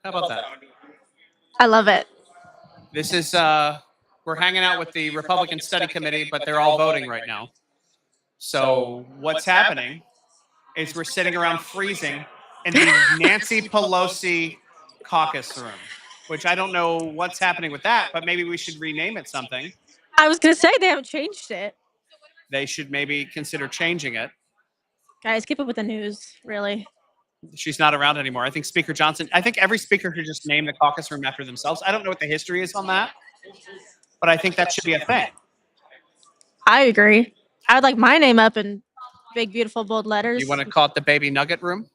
How about that? I love it. This is we're hanging out with the Republican Study Committee, but they're all voting right now. So what's happening is we're sitting around freezing in the Nancy Pelosi caucus room, which I don't know what's happening with that, but maybe we should rename it something. I was gonna say they haven't changed it. They should maybe consider changing it. Guys, keep up with the news, really. She's not around anymore. I think Speaker Johnson, I think every speaker should just name the caucus room after themselves. I don't know what the history is on that, but I think that should be a thing. I agree. I would like my name up in big, beautiful, bold letters. You want to call it the Baby Nugget Room?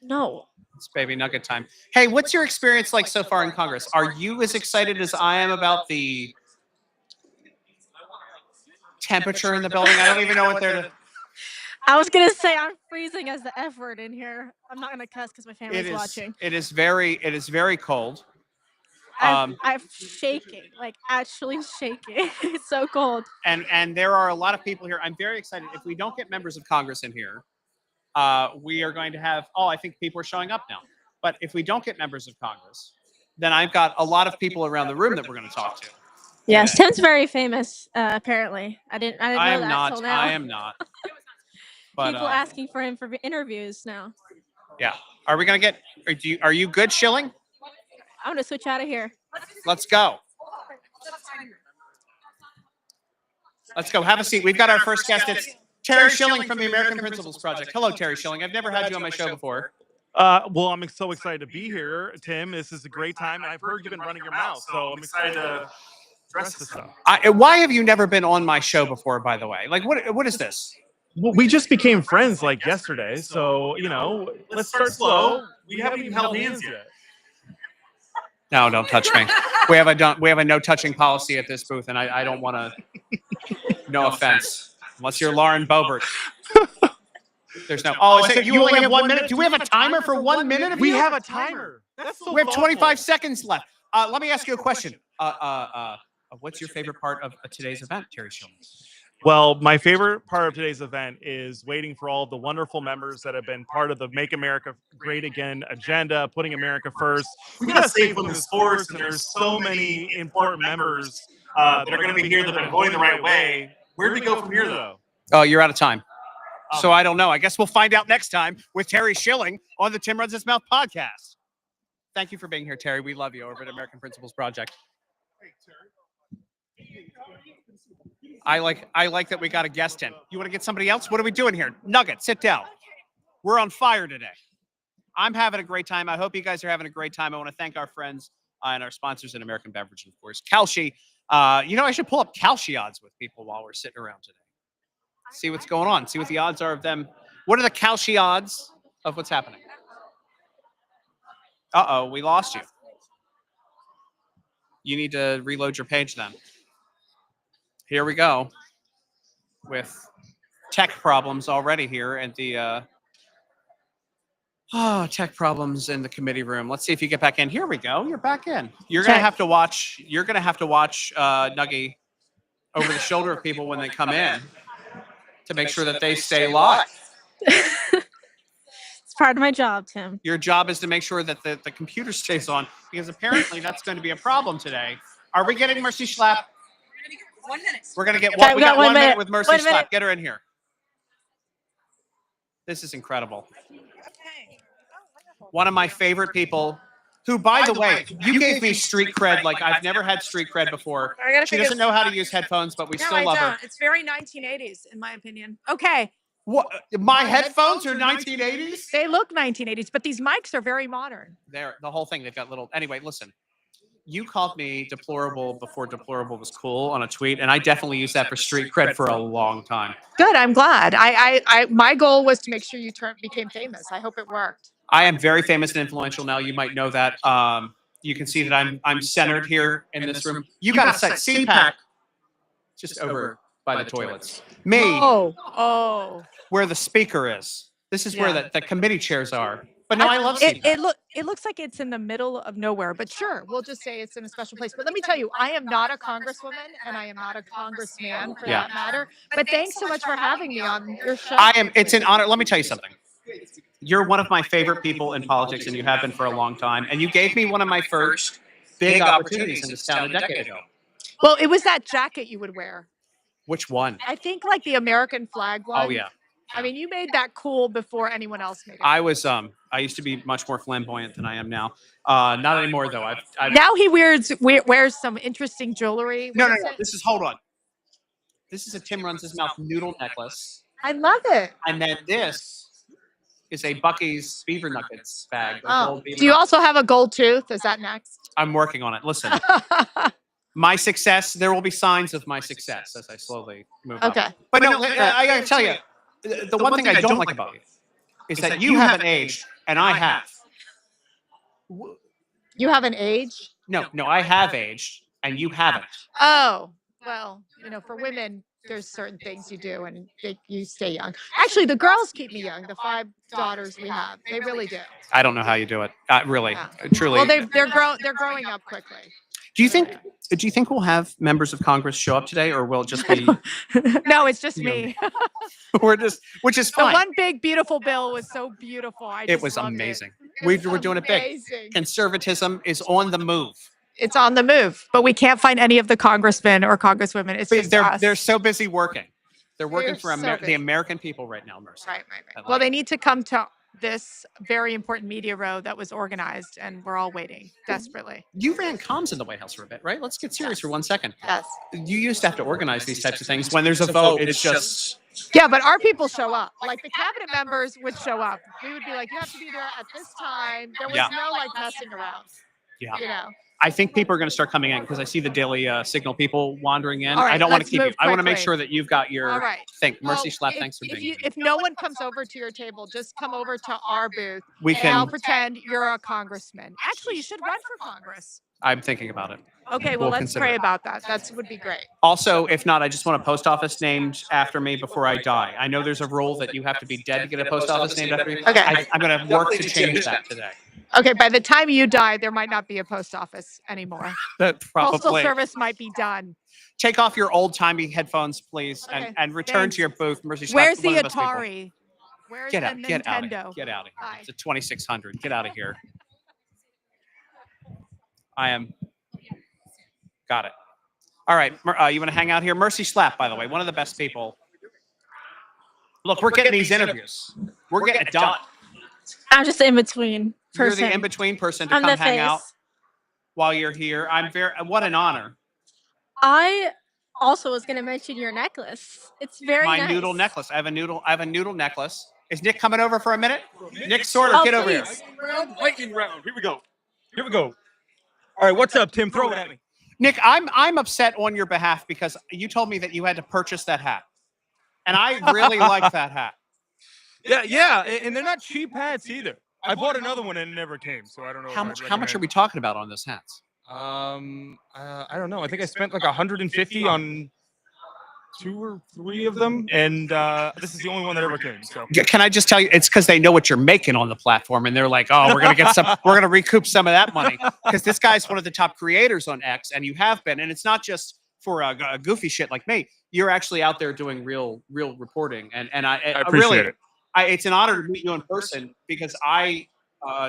No. It's Baby Nugget time. Hey, what's your experience like so far in Congress? Are you as excited as I am about the temperature in the building? I don't even know what they're... I was gonna say I'm freezing as the F word in here. I'm not gonna cuss because my family's watching. It is very cold. I'm shaking, like actually shaking. It's so cold. And there are a lot of people here. I'm very excited. If we don't get members of Congress in here, we are going to have, I think people are showing up now. But if we don't get members of Congress, then I've got a lot of people around the room that we're going to talk to. Yes, Tim's very famous, apparently. I didn't know that till now. I am not. But, people asking for him for interviews now. Yeah. Are we going to get, are you good, Schilling? I'm going to switch out of here. Let's go. Let's go. Have a seat. We've got our first guest. It's Terry Schilling from the American Principles Project. Hello, Terry Schilling. I've never had you on my show before. Well, I'm so excited to be here, Tim. This is a great time, and I've heard you've been running your mouth, so I'm excited to address this stuff. Why have you never been on my show before, by the way? Like, what is this? Well, we just became friends like yesterday, so let's start slow. We haven't even held hands yet. No, don't touch me. We have a no touching policy at this booth, and I don't want to. No offense, unless you're Lauren Boebert. There's no. Oh, you only have 1 minute. Do we have a timer for 1 minute? We have a timer. That's so we have 25 seconds left. Let me ask you a question. What's your favorite part of today's event, Terry Schilling? Well, my favorite part of today's event is waiting for all of the wonderful members that have been part of the Make America Great Again agenda, putting America first. We got to save women's sports, and there's so many important members that are going to be here that have been going the right way. Where do we go from here, though? Oh, you're out of time. So I don't know. I guess we'll find out next time with Terry Schilling on the Tim Runs His Mouth podcast. Thank you for being here, Terry. We love you over at American Principles Project. I like that we got a guest in. You want to get somebody else? What are we doing here? Nugget, sit down. We're on fire today. I'm having a great time. I hope you guys are having a great time. I want to thank our friends and our sponsors at American Beverage, of course. Kalshi. I should pull up Kalshi odds with people while we're sitting around today. See what's going on. See what the odds are of them. What are the Kalshi odds of what's happening? Uh-oh, we lost you. You need to reload your page then. Here we go with tech problems already here at the tech problems in the committee room. Let's see if you get back in. Here we go. You're back in. You're gonna have to watch. You're gonna have to watch Nuggie over the shoulder of people when they come in to make sure that they stay live. It's part of my job, Tim. Your job is to make sure that the computer stays on, because apparently that's going to be a problem today. Are we getting Mercy Schlapp? 1 minute. We're going to get one. We got 1 minute with Mercy Schlapp. Get her in here. This is incredible. One of my favorite people, who, by the way, you gave me street cred like I've never had street cred before. She doesn't know how to use headphones, but we still love her. It's very 1980s, in my opinion. Okay. What? My headphones are 1980s? They look 1980s, but these mics are very modern. The whole thing, they've got little... Anyway, listen. You called me deplorable before deplorable was cool on a tweet, and I definitely used that for street cred for a long time. Good, I'm glad. My goal was to make sure you became famous. I hope it worked. I am very famous and influential now. You might know that. You can see that I'm centered here in this room. You got a set CPAC just over by the toilets. Me. Oh. Where the speaker is. This is where the committee chairs are. But no, I love CPAC. It looks like it's in the middle of nowhere, but sure, we'll just say it's in a special place. But let me tell you, I am not a congresswoman, and I am not a congressman for that matter. But thanks so much for having me on your show. It's an honor. Let me tell you something. You're one of my favorite people in politics, and you have been for a long time. And you gave me one of my first big opportunities in this town a decade ago. Well, it was that jacket you would wear. Which one? I think like the American flag one. Oh yeah. I mean, you made that cool before anyone else made it. I used to be much more flamboyant than I am now. Not anymore though. I've Now he wears some interesting jewelry. no, What no, is no. it? This is hold on. This is a Tim Runs His Mouth noodle necklace, I love it. and then this is a Bucky's Beaver Nuggets bag. of Oh, gold beaver do you nuggets. also have a gold tooth? Is that next? I'm working on it. Listen, my success. There will be signs of my success as I slowly move up. Okay. But no, I gotta tell you, the one thing I don't like about you is that you haven't aged, and I have. You have an age? No, I have aged, and you haven't. Oh, well, for women, there's certain things you do and you stay young. Actually, the girls keep me young. The 5 daughters we have, they really do. I don't know how you do it. Really, Yeah. truly. Well, they're growing up quickly. Do you think we'll have members of Congress show up today, or will it just be No, it's just You know, me. which is The fine. one big beautiful bill was so beautiful. It just was loved amazing. It We're was doing it big. amazing. Conservatism is on the move. It's on the move, but we can't find any of the congressmen or congresswomen. It's just us. They're so busy working. They're working They're for so the busy. American people right now, Mercy. Right. I Well, like they need to come to this very important media row that was organized, and we're all waiting desperately. You ran comms in the White House for a bit, right? Let's get serious for 1 second. Yes. You used to have to organize these types of things. When there's a vote, it's just Yeah, but our people show up. Like the cabinet members would show up. We would be like, you have to be there at this time. There was Yeah. no like messing around. Yeah. I think people are going to start coming in because I see the Daily Signal people wandering in. All right, I don't want to let's keep you. move I want to make quickly. sure that you've got your All right. thing. Mercy Well, Slap, thanks for being here. If no one comes over to your table, just come over to our booth. We And I'll can. pretend you're a congressman. Actually, you should run for Congress. I'm thinking about it. Okay, We'll well, let's consider pray it. about that. That would be great. Also, if not, I just want a post office named after me before I die. I know there's a rule that you have to be dead to get a post office named after you. Okay. I'm going to work to change that today. Okay, by the time you die, there might not be a post office anymore. That Postal probably. service might be done. Take off your old timey headphones, please, Okay, and return thanks. to your booth. Mercy Slap, Where's one the of best people. Atari? Where's Get the out! Get out! Nintendo? Get out of here! Bye. It's a 2600. Get out of here! I am. Got it. All right, you want to hang out here? Mercy Slap, by the way, one of the best people. Look, we're getting these interviews. We're getting it done. I'm just in between You're person. the in-between person to I'm come the hang out face. while you're here. What an honor. I also was going to mention your necklace. It's very My nice. noodle necklace. I have a noodle necklace. Is Nick coming over for a minute? Nick Sorter, Oh, get over here. please. Lightning round. Here we go. All right, what's up, Tim? Throw it at me. Nick, I'm upset on your behalf because you told me that you had to purchase that hat. And I really like that hat. Yeah, and they're not cheap hats either. I bought another one and it never came, so I don't know. How much are we talking about on this hats? I don't know. I think I spent like 150 on 2 or 3 of them, and this is the only one that ever came. So Can I just tell you, it's because they know what you're making on the platform, and they're like, "Oh, we're gonna recoup some of that money." Because this guy's one of the top creators on X, and you have been, and it's not just for a goofy shit like me. You're actually out there doing real reporting, and I appreciate really, it. It's an honor to meet you in person because I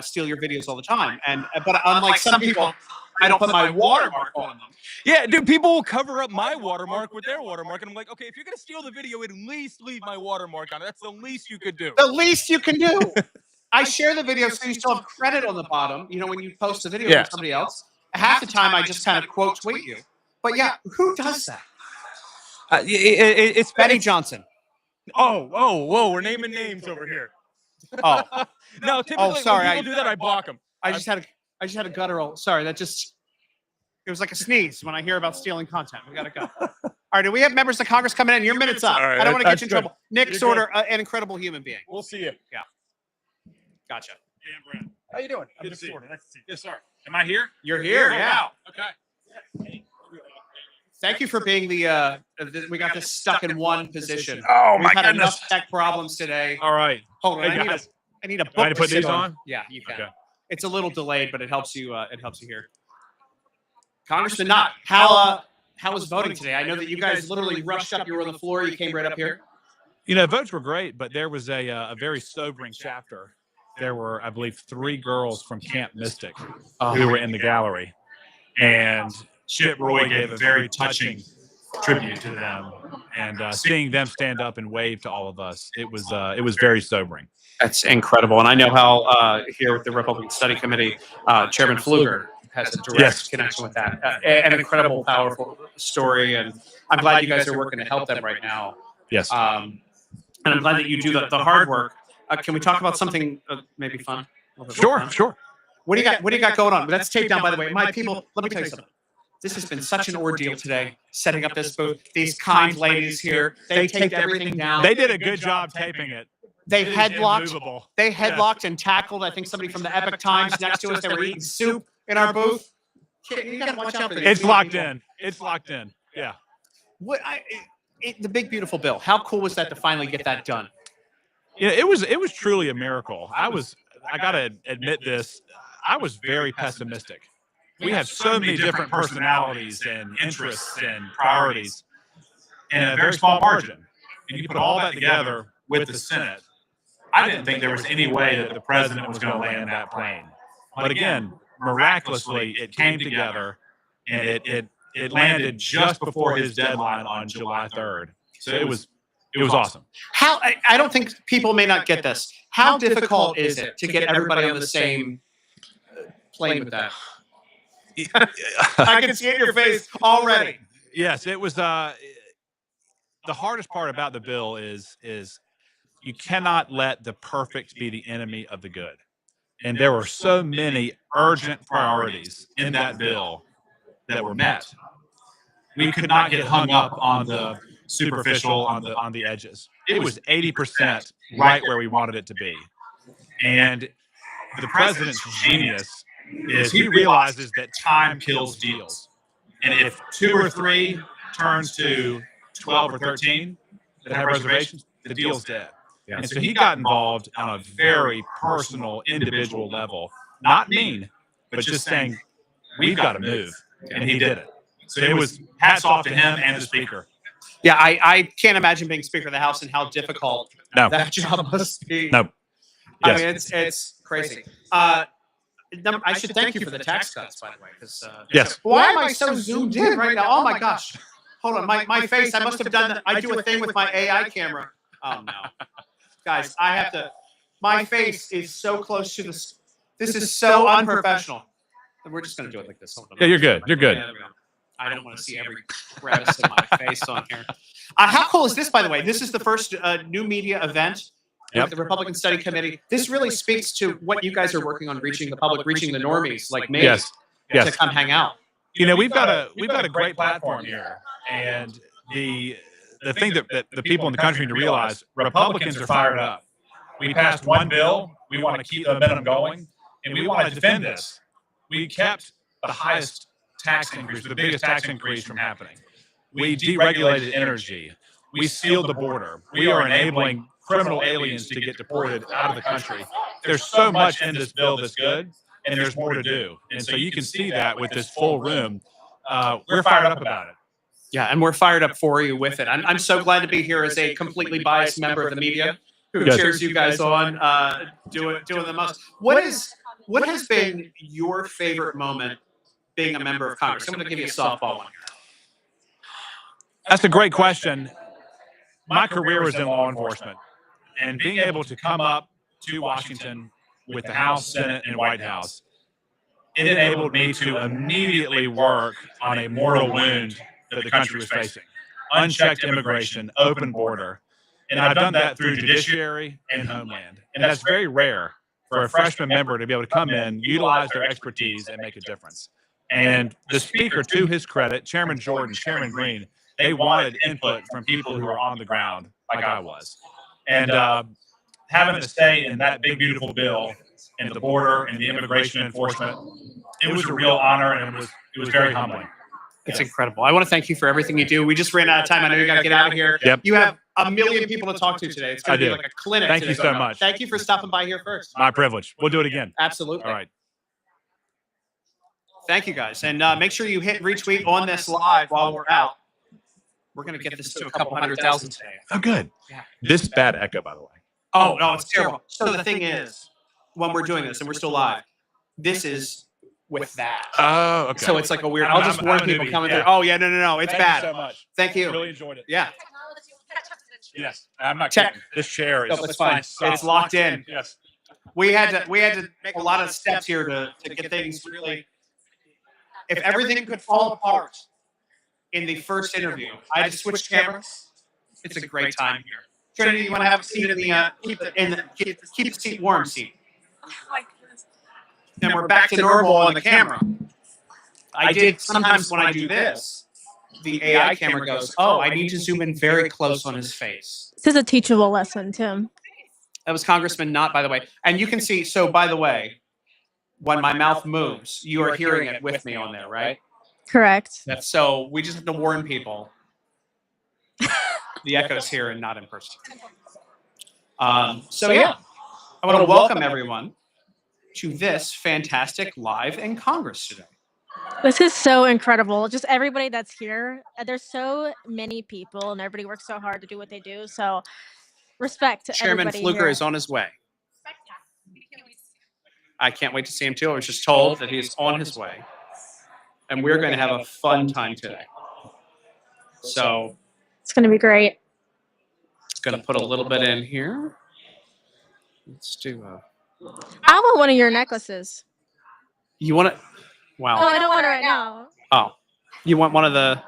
steal your videos all the time, but unlike some people, I don't put my watermark on them. Yeah, dude, people will cover up my watermark with their watermark, and I'm like, okay, if you're gonna steal the video, at least leave my watermark on it. That's the least you could do. The least you can do. I share the video so you still have credit on the bottom. You know, when you post a video Yeah. from somebody else, half the time I just kind of quote tweet you. But yeah, who does that? It's Betty Johnson. whoa, we're naming names over here. Oh, No, typically sorry, when people do that, I block them. I just had a guttural. Sorry, it was like a sneeze when I hear about stealing content. We gotta go. All right, do we have members of Congress coming in? Your minute's up. All right, I don't want to get that's you in good. trouble. Nick You're Sorter, an incredible human being. We'll see you. Gotcha. How you doing? Good to see you. Nice to see you. Yes, sir. Am I here? You're here, yeah. Okay. Thank you for being we got this stuck in one position. Oh We've had enough tech problems today. All right. Hold on, Hey, guys. I need a book I need to put sit these on? Yeah, you can. Okay. It's a little delayed, but it helps you. It helps you here. Congressman Knott, how was voting today? I know that you guys literally rushed up. You were on the floor. You came right up here. You know, votes were great, but there was a very sobering chapter there were, I believe, 3 girls from Camp Mystic Oh, who were in the gallery, and Chip Roy gave a very touching tribute to them, and seeing them stand up and wave to all of us, it was very sobering. that's incredible. And I know how here with the Republican Study Committee, Chairman Pfluger has a direct Yes. connection with that. An incredible, powerful story, and I'm glad you guys are working to help them right now. Yes. And I'm glad that you do the hard work. Can we talk about something maybe fun? A little bit more Sure. fun? Sure. What do you got? What do you got going on? That's taped down, by the way. My people, let me tell you something. This has been such an ordeal today, setting up this booth. These kind ladies here, they taped everything down. They did a good job taping it. They It is headlocked. immovable. They headlocked and tackled. I think somebody from the Epic Times next to us. They were eating soup in our booth. You gotta watch out for these. It's locked people. in. It's locked in. Yeah. The big beautiful bill. How cool was that to finally get that done? Yeah, it was truly a miracle. I gotta admit this, I was very pessimistic. We have so many different personalities and interests and priorities in a very small margin. And you put all that together with the Senate, I didn't think there was any way that the president was going to land that plane. But again, miraculously, it came together, and it landed just before his deadline on July 3rd. So it was awesome. How I don't think people may not get this. How difficult is it to get everybody on the same plane with that? I can see it in your face already. Yes, it was. The hardest part about the bill is you cannot let the perfect be the enemy of the good, and there were so many urgent priorities in that bill that were met. We could not get hung up on the superficial, on the edges. It was 80% right where we wanted it to be, and the president's genius is he realizes that time kills deals. And if 2 or 3 turns to 12 or 13 that have reservations, the deal's dead. Yeah. And so he got involved on a very personal, individual level, not mean, but just saying, we've got to move. And he did it. So it was hats off to him and the speaker. Yeah, I can't imagine being Speaker of the House and how difficult No. that job must be. No. I Yes. mean, it's crazy. I should thank you for the tax cuts, by the way. Because Yes. why am I so zoomed in right now? Oh my gosh! Hold on, my face. I must have done that. I do a thing with my AI camera. Oh no, guys, I have to. My face is so close to this. This is so unprofessional. We're just gonna do it like this. Hold on. Yeah, you're good. You're good. Yeah, there we go. I don't want to see every crevice of my face on here. How cool is this, by the way? This is the first new media event Yep. with the Republican Study Committee. This really speaks to what you guys are working on, reaching the public, reaching the normies like me Yes. to Yes. come hang out. You know, we've got a great platform here, and the thing that the people in the country need to realize, Republicans are fired up. We passed one bill. We want to keep the momentum going, and we want to defend this. We kept the highest tax increase, the biggest tax increase from happening. We deregulated energy. We sealed the border. We are enabling criminal aliens to get deported out of the country. There's so much in this bill that's good, and there's more to do. And so you can see that with this full room. We're fired up about it. Yeah, and we're fired up for you with it. I'm so glad to be here as a completely biased member of the media who Yes. cheers you guys on, doing the most. What has been your favorite moment being a member of Congress? I'm going to give you a softball one here. That's a great question. My career was in law enforcement, and being able to come up to Washington with the House, Senate, and White House, it enabled me to immediately work on a mortal wound that the country was facing: unchecked immigration, open border. And I've done that through judiciary and homeland. And that's very rare for a freshman member to be able to come in, utilize their expertise, and make a difference. And the speaker, to his credit, Chairman Jordan, Chairman Green, they wanted input from people who are on the ground like I was. And having to stay in that big, beautiful bill and the border and the immigration enforcement, it was a real honor, and it was very humbling. It's incredible. I want to thank you for everything you do. We just ran out of time. I know you got to get out of here. Yep. You have a million people to talk to today. It's going I to be do. like a clinic. Thank you today. so much. Thank you for stopping by here first. My privilege. We'll do it again. Absolutely. All right. Thank you, guys. And make sure you hit retweet on this live while we're out. We're going to get this to a couple 100,000 today. Oh, good. Yeah. This bad echo, by the way. Oh, no, it's terrible. So the thing is, when we're doing this and we're still live. This is with that. Oh, okay. So it's like a weird. I'll just I'm warn a people newbie, coming yeah. through. Oh yeah, no, it's Thank bad. you so much. Thank you. Really enjoyed it. Yeah. Yes, I'm not Check. kidding. This chair is No, it's fine. solid. It's locked in. Yes. We had to make a lot of steps here to get things really. If everything could fall apart in the first interview, I had to switch cameras. It's a great time here. Trinity, you want to have a seat in the keep the seat warm seat. Then we're back to normal on the camera. I did sometimes when I do this, the AI camera goes, "Oh, I need to zoom in very close on his face." This is a teachable lesson, Tim. That was Congressman Knott, by the way. And you can see, so by the way, when my mouth moves, you are hearing it with me on there, right? Correct. That's so we just have to warn people. The echo's here and not in person. So yeah, I want to welcome everyone to this fantastic Live in Congress today. This is so incredible. Just everybody that's here. There's so many people, and everybody works so hard to do what they do. So, respect to Chairman everybody Fluker here. is on his way. I can't wait to see him too. I was just told that he's on his way, and we're going to have a fun time today. So It's going to be great. going to put a little bit in here. Let's do a. I want one of your necklaces. You want it? Oh, Wow. I don't want it right now. Oh, you want one of the?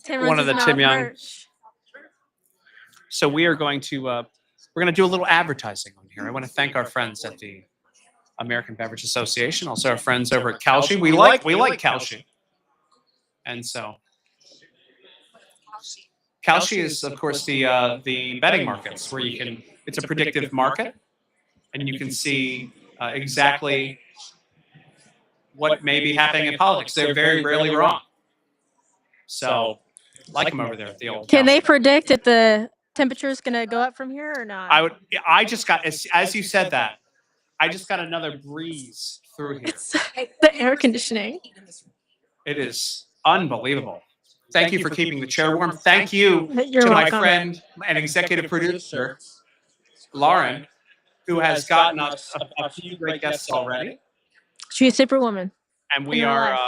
Tim One of Roses the Mouth Tim Young. merch. So we are going to. We're going to do a little advertising on here. I want to thank our friends at the American Beverage Association, also our friends over at Kalshi. We like Kalshi, and so Kalshi is, of course, the betting markets where you can. It's a predictive market, and you can see exactly what may be happening in politics. They're very rarely wrong. So, like them over there at the old. Can they Kalshi. predict if the temperature is going to go up from here or not? I just got as you said that. I just got another breeze through here. It's the air conditioning. It is unbelievable. Thank you for keeping the chair warm. Thank you You're to my welcome. friend and executive producer, Lauren, who has gotten us a few great guests already. She's a superwoman. And we In real are life.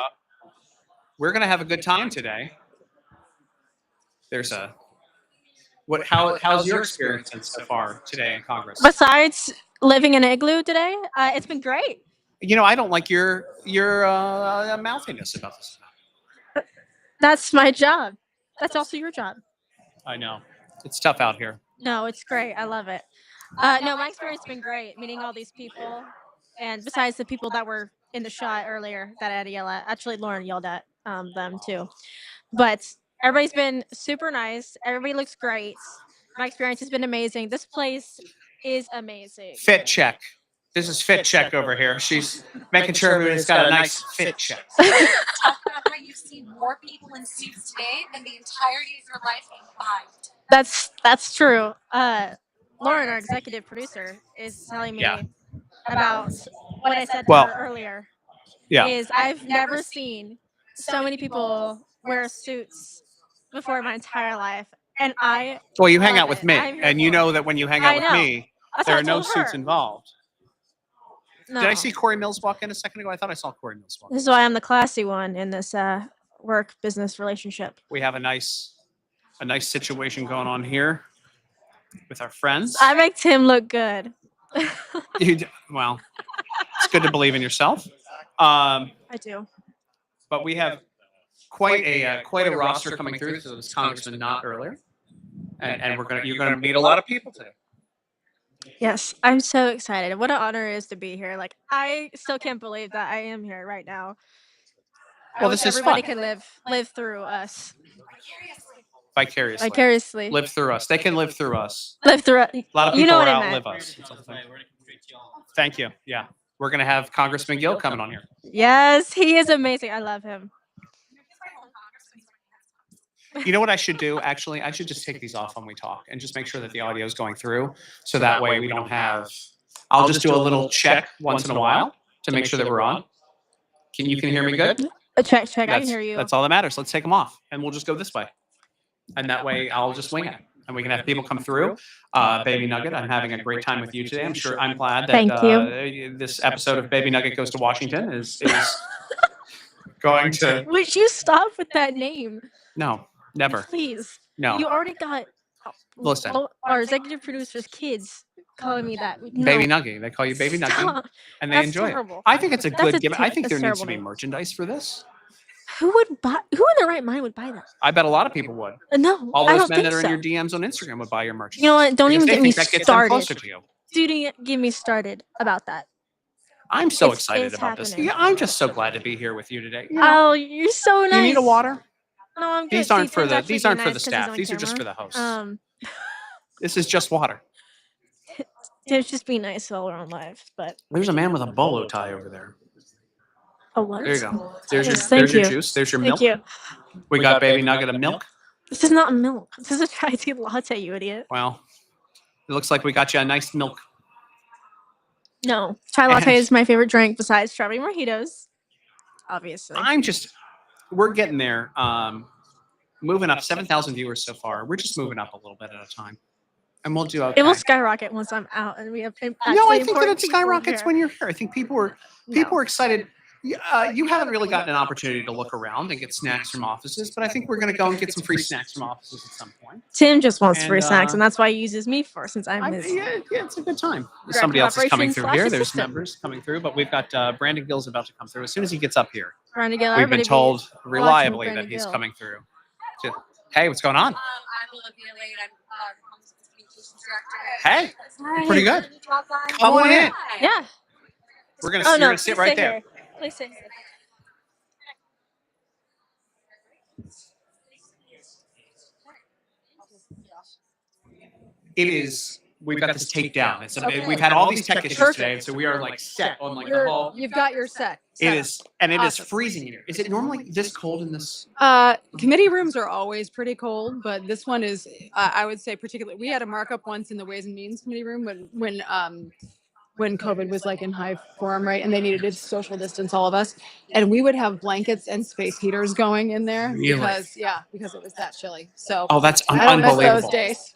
we're gonna have a good time today. There's a how's your experience been so far today in Congress? Besides living in an igloo today, it's been great. You know, I don't like your mouthiness about this. That's my job. That's also your job. I know. It's tough out here. No, it's great. I love it. No, my experience has been great meeting all these people. And besides the people that were in the shot earlier that I had to yell at, actually, Lauren yelled at them too. But everybody's been super nice. Everybody looks great. My experience has been amazing. This place is amazing. Fit check. This is fit check over here. She's making sure everybody's got a nice fit check. Talk about how you've seen more people in suits today than the entirety of your life combined. That's true. Lauren, our executive producer, is telling me Yeah. about what I said to Well, her earlier. Yeah. Is I've never seen so many people wear suits before in my entire life, and I Well, you hang love out with it. me, I'm here and you for know it. that when you hang I out with know. me, That's there what are I no told suits her. involved. No. Did I see Corey Mills walk in a second ago? I thought I saw Corey Mills walk in. This is why I'm the classy one in this work business relationship. We have a nice situation going on here with our friends. I make Tim look good. Well, it's good to believe in yourself. I do. But we have quite a roster coming through. So this Congressman Knott earlier, and you're gonna meet a lot of people today. Yes, I'm so excited. What an honor it is to be here. Like, I still can't believe that I am here right now. I Well, wish this is everybody fun. could live through us. Vicariously. Vicariously. Live through us. They can live through us. Live through it. A lot of You people know are what I outlive meant. us. That's all I'm saying. Thank you. Yeah, we're gonna have Congressman Gill coming on here. Yes, he is amazing. I love him. You know what I should do? Actually, I should just take these off when we talk and just make sure that the audio is going through, so that way we don't have. I'll just do a little check once in a while to make sure that we're on. Can you hear me good? Check. I can That's- hear you. That's all that matters. Let's take them off, and we'll just go this way, and that way I'll just wing it. and we can have people come through. Baby Nugget, I'm having a great time with you today. I'm glad that Thank you. This episode of Baby Nugget Goes to Washington is going to. Would you stop with that name? No, never. Please. No. You already got Listen. all our executive producers' kids calling me that. No. Baby Nugget. They call you Baby Nugget, Stop. and they That's enjoy terrible. it. I think it's a That's good a gimmick. I think that's there needs to terrible be name. merchandise for this. Who would buy? Who in their right mind would buy that? I bet a lot of people would. No, All I those don't men think that are so. in your DMs on Instagram would buy your merchandise. You know what? Don't because even they get me think that gets them started. closer to you. Dude, get me started about that. I'm so It's- excited it's about this. happening. Yeah, I'm just so glad to be here with you today. You know, Oh, you're so nice. you need a water? No, I'm good. These aren't See, for Tim's the actually these aren't being for the nice 'cause he's staff. on These are just for camera. the hosts. Um, This is just water. Tim's just being nice while we're on live, but There's a man with a bolo tie over there. oh what? There you go. There's your Yes, thank there's your you. juice. There's your Thank milk. you. We got Baby Nugget of milk. This is not milk. This is a chai tea latte, you idiot. Well, it looks like we got you a nice milk. No, chai latte And- is my favorite drink besides strawberry mojitos. Obviously. We're getting there. Moving up 7,000 viewers so far. We're just moving up a little bit at a time. And we'll do okay. It will skyrocket once I'm out and we have No, actually I think that important it people skyrockets here. when you're here. I think people are excited. You haven't really gotten an opportunity to look around and get snacks from offices, but I think we're going to go and get some free snacks from offices at some point. Tim just wants And, free snacks, and that's why he uses me for since I'm his. Yeah, it's a good time. Director Somebody of else is coming Operations through here. slash There's assistant. members coming through, but we've got Brandon Gill's about to come through. As soon as he gets up here, Trying to get we've been everybody told reliably Brandon that he's Gill. coming through. Hey, what's going on? I'm Olivia Lane. I'm communications director. Hey, Hi. pretty good. Can you drop by? Come on in. Yeah. We're gonna, Oh you're no, gonna sit please right stay there. here. Please stay here. It is. We've got this taped down. We've had all these tech issues today, and so we are like set on like the whole. You've got your set. It is, and it is Awesome. freezing here. Is it normally this cold in this? Committee rooms are always pretty cold, but this one is, I would say, particularly. We had a markup once in the Ways and Means Committee room when COVID was like in high form, right? And they needed to social distance all of us, and we would have blankets and space heaters going in there Really? because it was that chilly. So Oh, that's I don't miss unbelievable. those days.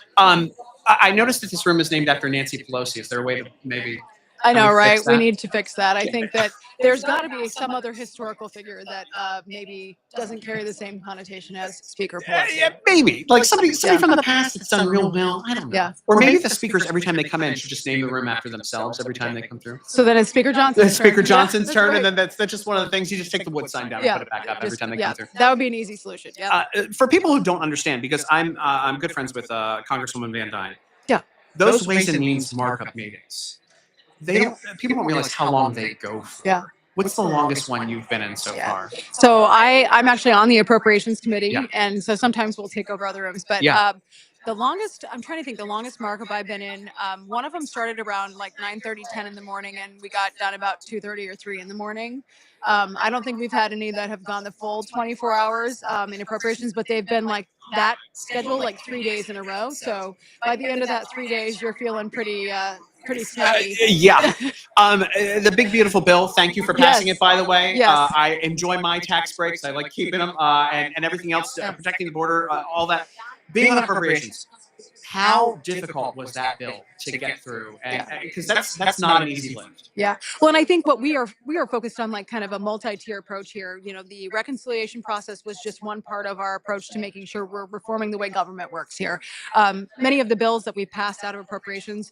I noticed that this room is named after Nancy Pelosi. Is there a way to maybe? I know, Can we right? fix We that? need to fix that. I think that there's got to be some other historical figure that maybe doesn't carry the same connotation as Speaker Pelosi. Yeah, maybe like somebody Yeah. from the past that's done real well. I don't know. Yeah. Or maybe the speakers every time they come in should just name the room after themselves every time they come through. So then it's Speaker Johnson. It's Speaker Johnson's turn, and then that's just one of the things. You just take the wood sign down Yeah. and put it back up every time they come through. That would be an easy solution. Yeah. For people who don't understand, because I'm good friends with Congresswoman Van Dyne. Yeah. Those Ways and Means markup meetings, people don't realize how long they go for. Yeah. What's the longest one you've been in so Yeah. far? So I'm actually on the appropriations committee, Yeah. and so sometimes we'll take over other rooms. But Yeah. the longest, I'm trying to think, the longest markup I've been in, one of them started around like 9:30, 10 in the morning, and we got done about 2:30 or 3 in the morning. I don't think we've had any that have gone the full 24 hours in appropriations, but they've been like that schedule like 3 days in a row. So by the end of that 3 days, you're feeling pretty snappy. Yeah. The big beautiful bill. Thank you for passing Yes. it. By the way, Yes. I enjoy my tax breaks. I like keeping them and everything else, protecting the border, all that. Being on appropriations, how difficult was that bill to get through? And because that's not an easy lift. Yeah. Well, and I think what we are focused on like kind of a multi-tier approach here. You know, the reconciliation process was just one part of our approach to making sure we're reforming the way government works here. Many of the bills that we passed out of appropriations,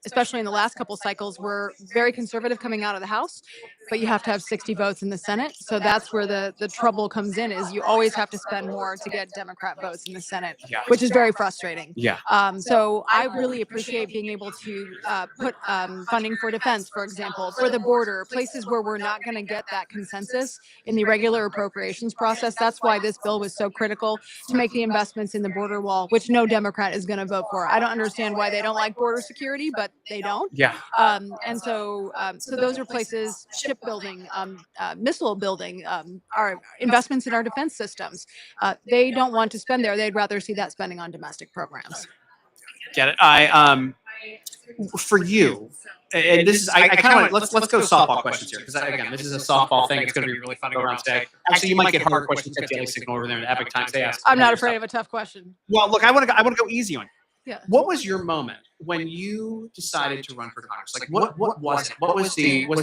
especially in the last couple cycles, were very conservative coming out of the House, but you have to have 60 votes in the Senate. So that's where the trouble comes in, is you always have to spend more to get Democrat votes in the Senate, Yeah. which is very frustrating. Yeah. So I really appreciate being able to put funding for defense, for example, for the border, places where we're not going to get that consensus in the regular appropriations process. That's why this bill was so critical to make the investments in the border wall, which no Democrat is going to vote for. I don't understand why they don't like border security, but they don't. Yeah. And so those are places, shipbuilding, missile building, our investments in our defense systems. They don't want to spend there. They'd rather see that spending on domestic programs. Get it? I for you, and this is I kind of let's go softball questions here because again this is a softball thing. It's going to be really fun to go around today. Actually, you might get hard questions at Daily Signal over there in Epic Times. They ask. I'm not afraid of a tough question. Well, look, I want to go easy on you. Yeah. What was your moment when you decided to run for Congress? Like, what was it? What was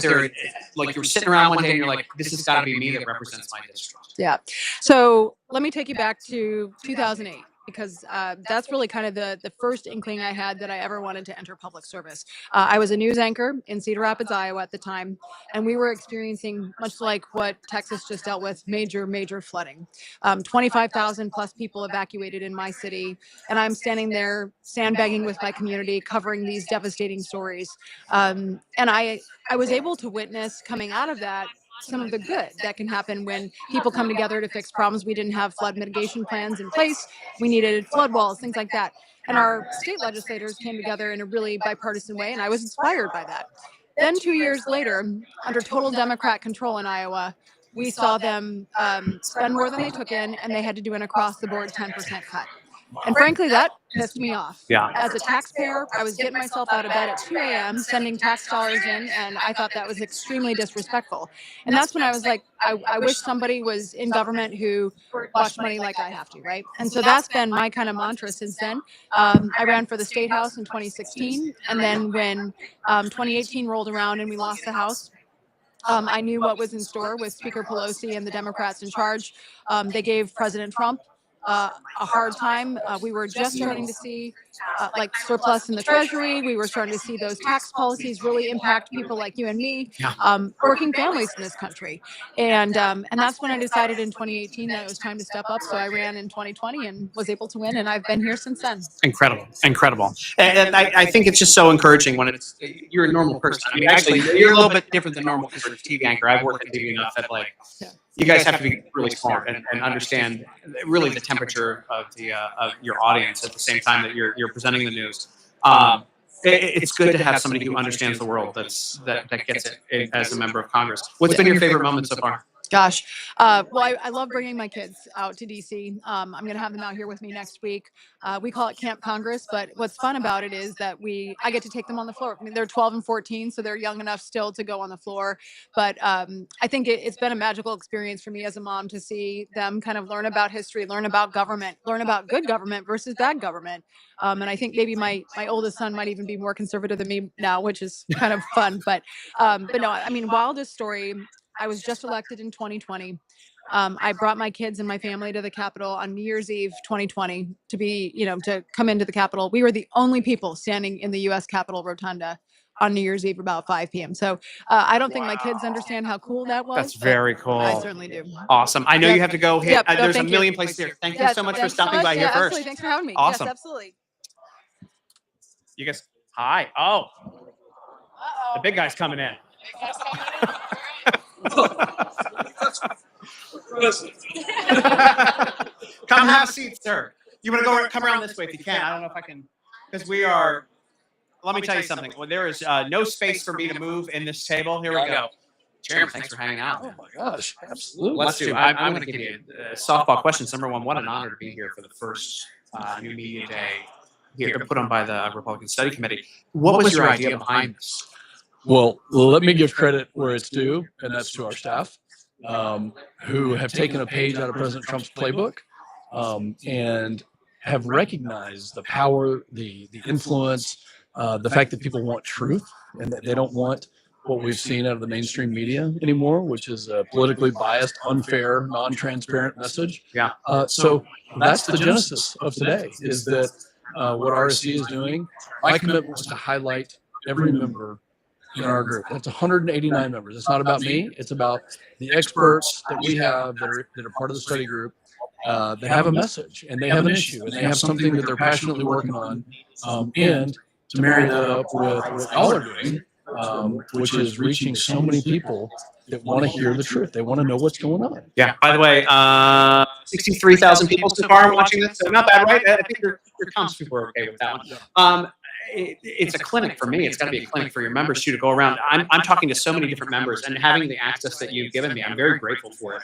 there like you were sitting around one day and you're like, this has got to be me that represents my district? Yeah. So let me take you back to 2008. Because that's really kind of the first inkling I had that I ever wanted to enter public service. I was a news anchor in Cedar Rapids, Iowa at the time, and we were experiencing, much like what Texas just dealt with, major flooding. 25,000 plus people evacuated in my city, and I'm standing there sandbagging with my community, covering these devastating stories. And I was able to witness coming out of that some of the good that can happen when people come together to fix problems. We didn't have flood mitigation plans in place. We needed flood walls, things like that. And our state legislators came together in a really bipartisan way, and I was inspired by that. Then 2 years later, under total Democrat control in Iowa, we saw them spend more than they took in, and they had to do an across-the-board 10% cut. And frankly, that pissed me off. Yeah. As a taxpayer, I was getting myself out of bed at 2 a.m., sending tax dollars in, and I thought that was extremely disrespectful. And that's when I was like, I wish somebody was in government who watched money like I have to, right? And so that's been my kind of mantra since then. I ran for the State House in 2016, and then when 2018 rolled around and we lost the House, I knew what was in store with Speaker Pelosi and the Democrats in charge. They gave President Trump a hard time. We were just starting to see like surplus in the Treasury. We were starting to see those tax policies really impact people like you and me, working families in this country. And that's when I decided in 2018 that it was time to step up. So I ran in 2020 and was able to win, and I've been here since then. Incredible. And I think it's just so encouraging when you're a normal person. I mean, actually, you're a little bit different than normal because you're a TV anchor. I've worked in TV enough that you guys have to be really smart and understand really the temperature of your audience at the same time that you're presenting the news. It's good to have somebody who understands the world that gets it as a member of Congress. What's been your favorite moment so far? Gosh. Well, I love bringing my kids out to DC. I'm going to have them out here with me next week. We call it Camp Congress, but what's fun about it is that I get to take them on the floor. I mean, they're 12 and 14, so they're young enough still to go on the floor. But I think it's been a magical experience for me as a mom to see them kind of learn about history, learn about government, learn about good government versus bad government. And I think maybe my oldest son might even be more conservative than me now, which is kind of fun. But no, I mean, wildest story. I was just elected in 2020. I brought my kids and my family to the Capitol on New Year's Eve 2020 to come into the Capitol. We were the only people standing in the U.S. Capitol Rotunda on New Year's Eve about 5 p.m. So I don't think my kids understand how cool that was. That's very cool. I certainly do. Awesome. I know you have to go hit. Yep, no, there's a thank million you. places here. Thank you so much for stopping by here first. Absolutely. Thanks for having me. Awesome. Yes, absolutely. You guys, hi. Oh, the big guy's coming in. Come have a seat, sir. You want to come around this way if you can. I don't know if I can, because we are. Let me tell you something. Well, there is no space for me to move in this table. Here we go. Chairman, thanks for hanging out. Oh my gosh, absolutely. Let's do. I'm going to give you softball questions. Number one, what an honor to be here for the first New Media Day here put on by the Republican Study Committee. What was your idea behind this? Well, let me give credit where it's due, and that's to our staff, who have taken a page out of President Trump's playbook and have recognized the power, the influence, the fact that people want truth and that they don't want what we've seen out of the mainstream media anymore, which is a politically biased, unfair, non-transparent message. Yeah. So that's the genesis of today, is that what RSC is doing. My commitment was to highlight every member in our group. That's 189 members. It's not about me. It's about the experts that we have that are part of the study group. They have a message and they have an issue and they have something that they're passionately working on. And to marry that up with what y'all are doing, which is reaching so many people that want to hear the truth. They want to know what's going on. Yeah. By the way, 63,000 people so far watching this. So not bad, right? I think your comps people are okay with that one. it's a clinic for me. It's got to be a clinic for your members too, to go around. I'm talking to so many different members, and having the access that you've given me, I'm very grateful for it.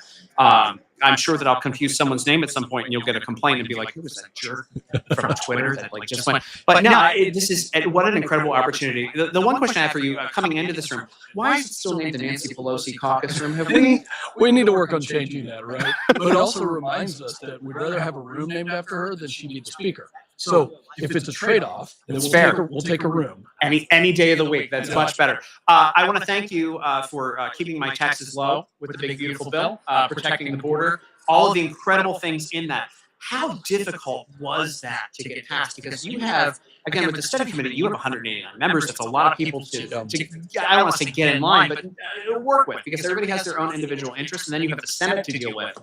I'm sure that I'll confuse someone's name at some point, and you'll get a complaint and be like, "Who was that jerk from Twitter that like just went?" But no, this is what an incredible opportunity. The one question I have for you coming into this room: why is it still named the Nancy Pelosi Caucus Room? Have We need to work on changing that, right? But it also reminds us that we'd rather have a room named after her than she be the speaker. So if it's a trade-off, then we'll take a room. Any day of the week. That's much better. I want to thank you for keeping my taxes low with the big beautiful bill, protecting the border, all of the incredible things in that. How difficult was that to get passed? Because you have, again, with the study committee, you have 189 members. That's a lot of people to I don't want to say get in line, but work with, because everybody has their own individual interests, and then you have the Senate to deal with.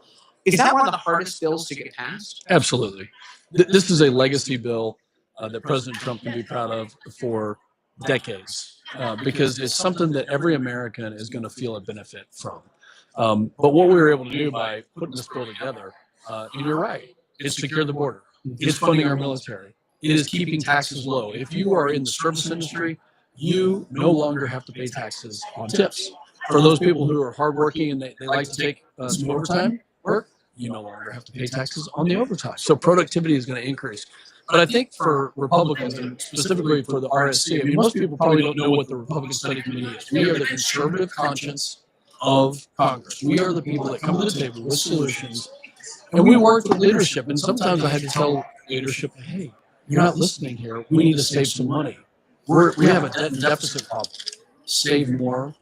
Is that one of the hardest bills to get passed? Absolutely. This is a legacy bill that President Trump can be proud of for decades, because it's something that every American is going to feel a benefit from. But what we were able to do by putting this bill together, and you're right, it's secure the border. It's funding our military. It is keeping taxes low. If you are in the service industry, you no longer have to pay taxes on tips. For those people who are hardworking and they like to take some overtime work, you no longer have to pay taxes on the overtime. So productivity is going to increase. But I think for Republicans, and specifically for the RSC, I mean, most people probably don't know what the Republican Study Committee is. We are the conservative conscience of Congress. We are the people that come to the table with solutions, and we work with leadership. And sometimes I had to tell leadership, hey, you're not listening here. We need to save some money. We have a debt and deficit problem. Save more,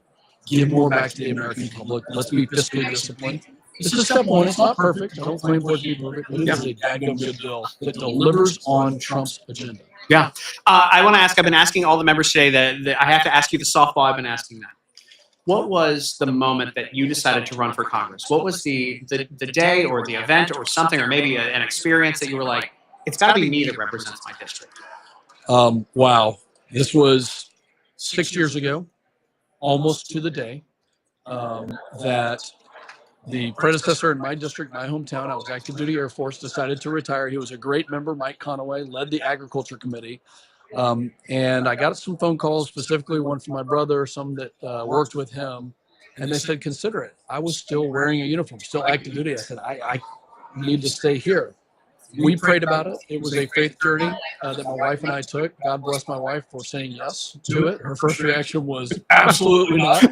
give more back to the American public. Let's be fiscally disciplined. This is step one. It's not perfect. I don't claim for it to be perfect, but it is a daggone good bill that delivers on Trump's agenda. Yeah. I want to ask, I've been asking all the members today that I have to ask you the softball. I've been asking that. What was the moment that you decided to run for Congress? What was the day or the event or something, or maybe an experience that you were like, it's got to be me that represents my district? Wow. This was 6 years ago, almost to the day, that the predecessor in my district, my hometown, I was active duty Air Force, decided to retire. He was a great member. Mike Conaway led the Agriculture Committee. And I got some phone calls, specifically one from my brother, some that worked with him. And they said, consider it. I was still wearing a uniform, still active duty. I said, I need to stay here. We prayed about it. It was a faith journey that my wife and I took. God bless my wife for saying yes to it. Her first reaction was absolutely not.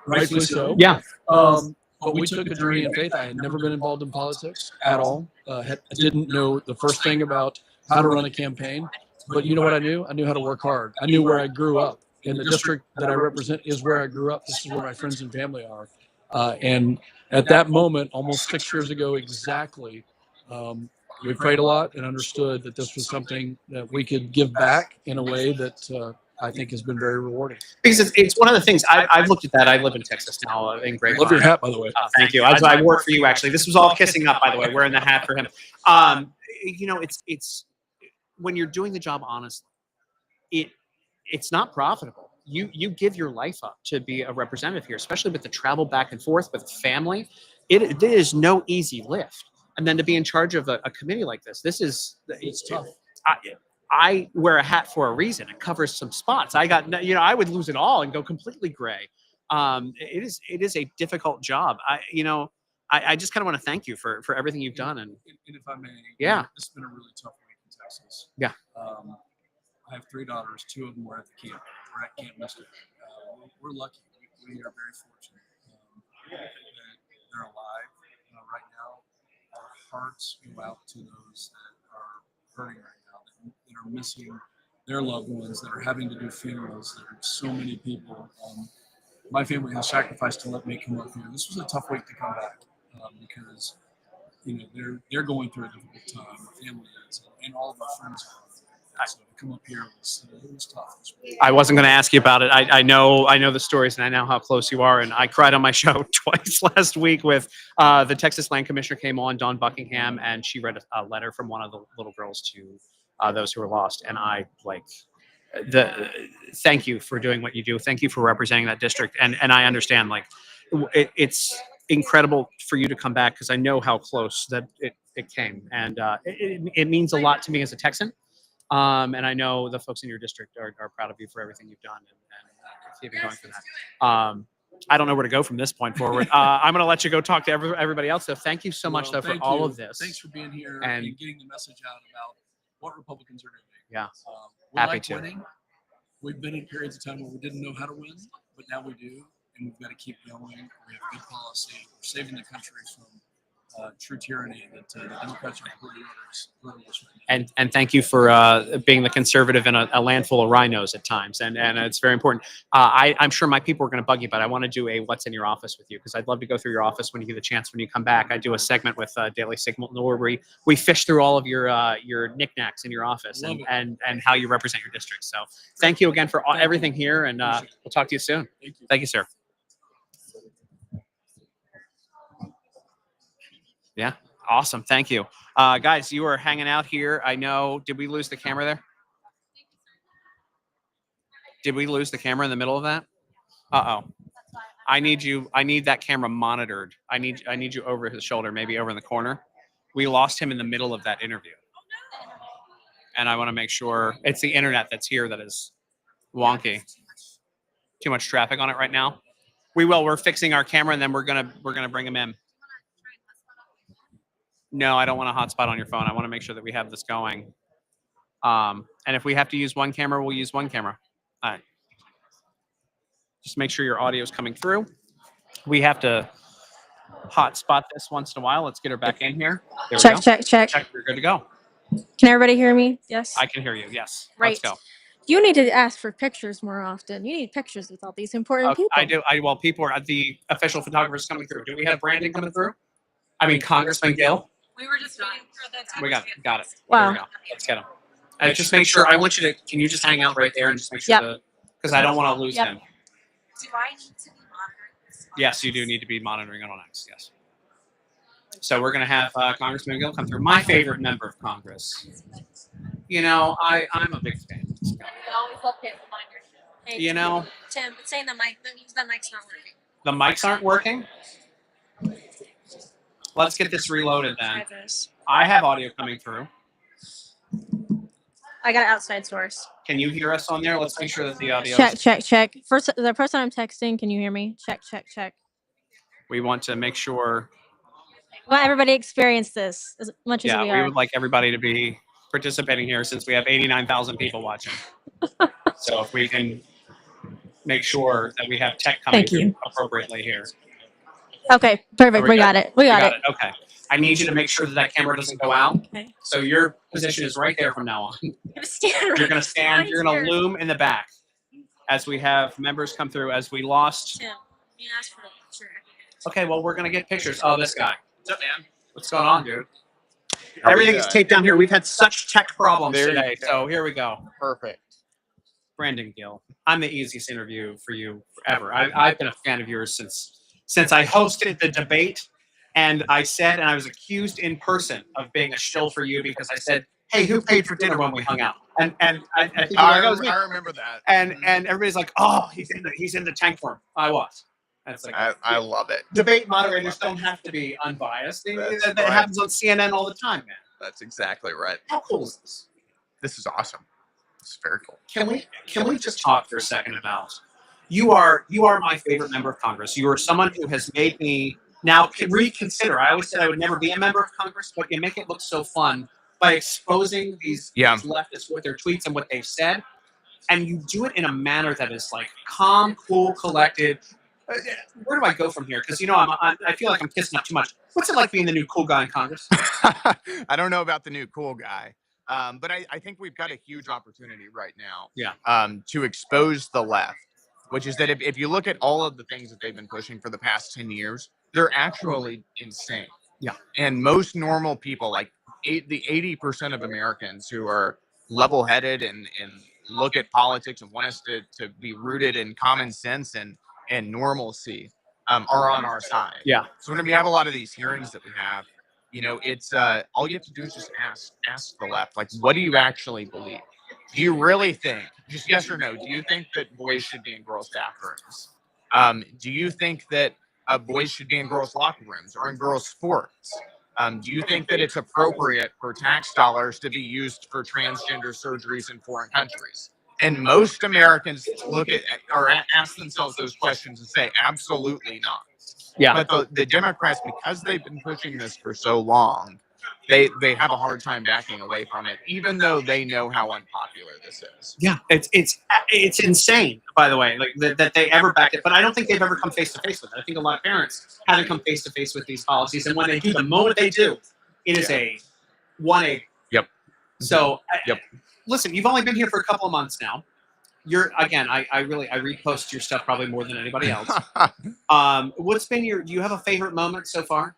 Rightfully so. Yeah. But we took a journey in faith. I had never been involved in politics at all. I didn't know the first thing about how to run a campaign. But you know what I knew? I knew how to work hard. I knew where I grew up. And the district that I represent is where I grew up. This is where my friends and family are. And at that moment, almost 6 years ago exactly, we prayed a lot and understood that this was something that we could give back in a way that I think has been very rewarding. Because it's one of the things I've looked at that. I live in Texas now, in Grapevine. Love your hat, by the way. Thank you. I work for you, actually. This was all kissing up, by the way, wearing the hat for him. You know, it's when you're doing the job honestly, it's not profitable. You give your life up to be a representative here, especially with the travel back and forth with family. It is no easy lift. And then to be in charge of a committee like this it's tough. I wear a hat for a reason. It covers some spots. I would lose it all and go completely gray. It is a difficult job. I just kind of want to thank you for everything you've done. And if I may, yeah, it's been a really tough week in Texas. Yeah. I have 3 daughters. 2 of them were at the camp. We're at Camp Mystic. We're lucky. We are very fortunate that they're alive right now. Our hearts go out to those that are hurting right now, that are missing their loved ones, that are having to do funerals. There are so many people. My family has sacrificed to let me come up here. This was a tough week to come back because they're going through a difficult time. My family is, and all of our friends are. So to come up here was tough. I wasn't going to ask you about it. I know the stories, and I know how close you are. And I cried on my show twice last week with the Texas Land Commissioner came on, Dawn Buckingham, and she read a letter from one of the little girls to those who were lost. And thank you for doing what you do. Thank you for representing that district. And I understand, it's incredible for you to come back because I know how close that it came. And it means a lot to me as a Texan. And I know the folks in your district are proud of you for everything you've done and keeping going for that. I don't know where to go from this point forward. I'm going to let you go talk to everybody else. So thank you so much, though, for thank all you. of this. Thanks for being here And- and getting the message out about what Republicans are doing. Yeah. We Happy like to. winning. We've been in periods of time where we didn't know how to win, but now we do, and we've got to keep going. We have good policy. We're saving the country from true tyranny that the Democrats are hurting us right now. And thank you for being the conservative in a land full of rhinos at times, and it's very important. I'm sure my people are going to bug you, but I want to do a what's in your office with you, because I'd love to go through your office when you get the chance when you come back. I do a segment with Daily Signal where we fish through all of your knickknacks in your office Love and how you represent your district. So thank you again for everything here, and we'll talk to you soon. Thank you. Thank you, sir. Yeah. Awesome. Thank you. Guys, you are hanging out here. I know. Did we lose the camera there? Did we lose the camera in the middle of that? Uh-oh. I need that camera monitored. I need you over his shoulder, maybe over in the corner. We lost him in the middle of that interview. And I want to make sure it's the internet that's here that is wonky. Too much traffic on it right now. We're fixing our camera, and then we're gonna bring him in. No, I don't want a hotspot on your phone. I want to make sure that we have this going. And if we have to use one camera, we'll use one camera. All right. Just make sure your audio is coming through. We have to hotspot this once in a while. Let's get her back in here. There we Check, go. check, check. Check. We're good to go. Can everybody hear me? Yes. I can hear you. Yes. Right. Let's go. You need to ask for pictures more often. You need pictures with all these important people. I do. Well, people are the official photographers coming through. Do we have Brandon coming through? I mean, Congressman Gill. We were just waiting for the. We got it. Wow. Here we go. Let's get him. Just make sure. I want you to. Can you just hang out right there and just make sure Yep. because I don't want to lose Yep. him. Do I need to be monitoring this? Yes, you do need to be monitoring it on X. Yes. So we're going to have Congressman Gill come through. My favorite member of Congress. You know, I'm a big fan of this guy. I always love paying reminders. Hey, You know, Tim, it's saying the mic, that means the mic's not working. the mics aren't working. Let's get this reloaded then. Try this. I have audio coming through. I got an outside source. Can you hear us on there? Let's make sure that the audio. Check, check, check. First, the person I'm texting, can you hear me? Check, check, check. We want to make sure. We want everybody to experience this as much as Yeah, we we are. would like everybody to be participating here since we have 89,000 people watching. So if we can make sure that we have tech coming Thank you. through appropriately here. Okay, perfect. Are we We good? got it. We got it. Okay. I need you to make sure that that camera doesn't go out. Okay. So your position is right there from now on. I'm gonna stand You're right going to stand, you're going here. to loom in the back as we have members come through, as we lost. Tim, you asked for a picture. Okay, well, we're going to get pictures. Oh, this guy. What's up, man? What's going on, dude? Everything is taped down here. We've had such tech problems There you today. go. So here we go. Perfect. Brandon Gill. I'm the easiest interview for you ever. I've been a fan of yours since I hosted the debate, and I said, and I was accused in person of being a shill for you because I said, "Hey, who paid for dinner when we hung out?" And people were like, "Oh, it was me." I remember that. And everybody's like, "Oh, he's in the tank form." I was. And it's like I love it. debate moderators don't have to be unbiased. That's That right. happens on CNN all the time, man. That's exactly right. How cool is this? This is awesome. It's very cool. Can we just talk for a second about you are my favorite member of Congress. You are someone who has made me now reconsider. I always said I would never be a member of Congress, but you make it look so fun by exposing these leftists with their tweets and what they've said, and you do it in a manner that is like calm, cool, collected. Where do I go from here? Because I feel like I'm kissing up too much. What's it like being the new cool guy in Congress? I don't know about the new cool guy, but I think we've got a huge opportunity right now. Yeah. To expose the left, which is that if you look at all of the things that they've been pushing for the past 10 years, they're actually insane. Yeah. And most normal people, like the 80% of Americans who are level-headed and look at politics and want us to be rooted in common sense and normalcy, are on our side. Yeah. So whenever you have a lot of these hearings that we have, it's all you have to do is just ask the left, like, what do you actually believe? Do you really think, just yes or no, do you think that boys should be in girls' bathrooms? Do you think that boys should be in girls' locker rooms or in girls' sports? Do you think that it's appropriate for tax dollars to be used for transgender surgeries in foreign countries? And most Americans look at or ask themselves those questions and say, absolutely not. Yeah. But the Democrats, because they've been pushing this for so long, they have a hard time backing away from it, even though they know how unpopular this is. Yeah, it's insane. By the way, like that they ever back it, but I don't think they've ever come face to face with it. I think a lot of parents haven't come face to face with these policies, and when they do, the moment they do, it is a 180. Yep. So, Yep. Listen, you've only been here for a couple of months now. You're again, I repost your stuff probably more than anybody else. What's been do you have a favorite moment so far?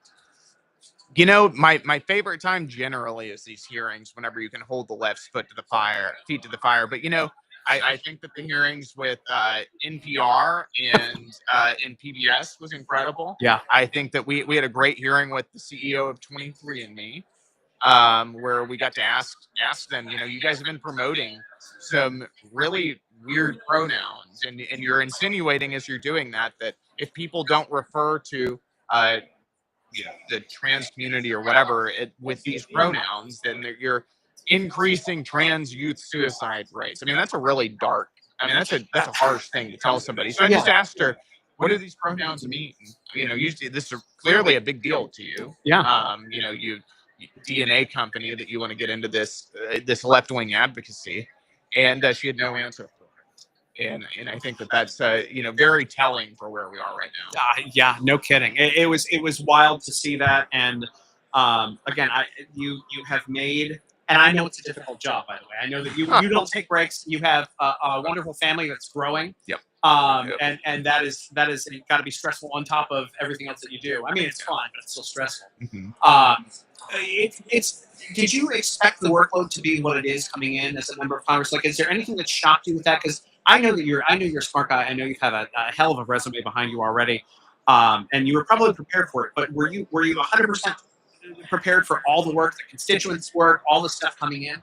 You know, my favorite time generally is these hearings, whenever you can hold the left's feet to the fire. But you know, I think that the hearings with NPR and PBS was incredible. Yeah. I think that we had a great hearing with the CEO of 23andMe, where we got to ask them, you know, you guys have been promoting some really weird pronouns, and you're insinuating as you're doing that if people don't refer to the trans community or whatever with these pronouns, then you're increasing trans youth suicide rates. I mean, that's a really dark. I mean, that's a harsh thing to tell somebody. So I just asked her, what do these pronouns mean? You know, usually this is clearly a big deal to you. Yeah. You know, you DNA company that you want to get into this left wing advocacy, and she had no answer for it. And I think that's you know, very telling for where we are right now. Yeah, no kidding. It was wild to see that, and again, you have made, and I know it's a difficult job, by the way. I know that you don't take breaks. You have a wonderful family that's growing. Yep. And that is got to be stressful on top of everything else that you do. I mean, it's fun, but it's still stressful. Mm-hmm. Did you expect the workload to be what it is coming in as a member of Congress? Like, is there anything that shocked you with that? Because I know you're a smart guy. I know you have a hell of a resume behind you already, and you were probably prepared for it. But were you 100% prepared for all the work, the constituents' work, all the stuff coming in?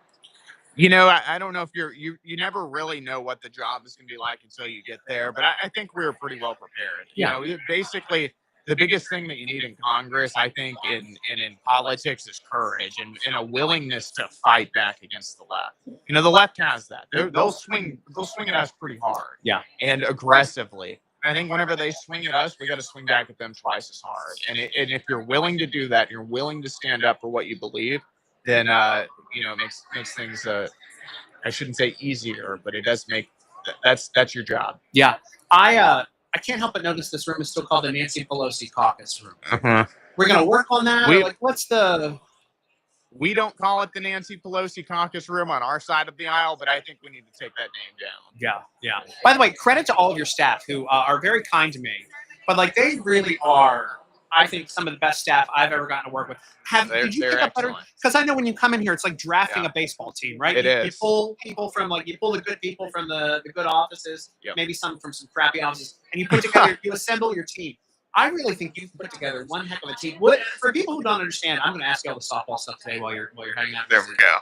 You know, I don't know if you never really know what the job is going to be like until you get there. But I think we were pretty well prepared. Yeah. You know, basically, the biggest thing that you need in Congress, I think, in politics is courage and a willingness to fight back against the left. You know, the left has that. They'll swing at us pretty hard. Yeah. And aggressively. I think whenever they swing at us, we got to swing back at them twice as hard. And if you're willing to do that, you're willing to stand up for what you believe, then you know, it makes things I shouldn't say easier, but it does make that's your job. Yeah. I can't help but notice this room is still called the Nancy Pelosi caucus room. Uh-huh. We're gonna work on that. What's the? We don't call it the Nancy Pelosi caucus room on our side of the aisle, but I think we need to take that name down. Yeah. By the way, credit to all of your staff who are very kind to me, but like they really are. I think some of the best staff I've ever gotten to work with. Did you pick up better? Because I know when you come in here, it's like drafting a baseball team, right? You pull people from you pull the good people from the good offices, maybe some from some crappy offices, and you put together, you assemble your team. I really think you've put together one heck of a team. For people who don't understand, I'm going to ask you all the softball stuff today while you're hanging out. There we go.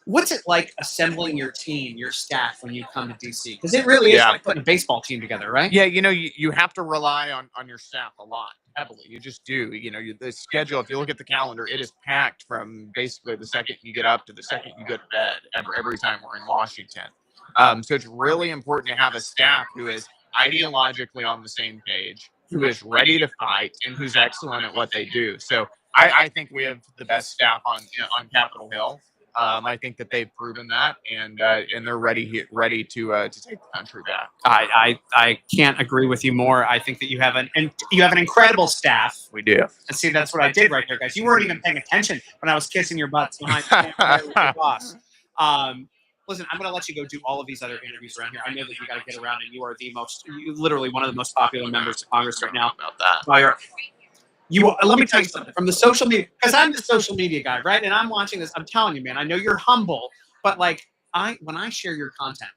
What's it like assembling your team, your staff, when you come to DC? Because it really is like putting a baseball team together, right? Yeah, you know, you have to rely on your staff a lot, heavily. You just do. You know, the schedule, if you look at the calendar, it is packed from basically the second you get up to the second you go to bed every time we're in Washington. So it's really important to have a staff who is ideologically on the same page, who is ready to fight, and who's excellent at what they do. So I think we have the best staff on Capitol Hill. I think that they've proven that, and they're ready to take the country back. I can't agree with you more. I think that you have an incredible staff. We do. And see, that's what I did right there, guys. You weren't even paying attention when I was kissing your butts behind the boss. Listen, I'm going to let you go do all of these other interviews around here. I know that you got to get around, and you are literally one of the most popular members of Congress right now. About that. Let me tell you something from the social media, because I'm the social media guy, right? And I'm watching this. I'm telling you, man, I know you're humble, but like when I share your content,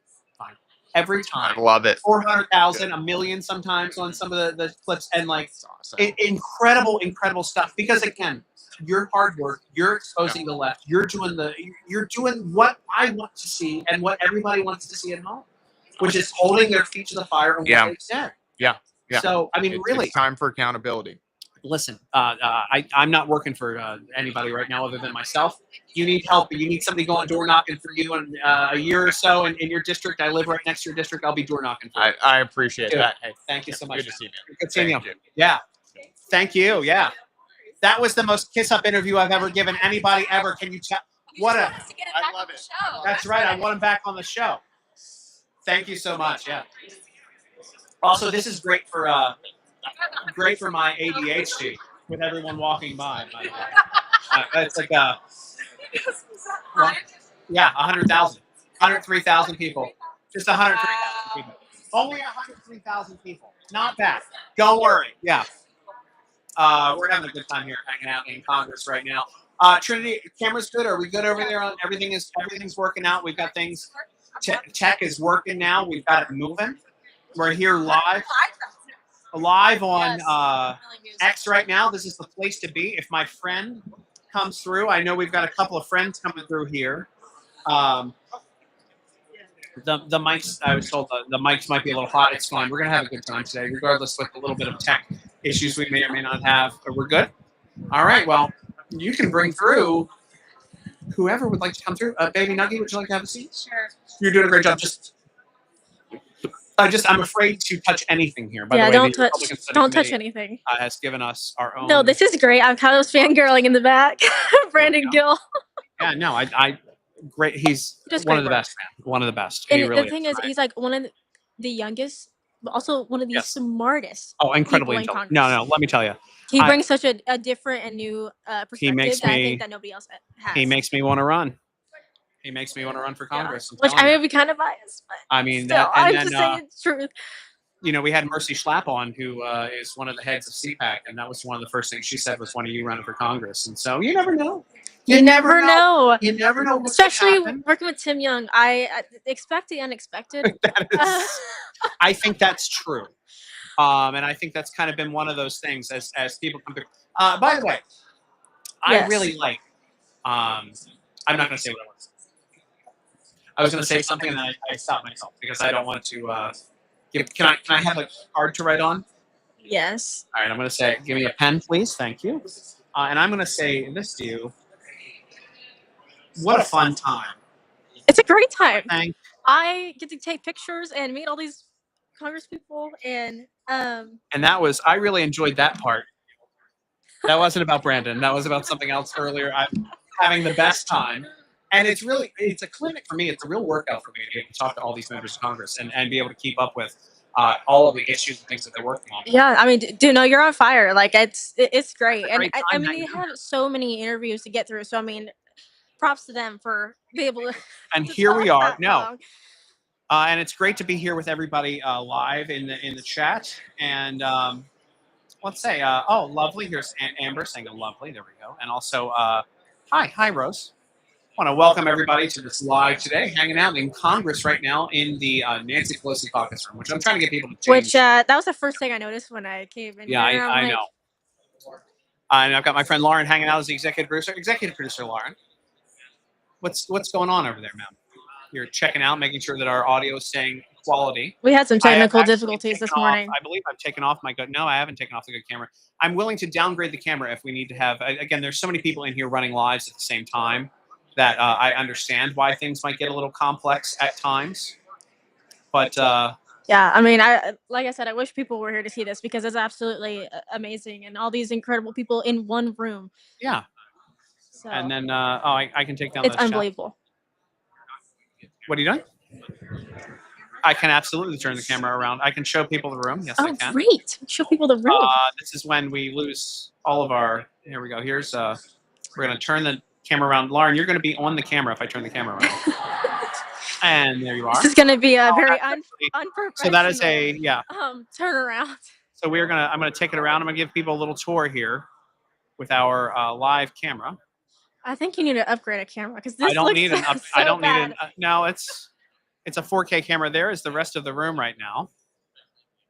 every time, I love it. 400,000, a million sometimes on some of the clips, and like awesome. incredible stuff. Because again, your hard work, you're exposing the left, you're doing what I want to see and what everybody wants to see at home, which is holding their feet to the fire on what they've said. Yeah. So I mean, really, it's time for accountability. listen, I'm not working for anybody right now other than myself. You need help. You need somebody going door knocking for you in a year or so in your district. I live right next to your district. I'll be door knocking for you. I appreciate Good. that. Hey, Thank you so much. good to see you. Good seeing you. Thank you. Yeah. Thank you. Yeah. That was the most kiss up interview I've ever given anybody ever. Can you tell? What a. I love it. That's right. I want him back on the show. Thank you so much. Yeah. Also, this is great for my ADHD with everyone walking by. It's like yeah, 100,000, 103,000 people, just 103,000 people, only 103,000 people. Not bad. Don't worry. Yeah. We're having a good time here, hanging out in Congress right now. Trinity, camera's good. Are we good over there? Everything's working out. We've got things. Tech is working now. We've got it moving. We're here live on X right now. This is the place to be. If my friend comes through, I know we've got a couple of friends coming through here. The mics, I was told the mics might be a little hot. It's fine. We're gonna have a good time today, regardless with a little bit of tech issues we may or may not have. We're good. All right. Well, you can bring through whoever would like to come through. Baby Nuggie, would you like to have a seat? Sure. You're doing a great job. I'm afraid to touch anything here. By Yeah, the way, don't the touch. Republican Study Don't touch Committee, anything. has given us our own. No, this is great. I'm kind of fangirling in the back. Brandon Gill. Yeah, no, I great. He's Just one great of the work. best, man. One of the best. And He really the thing is, right? he's like one of the youngest, but also one of the Yes. smartest. Oh, incredibly people in intelligent. No, Congress. let me tell you. He I- brings such a different and new perspective makes that I me- think that nobody else has. He makes me want to run. He makes me want to run for Yeah. Congress. I'm Which I telling you. may be kind of biased, but I mean, still, that, I'm and just then saying the truth. you know, we had Mercy Schlapp on, who is one of the heads of CPAC, and that was one of the first things she said was, "When are you running for Congress?" And so you never know. You never know. You never know. What could Especially happen. working with Tim Young, I expect the unexpected. That is, I think that's true. And I think that's kind of been one of those things as people come through. By the way, I Yes. really like. I'm not going to say what I want to say. I was going to say something and then I stopped myself because I don't want to. Can I have a card to write on? Yes. All right, I'm going to say, give me a pen, please. Thank you. And I'm going to say this to you. What a fun time. It's a great time. Thank I get to take pictures and meet all these Congress people and And that was, I really enjoyed that part. That wasn't about Brandon. That was about something else earlier. I'm having the best time. And it's a clinic for me. It's a real workout for me to be able to talk to all these members of Congress and be able to keep up with all of the issues and things that they're working on. yeah, I mean, dude, no, you're on fire. Like it's great. And great I time mean, that you you have so many interviews to get through. So I mean, props to them for being able to. And to here we talk are. that No. long. And it's great to be here with everybody live in the chat. And let's say, oh, lovely. Here's Amber saying lovely. There we go. And also, hi, Rose. I want to welcome everybody to this live today, hanging out in Congress right now in the Nancy Pelosi caucus room, which I'm trying to get people to change. Which that was the first thing I noticed when I came in. Yeah, here. I'm I like, know. And I've got my friend Lauren hanging out as the executive producer. Executive producer Lauren, what's going on over there, ma'am? You're checking out, making sure that our audio is staying quality. We had some I have technical actually difficulties this taken off- morning. I believe I've taken off my good. No, I haven't taken off the good camera. I'm willing to downgrade the camera if we need to have. Again, there's so many people in here running lives at the same time that I understand why things might get a little complex at times. But Yeah, I mean, like I said, I wish people were here to see this because it's absolutely amazing and all these incredible people in one room. yeah, So and then I can take down. it's those shots. unbelievable. What are you doing? I can absolutely turn the camera around. I can show people the room. Yes, I Oh, can. great! Show people the room. This is when we lose all of our. Here we go. Here's we're gonna turn the camera around. Lauren, you're gonna be on the camera if I turn the camera around. And there you are. This is going to be a very absolutely. unprofessional. So that is a yeah. turnaround. So I'm gonna take it around. I'm gonna give people a little tour here with our live camera. I think you need to upgrade a camera because this I don't looks need an up. so I don't bad. need an. No, it's a 4K camera. There is the rest of the room right now,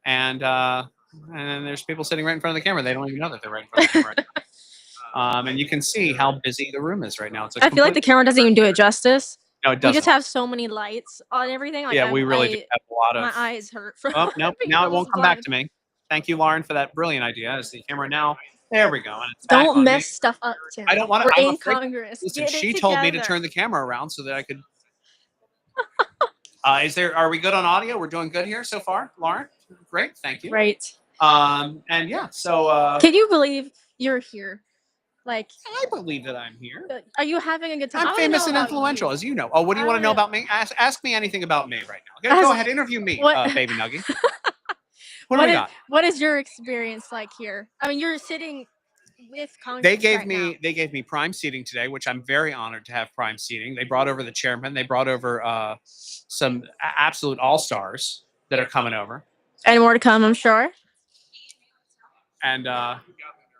and then there's people sitting right in front of the camera. They don't even know that they're right in front of the camera. Right now. And you can see how busy the room is right now. It's a I feel like the camera doesn't even do it justice. No, it We doesn't. just have so many lights on everything. Like Yeah, we really do have a lot of. My eyes hurt from. Oh, nope. being Now it almost won't come back blind. to me. Thank you, Lauren, for that brilliant idea. As the camera now There we go. And it's back Don't on mess me. stuff up, Tim. I don't want to. We're I'm in afraid. Congress. Listen, Get it she told me to together. turn the camera around so that I could. Are we good on audio? We're doing good here so far, Lauren. Great, thank you. Right. And yeah, so Can you believe you're here? Like, I believe that I'm here. are you having a good time? I I'm wanna famous know and about influential, you. as you know. Oh, what do you I want to know wanna- about me? Ask me anything about me right now. Go Ask- ahead, interview me, What- baby Nuggie. What do we is, got? what is your experience like here? I mean, you're sitting with Congress. They gave right me now. they gave me prime seating today, which I'm very honored to have prime seating. They brought over the chairman. They brought over some absolute all stars that are coming over. And more to come, I'm sure. And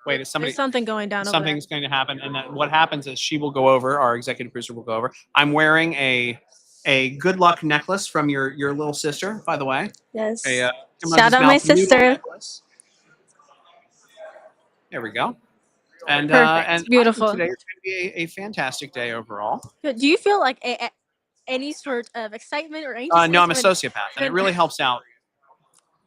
wait, is somebody There's something going down over something's going to happen? And then what happens is she will go over. Our executive producer will go over. I'm wearing a good luck necklace from your little sister, by the way. there. Yes. A, Shout out my sister. necklace. There we go. And Perfect. and I think Beautiful. today is going to be a fantastic day overall. Good. Do you feel like any sort of excitement or any? No, I'm a discouragement? sociopath, and it Good. really helps out.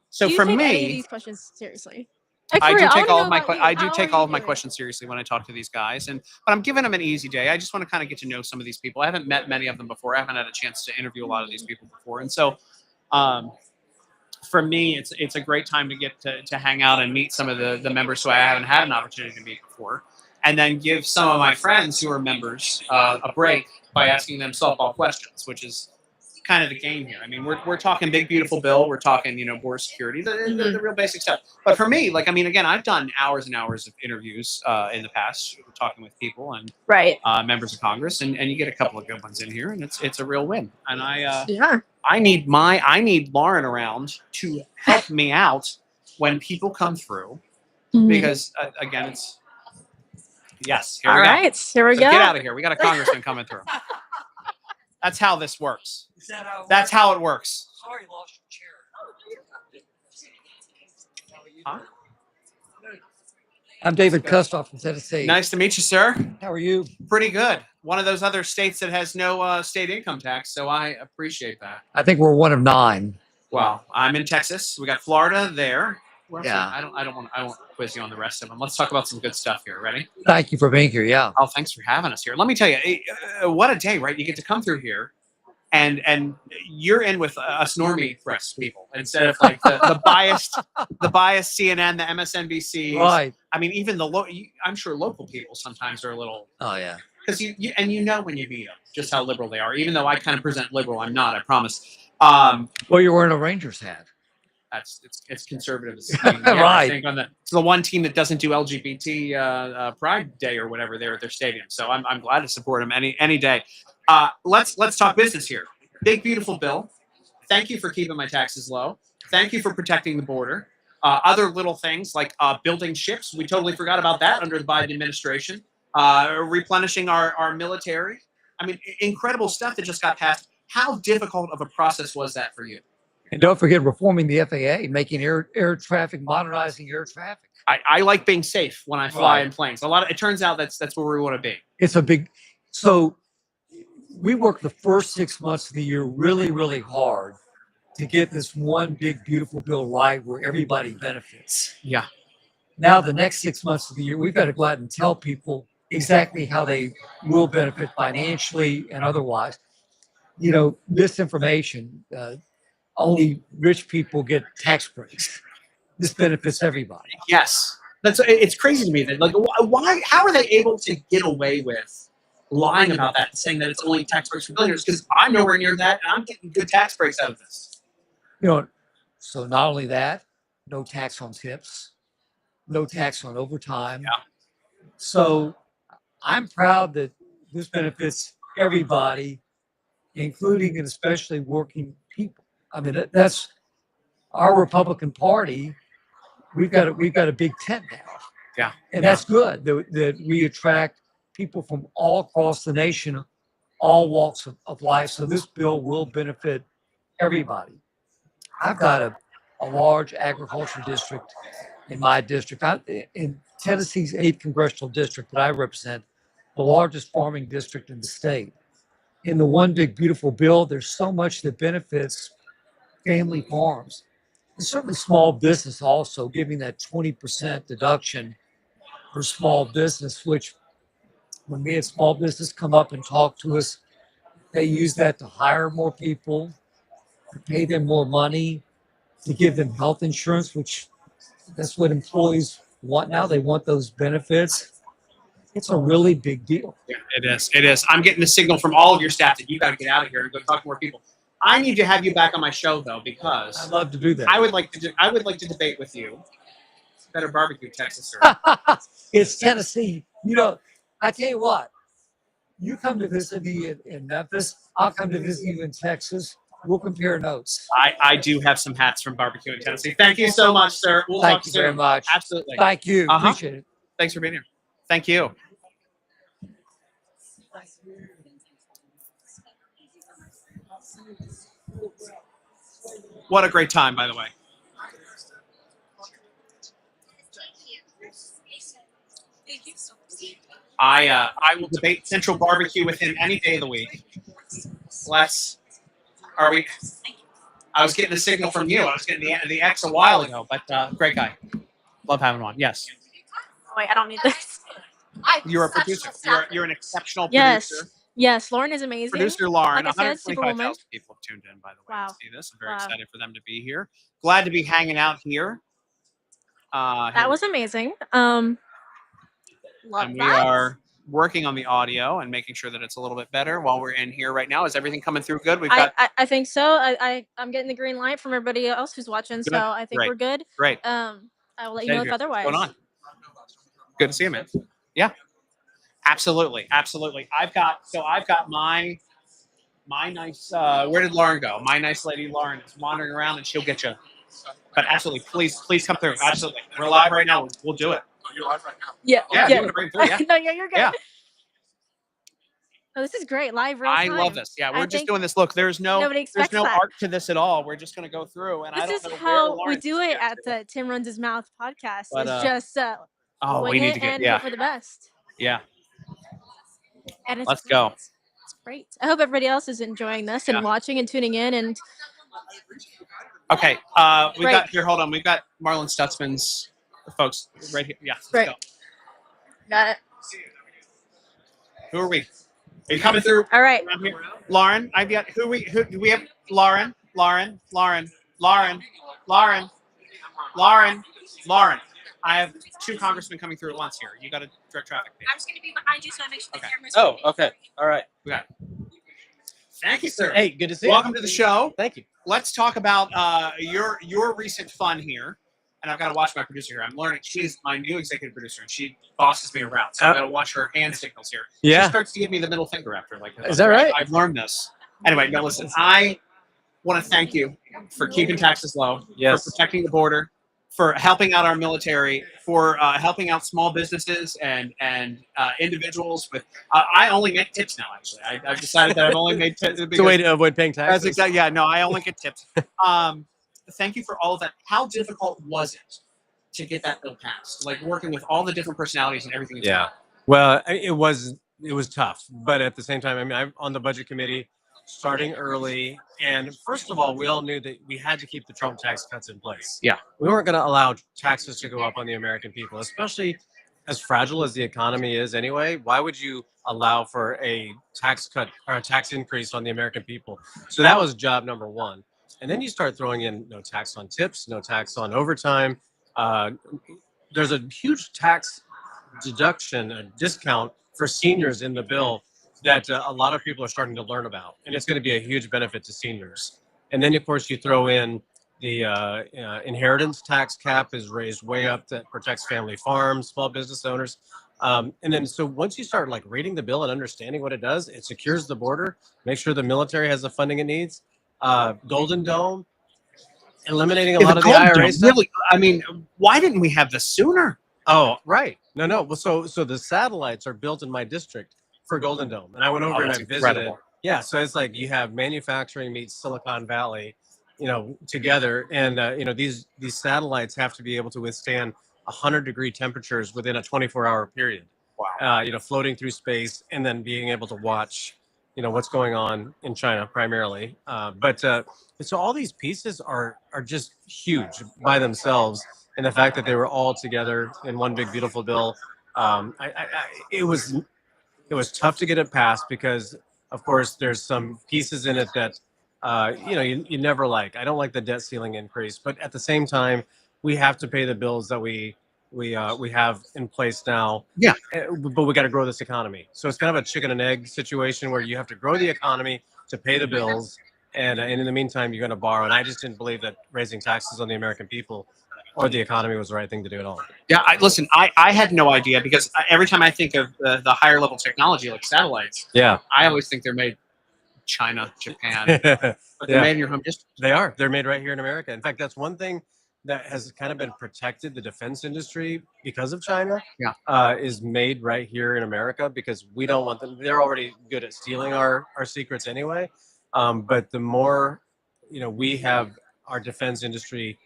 So Do you for take any of me, these questions seriously? Like, I for do real, take wanna all know of my about you. I do How take are all you of my doing? questions seriously when I talk to these guys, but I'm giving them an easy day. I just want to kind of get to know some of these people. I haven't met many of them before. I haven't had a chance to interview a lot of these people before, and so for me, it's a great time to get to hang out and meet some of the members who I haven't had an opportunity to meet before, and then give some of my friends who are members a break by asking them softball questions, which is kind of the game here. I mean, we're talking big beautiful bill, we're talking border security, the real basic stuff. But for me, like, I mean, again, I've done hours and hours of interviews in the past, talking with people and Right. members of Congress, and you get a couple of good ones in here, and it's a real win. And Yeah. I need Lauren around to help me out when people come through, Mhm. because again, it's yes. Here All we go. right. Here we So go. get out of here. We got a congressman coming through. That's how this works. That's how it works. Sorry, lost your chair. Huh? I'm David Kustoff from Tennessee. Nice to meet you, sir. How are you? Pretty good. One of those other states that has no state income tax, so I appreciate that. I think we're one of 9. Well, I'm in Texas. We got Florida there. Where else? Yeah. I won't quiz you on the rest of them. Let's talk about some good stuff here. Ready? Thank you for being here. Yeah. Oh, thanks for having us here. Let me tell you, what a day, right? You get to come through here, and you're in with us normie press people instead of like the biased CNN, the MSNBC. Right. I mean, even I'm sure local people sometimes are a little, Oh yeah. because you know when you meet them just how liberal they are. Even though I kind of present liberal, I'm not. I promise. Well, you're wearing a Rangers hat. It's conservative. Right. I think it's the one team that doesn't do LGBT Pride Day or whatever there at their stadium. So I'm glad to support them any day. Let's talk business here. Big beautiful bill. Thank you for keeping my taxes low. Thank you for protecting the border. Other little things like building ships. We totally forgot about that under the Biden administration. Replenishing our military. I mean, incredible stuff that just got passed. How difficult of a process was that for you? And don't forget reforming the FAA, making air traffic, modernizing air traffic. I like being safe when I fly Right. in planes. It turns out that's where we want to be. It's a big. So we worked the first 6 months of the year really, really hard to get this one big, beautiful bill right where everybody benefits. Yeah. Now the next 6 months of the year, we've got to go out and tell people exactly how they will benefit financially and otherwise. Misinformation. Only rich people get tax breaks. This benefits everybody. Yes. It's crazy to me that why how are they able to get away with lying about that, saying that it's only tax breaks for billionaires? Because I'm nowhere near that, and I'm getting good tax breaks out of this. So not only that, no tax on tips, no tax on overtime. Yeah. So I'm proud that this benefits everybody, including and especially working people. I mean, that's our Republican Party. We've got a big tent now. Yeah. And that's good that we attract people from all across the nation, all walks of life. So this bill will benefit everybody. I've got a large agriculture district in my district. In Tennessee's 8th congressional district that I represent, the largest farming district in the state. In the one big beautiful bill, there's so much that benefits family farms and certainly small business also, giving that 20% deduction for small business, which when we had small business come up and talk to us, they use that to hire more people, to pay them more money, to give them health insurance, which that's what employees want now. They want those benefits. It's a really big deal. Yeah, it is. It is. I'm getting a signal from all of your staff that you got to get out of here and go talk to more people. I need to have you back on my show though, because I'd love to do that. I would like to debate with you. Better barbecue, Texas, sir. It's Tennessee. You know, I tell you what, you come to visit me in Memphis, I'll come to visit you in Texas. We'll compare notes. I do have some hats from barbecue in Tennessee. Thank you so much, sir. We'll Thank talk you soon. very much. Absolutely. Thank you. Uh-huh. Appreciate it. Thanks for being here. Thank you. What a great time, by the way. I will debate Central Barbecue with him any day of the week. Are we? I was getting a signal from you. I was getting the X a while ago, but great guy. Love having him on. Yes. Wait, I don't need this. You're a producer. You're an exceptional Yes. producer. Yes, Lauren is amazing. Producer Lauren, Like I said, 125,000 Superwoman. people have tuned in, by the way, Wow. to see this. I'm very Wow. excited for them to be here. Glad to be hanging out here. That was amazing. and Love we that. are working on the audio and making sure that it's a little bit better while we're in here right now. Is everything coming through good? We've got I think so. I'm getting the green light from everybody else who's watching, Good. so I think Great. we're good. great. I will let you know if What's otherwise. going on? Good to see you, man. Yeah, absolutely, absolutely. I've got my nice. Where did Lauren go? My nice lady Lauren is wandering around, and she'll get you. But absolutely, please come through. Absolutely, we're live right now. We'll do it. Yeah. Yeah, you want to bring it through? Yeah. No, you're good. Yeah. Oh, this is great. Live real I time. love this. Yeah, I we're just think doing this. Look, there's no nobody expects no that. art to this at all. We're just going to go through, and I This don't is know where how we Lauren do it gets at to. the Tim Runs His Mouth podcast. But, It's just Oh, wing we need it to get and yeah, hope for the best. yeah. And it's Let's go. It's great. I hope everybody else is enjoying this and Yeah. watching and tuning in. And Okay, we Great. got here. Hold on, we've got Marlon Stutzman's folks right here. Yeah, let's Great. go. got it. Who are we? Are you coming through? All right. Around here? Lauren, I've got who do we have? Lauren. I have two congressmen coming through at once here. You got to direct traffic. I'm just going to be behind you so I make sure the Okay. camera's Oh, moving. okay. All right. We got it. Thank you, sir. Hey, good to see you. Welcome to the show. Thank you. Let's talk about your recent fun here. And I've got to watch my producer here. I'm learning. She's my new executive producer, and she bosses me around. So I've got to watch her hand signals here. Yeah. She starts to give me the middle finger after. Like, Is that right? I've learned this. Anyway, no, listen. I want to thank you for keeping taxes low, Yes. for protecting the border, for helping out our military, for helping out small businesses and individuals. With I only make tips now. Actually, I've decided that I've only made tips. It's a way to avoid paying taxes. That's exactly. Yeah, no, I only get tips. Thank you for all of that. How difficult was it to get that bill passed? Like working with all the different personalities and everything. Yeah. Well, it was tough, but at the same time, I mean, I'm on the budget committee, starting early, and first of all, we all knew that we had to keep the Trump tax cuts in place. Yeah. We weren't going to allow taxes to go up on the American people, especially as fragile as the economy is anyway. Why would you allow for a tax cut or a tax increase on the American people? So that was job number one. And then you start throwing in no tax on tips, no tax on overtime. There's a huge tax deduction, a discount for seniors in the bill that a lot of people are starting to learn about. And it's going to be a huge benefit to seniors. And then, of course, you throw in the inheritance tax cap is raised way up that protects family farms, small business owners. And then so once you start like reading the bill and understanding what it does, it secures the border, make sure the military has the funding it needs. Golden Dome, eliminating a lot of the IRA stuff. Really, I mean, why didn't we have this sooner? Oh, right. No. Well, so the satellites are built in my district for Golden Dome, and I went over and I that's visited. incredible. Yeah, so it's like you have manufacturing meets Silicon Valley, together, and these satellites have to be able to withstand 100-degree temperatures within a 24-hour period. Wow. Floating through space and then being able to watch what's going on in China primarily. But so all these pieces are just huge by themselves. And the fact that they were all together in one big, beautiful bill It was tough to get it passed because, of course, there's some pieces in it that you never like. I don't like the debt ceiling increase, but at the same time, we have to pay the bills that we have in place now. Yeah. But we got to grow this economy. So it's kind of a chicken and egg situation where you have to grow the economy to pay the bills, and in the meantime, you're going to borrow. And I just didn't believe that raising taxes on the American people or the economy was the right thing to do at all. Yeah, listen, I had no idea because every time I think of the higher level technology like satellites, Yeah. I always think they're made China, Japan, but they're made in your home district. They are. They're made right here in America. In fact, that's one thing that has kind of been protected the defense industry because of China. Yeah. Is made right here in America because we don't want them. They're already good at stealing our secrets anyway. But the more, we have our defense industry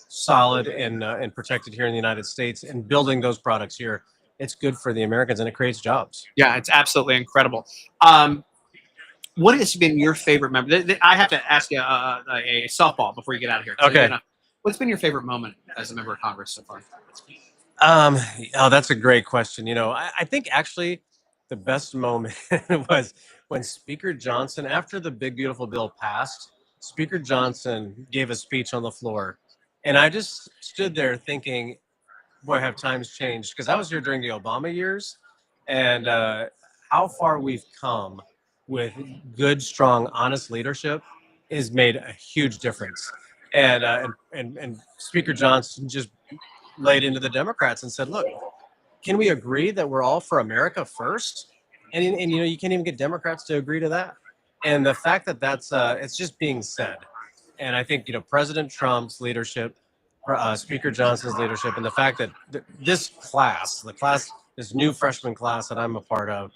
solid and protected here in the United States and building those products here, it's good for the Americans and it creates jobs. Yeah, it's absolutely incredible. What has been your favorite member? I have to ask you a softball before you get out of here. Okay. What's been your favorite moment as a member of Congress so far? Oh, that's a great question. I think actually the best moment was when Speaker Johnson, after the big beautiful bill passed, Speaker Johnson gave a speech on the floor. And I just stood there thinking, boy, have times changed? Because I was here during the Obama years, and how far we've come with good, strong, honest leadership has made a huge difference. And Speaker Johnson just laid into the Democrats and said, look, can we agree that we're all for America first? And you can't even get Democrats to agree to that. And the fact that that's it's just being said. And I think, President Trump's leadership, Speaker Johnson's leadership, and the fact that this new freshman class that I'm a part of,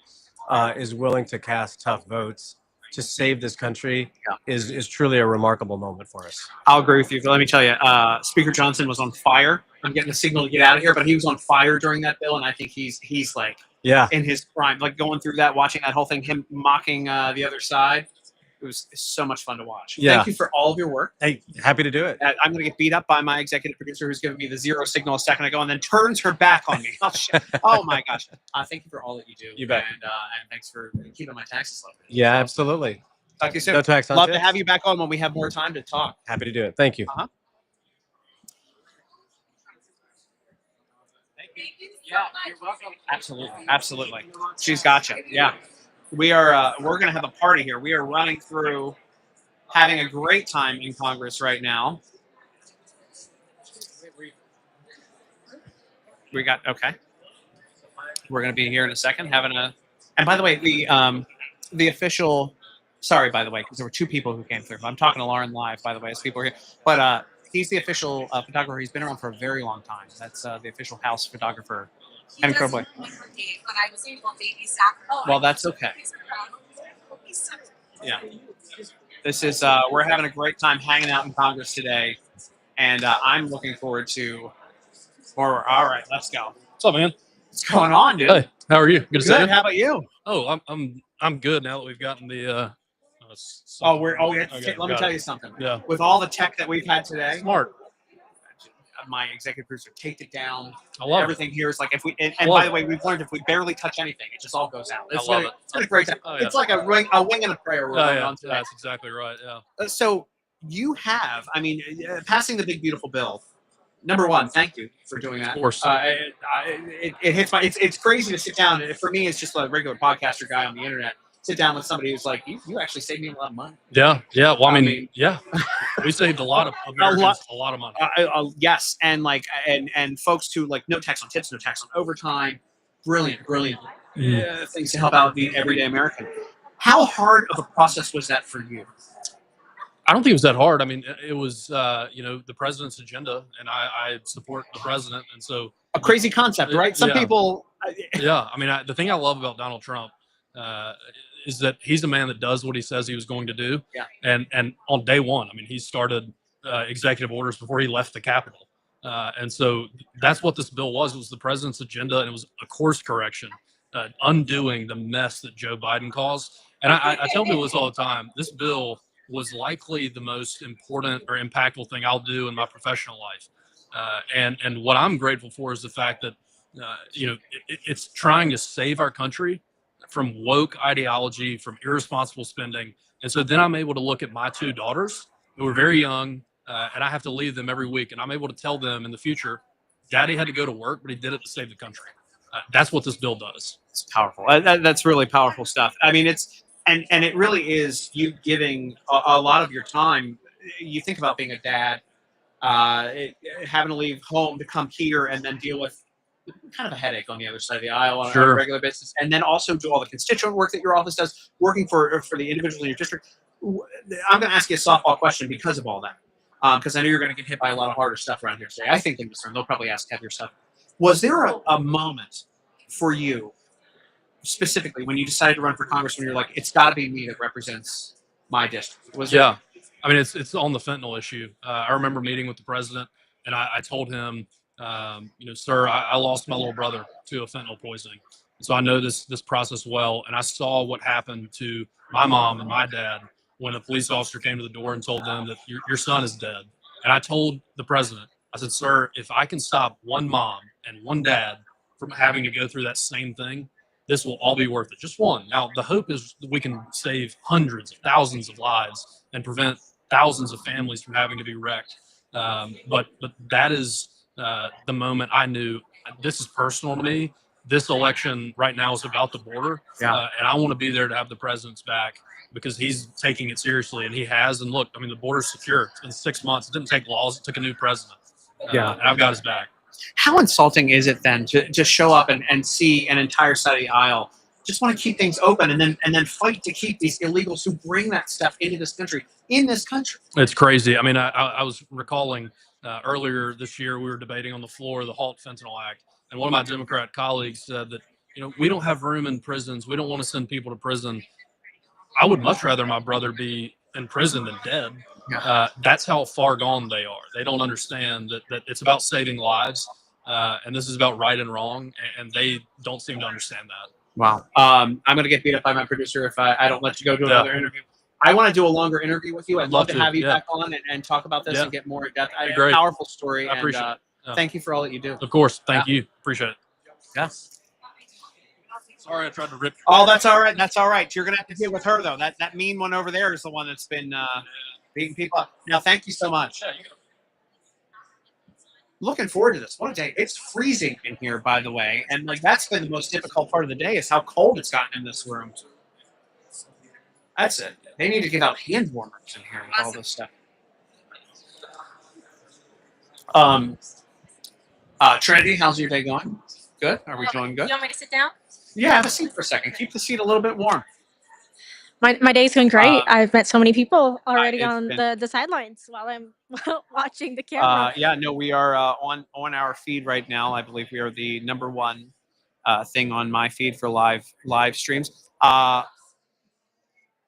is willing to cast tough votes to save this country is truly a remarkable moment for us. I'll agree with you. But let me tell you, Speaker Johnson was on fire. I'm getting a signal to get out of here, but he was on fire during that bill, and I think he's like in his prime, like going through that, watching that whole thing, him mocking the other side. It was so much fun to watch. Yeah. Thank you for all of your work. Hey, happy to do it. I'm going to get beat up by my executive producer who's giving me the zero signal a second ago and then turns her back on me. Oh, shit. Oh my gosh. Thank you for all that you do. You bet. And thanks for keeping my taxes low. Yeah, absolutely. Talk to you soon. No tax on Love to tips. have you back on when we have more time to talk. Happy to do it. Thank you. Uh-huh. Yeah, you're welcome. Absolutely. Absolutely. She's got you. Yeah. We're going to have a party here. We are running through having a great time in Congress right now. Okay. We're going to be here in a second and by the way, the official, sorry, by the way, because there were two people who came through. I'm talking to Lauren live, by the way, as people are here. But he's the official photographer. He's been around for a very long time. That's the official House photographer. And Crowboy. Well, that's okay. Yeah. This is, we're having a great time hanging out in Congress today. And I'm looking forward to more. All right, let's go. What's up, man? What's going on, dude? Hey, how are you? Good to see you. How about you? Oh, I'm good now that we've gotten the. Yeah. Okay, Let me got tell it. you something. Yeah. With all the tech that we've had today, Smart. my executive producer taped it down. I love everything here is like if we and Love by the it. way, we've learned if we barely touch anything, it just all goes out. It's I love been, it. It's been a great time. Oh, yeah. It's like a wing and a prayer we're Oh, going yeah. on today. That's exactly right. Yeah. So you have, passing the big beautiful bill. Number one, thank you for doing that. Of course. It hits my. It's crazy to sit down. For me, it's just a regular podcaster guy on the internet. Sit down with somebody who's like, you actually saved me a lot of money. Yeah. Yeah. Well, I mean, yeah. We saved a lot of Americans a lot of money. Yes, and and folks who like no tax on tips, no tax on overtime. Brilliant things to help out the everyday American. How hard of a process was that for you? I don't think it was that hard. I mean, it was, the president's agenda, and I support the president. And so a crazy concept, right? Some people. Yeah. I mean, the thing I love about Donald Trump is that he's a man that does what he says he was going to do. Yeah. And on day one, I mean, he started executive orders before he left the Capitol. And so that's what this bill was. It was the president's agenda, and it was a course correction, undoing the mess that Joe Biden caused. And I tell people this all the time. This bill was likely the most important or impactful thing I'll do in my professional life. And what I'm grateful for is the fact that It's trying to save our country from woke ideology, from irresponsible spending. And so then I'm able to look at my two daughters who are very young, and I have to leave them every week. And I'm able to tell them in the future, Daddy had to go to work, but he did it to save the country. That's what this bill does. It's powerful. That's really powerful stuff. I mean, and it really is you giving a lot of your time. You think about being a dad, having to leave home to come here and then deal with kind of a headache on the other side of the aisle on a regular basis, and then also do all the constituent work that your office does, working for the individuals in your district. I'm going to ask you a softball question because of all that, because I know you're going to get hit by a lot of harder stuff around here today. I think in this room they'll probably ask heavier stuff. Was there a moment for you specifically when you decided to run for Congress when you're like, it's got to be me that represents my district? Was Yeah. I mean, it's on the fentanyl issue. I remember meeting with the president, and I told him, sir, I lost my little brother to a fentanyl poisoning. So I know this process well, and I saw what happened to my mom and my dad when a police officer came to the door and told them that your son is dead. And I told the president, I said, sir, if I can stop one mom and one dad from having to go through that same thing, this will all be worth it. Just one. Now, the hope is that we can save hundreds of thousands of lives and prevent thousands of families from having to be wrecked. But that is the moment I knew this is personal to me. This election right now is about the border. And I want to be there to have the president's back because he's taking it seriously, and he has. And look, I mean, the border's secure. It's been 6 months. It didn't take laws. It took a new president. And I've got his back. How insulting is it then to just show up and see an entire side of the aisle just want to keep things open and then fight to keep these illegals who bring that stuff into this country in this country? It's crazy. I mean, I was recalling earlier this year we were debating on the floor the Halt Fentanyl Act, and one of my Democrat colleagues said that we don't have room in prisons. We don't want to send people to prison. I would much rather my brother be in prison than dead. That's how far gone they are. They don't understand that it's about saving lives, and this is about right and wrong, and they don't seem to understand that. Wow. I'm going to get beat up by my producer if I don't let you go to another interview. I want to do a longer interview with you. I'd love to have you back on and talk about this and get more in depth. Great. Powerful story. I appreciate it. Thank you for all that you do. Of course. Thank you. Appreciate it. Yes. Sorry, I tried to rip. Oh, that's all right. That's all right. You're going to have to deal with her, though. That mean one over there is the one that's been beating people up. Now, thank you so much. Looking forward to this. What a day. It's freezing in here, by the way. And that's been the most difficult part of the day is how cold it's gotten in this room. That's it. They need to get out hand warmers in here with all this stuff. Trinity, how's your day going? Good? Are we doing good? You want me to sit down? Yeah, have a seat for a second. Keep the seat a little bit warm. My day's going great. I've met so many people already it's on been- the sidelines while I'm watching the camera. We are on our feed right now. I believe we are the #1 thing on my feed for live streams.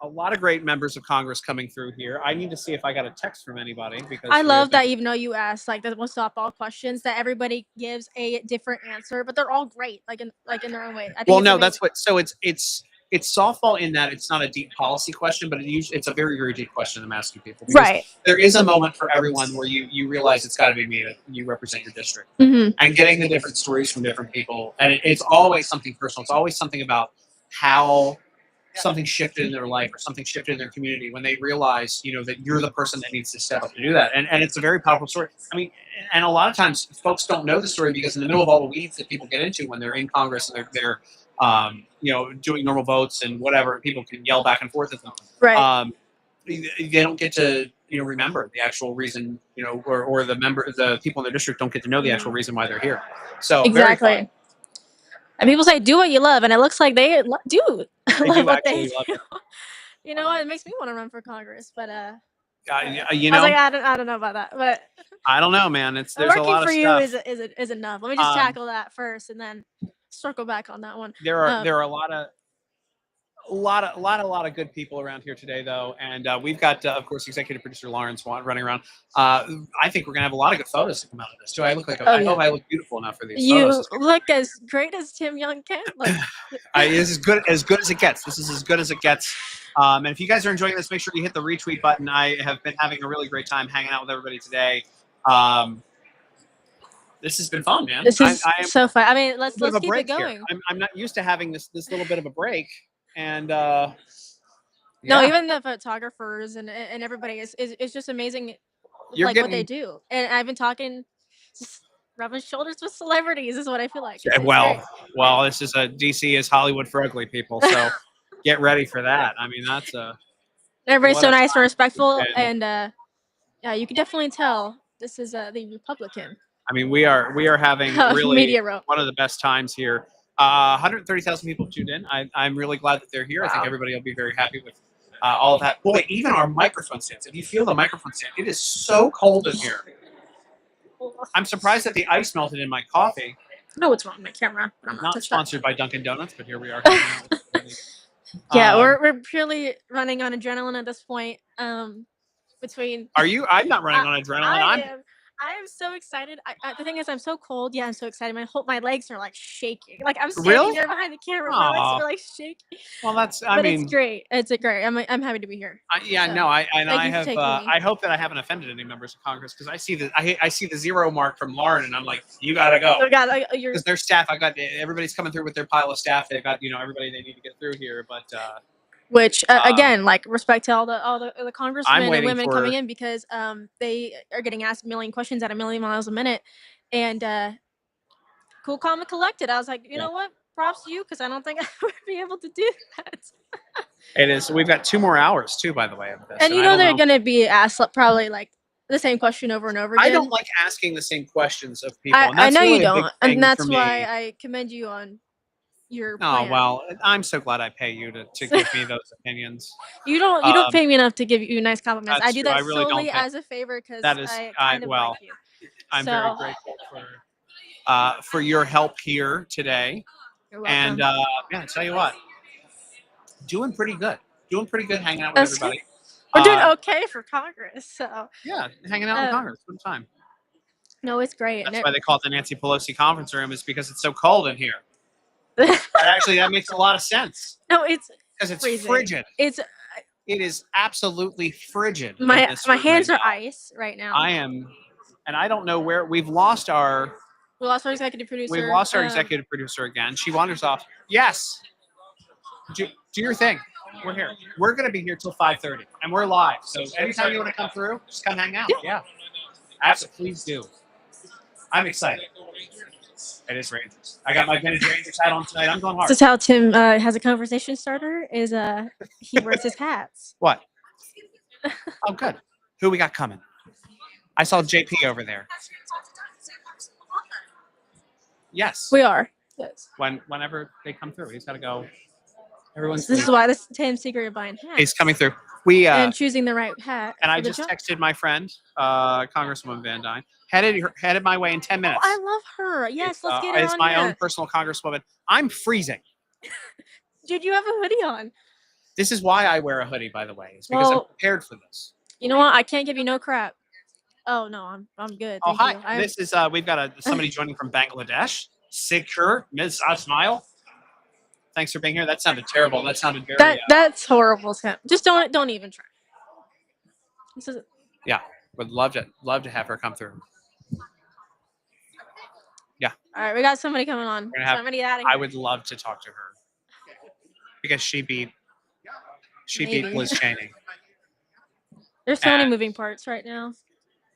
A lot of great members of Congress coming through here. I need to see if I got a text from anybody because I love that even though you asked the most softball questions, that everybody gives a different answer, but they're all great, in their own way. I think Well, it's no, amazing. that's what. So it's softball in that it's not a deep policy question, but it's a very, very deep question I'm asking people. Because Right. There is a moment for everyone where you realize it's got to be me that you represent your district, Mhm. and getting the different stories from different people, and it's always something personal. It's always something about how something shifted in their life or something shifted in their community when they realize, that you're the person that needs to step up to do that. And it's a very powerful story. I mean, and a lot of times folks don't know the story because in the middle of all the weeds that people get into when they're in Congress and they're doing normal votes and whatever, people can yell back and forth at them. Right. They don't get to, remember the actual reason, or the people in the district don't get to know the actual reason why they're here. So very fun. Exactly. And people say, do what you love. And it looks like they do They love do what they actually love do. it. You know what? It makes me want to run for Congress. But I I was like, I don't know about that. But I don't know, man. There's a working lot for of you stuff. is enough. Let me just tackle that first and then circle back on that one. There are a lot of good people around here today, though, and we've got, of course, executive producer Lawrence running around. I think we're gonna have a lot of good photos to come out of this. Do I look like? I hope I look beautiful enough for these You photos. look as great as Tim Young can. This is good as it gets. This is as good as it gets. And if you guys are enjoying this, make sure you hit the retweet button. I have been having a really great time hanging out with everybody today. This has been fun, man. This is I am so fun. I mean, let's a bit of a keep it break here. going. I'm not used to having this little bit of a break, and No, yeah, even the photographers and everybody is just amazing, you're like what they getting do. And I've been talking, just rubbing shoulders with celebrities is what I feel like. yeah, It's great. well. This is a DC is Hollywood for ugly people, so get ready for that. I mean, that's a Everybody's what so a nice and respectful, and and yeah, you can definitely tell this is the Republican I mean, we are having really media row. one of the best times here. 130,000 people tuned in. I'm really glad that they're here. I think everybody will be very happy with all of that. Boy, even our microphone stands. If you feel the microphone stand, it is so cold in here. I'm surprised that the ice melted in my coffee. No, what's wrong with my camera? I'm Not touch that. sponsored by Dunkin' Donuts, but here we are. Yeah, Um, we're purely running on adrenaline at this point. Between Are you? I'm not running on adrenaline. I am so excited. The thing is, I'm so cold. Yeah, I'm so excited. My legs are like shaking. Like I'm standing Really? there behind the camera. My legs Aw. are like shaking. Well, that's. I But mean, it's great. It's a great. I'm happy to be here. yeah, So, no, I thank you for have. taking me. I hope that I haven't offended any members of Congress because I see the zero mark from Lauren, and I'm like, you gotta go. Oh God, you're Because their staff, I got everybody's coming through with their pile of staff. They've got everybody they need to get through here. But which again, like respect to all the congressmen and waiting women for- coming in because they are getting asked a million questions at a million miles a minute, and cool, calm, and collected. I was like, you know what? Props to you because I don't think I would be able to do that. it is. We've got 2 more hours too, by the way. Of this, And you I know don't they're gonna be asked probably like the same question over and over again. I don't like asking the same questions of people. and I that's know really you a big don't, thing and that's for me. why I commend you on your. Oh plan. well, I'm so glad I pay you to give me those opinions. You don't pay me enough to give you nice compliments. I that's do true. that I really don't solely pay- as a favor because That is, I kind of well, like you. I'm very So- grateful for your help here today. You're And welcome. yeah, I tell you what, doing pretty good. Doing pretty good hanging out with That's- everybody. We're doing Uh, okay for Congress, so Yeah, hanging out in Uh, Congress. Good time. no, it's great. That's why they call it the Nancy Pelosi conference room, is because it's so cold in here. Actually, that makes a lot of sense No, it's because it's freezing. frigid. It's It is absolutely frigid. in my this my room hands right are ice right now. I am, and I don't know where we've lost our. We lost our executive producer. We've lost our executive producer again. She wanders off. Yes. Do your thing. We're here. We're going to be here till 5:30, and we're live. So anytime you want to come through, just come hang out. Yeah. Absolutely. Please do. I'm excited. It is Rangers. I got my vintage Rangers hat on tonight. I'm going hard. This is how Tim has a conversation starter. Is he wears his hats. What? Oh, good. Who we got coming? I saw JP over there. Yes. We are. Yes. Whenever they come through, he's got to go. Everyone's. This is why this is Tim's secret of buying hats. He's coming through. We and choosing the right hat. and I for the just job. texted my friend, Congresswoman Van Dyne, headed my way in 10 minutes. I love her. Yes, let's get her It's on my here. own personal Congresswoman. I'm freezing. Dude, you have a hoodie on. This is why I wear a hoodie, by the way. It's because I'm Well- prepared for this. You know what? I can't give you no crap. Oh no, I'm good. Oh, Thank hi. you. I'm- This is we've got somebody joining from Bangladesh. Sikur, Ms. Smile. Thanks for being here. That sounded terrible. That sounded very. that's horrible, Tim. Just don't even try. This is Yeah, would love to have her come through. Yeah, all right. We got somebody coming on. We're gonna have- Somebody out of I here. would love to talk to her because she beat Maybe. Liz Cheney. There's so many and- moving parts right now,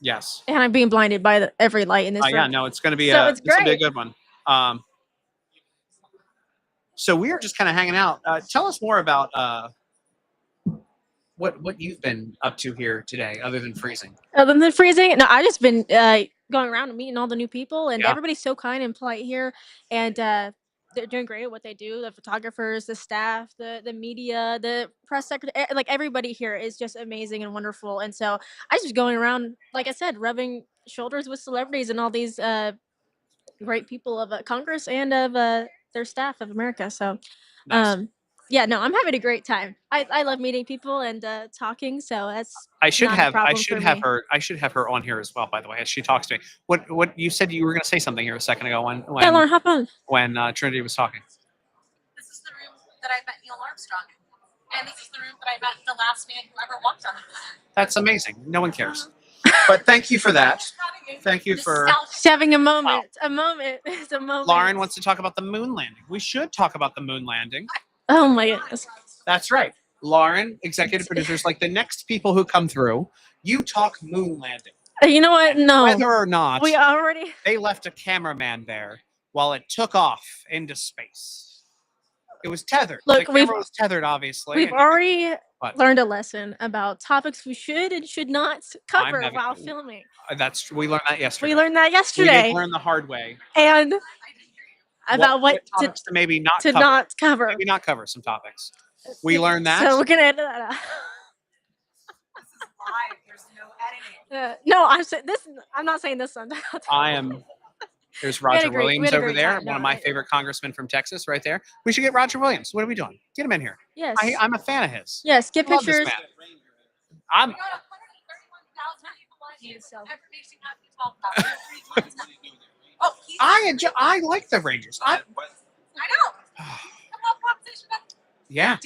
Yes. and I'm being blinded by every light in this room. Yeah, no, it's gonna be So a it's it's gonna be a great. good one. So we are just kind of hanging out. Tell us more about what you've been up to here today, other than freezing. Other than freezing, no, I just been going around and meeting all the new people, and Yeah. everybody's so kind and polite here, and they're doing great at what they do. The photographers, the staff, the media, the press secretary, like everybody here is just amazing and wonderful. And so I just going around, like I said, rubbing shoulders with celebrities and all these great people of Congress and of their staff of America. So, Nice. yeah, no, I'm having a great time. I love meeting people and talking. So that's I should not a have problem for me. her on here as well. By the way, as she talks to me. What you said you were going to say something here a second ago when Yeah, Lauren, hop on. when Trinity was talking. This is the room that I met Neil Armstrong in. And this is the room that I met the last man who ever walked on the planet. That's amazing. No one cares. But thank you for that. Thank you for. Just having a moment. A moment. It's a moment. Lauren wants to talk about the moon landing. We should talk about the moon landing. Oh my goodness. That's right. Lauren, executive producers, like the next people who come through, you talk moon landing. You know what? No. Whether or not We already. they left a cameraman there while it took off into space. It was tethered. Look, the we've- camera was tethered, obviously. We've and- already What? learned a lesson about topics we should and should not cover having- while filming. That's we learned that yesterday. We learned that We yesterday. did learn the hard way. And about what topics to maybe not to cover. not cover. Maybe not cover some topics. We learned that. So we're gonna edit that out. No, I'm saying this. I'm not saying this one. I am. There's We had a Roger great- we Williams had a over great there, time. one of No, my right. favorite congressmen from Texas, right there. We should get Roger Williams. What are we doing? Get him in here. Yes. I'm a fan of his. Yes. Get Love this pictures. man. I'm. I like the Rangers. I know. Yeah.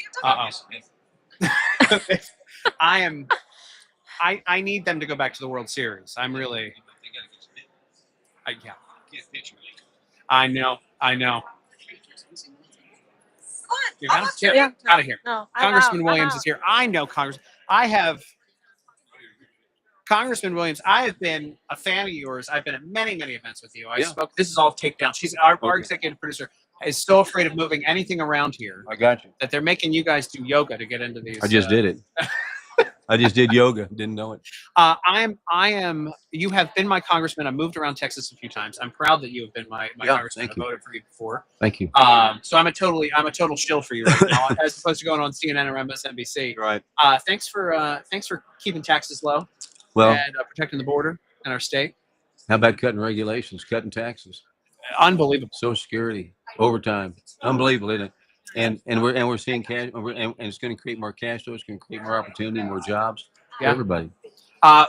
I am. I need them to go back to the World Series. I'm really. Yeah. I know. Get out of here. No, I'm Congressman out, Williams I'm is here. I know Congressman Williams, I have been a fan of yours. I've been at many, many events with you. I spoke. This is all takedown. She's our executive producer is so afraid of moving anything around here I got you. that they're making you guys do yoga to get into these. I just did it. I just did yoga. Didn't know it. I am. You have been my congressman. I've moved around Texas a few times. I'm proud that you have been my Yeah, congressman. thank I you. voted for you before. Thank you. So I'm a total shill for you right now, as opposed to going on CNN or MSNBC. Right. Thanks for keeping taxes low Well, and protecting the border and our state. how about cutting regulations, cutting taxes, Unbelievable. Social Security, overtime, unbelievable, isn't it? And we're seeing cash, and it's going to create more cash flow. It's going to create more opportunity, more jobs for Yeah. everybody.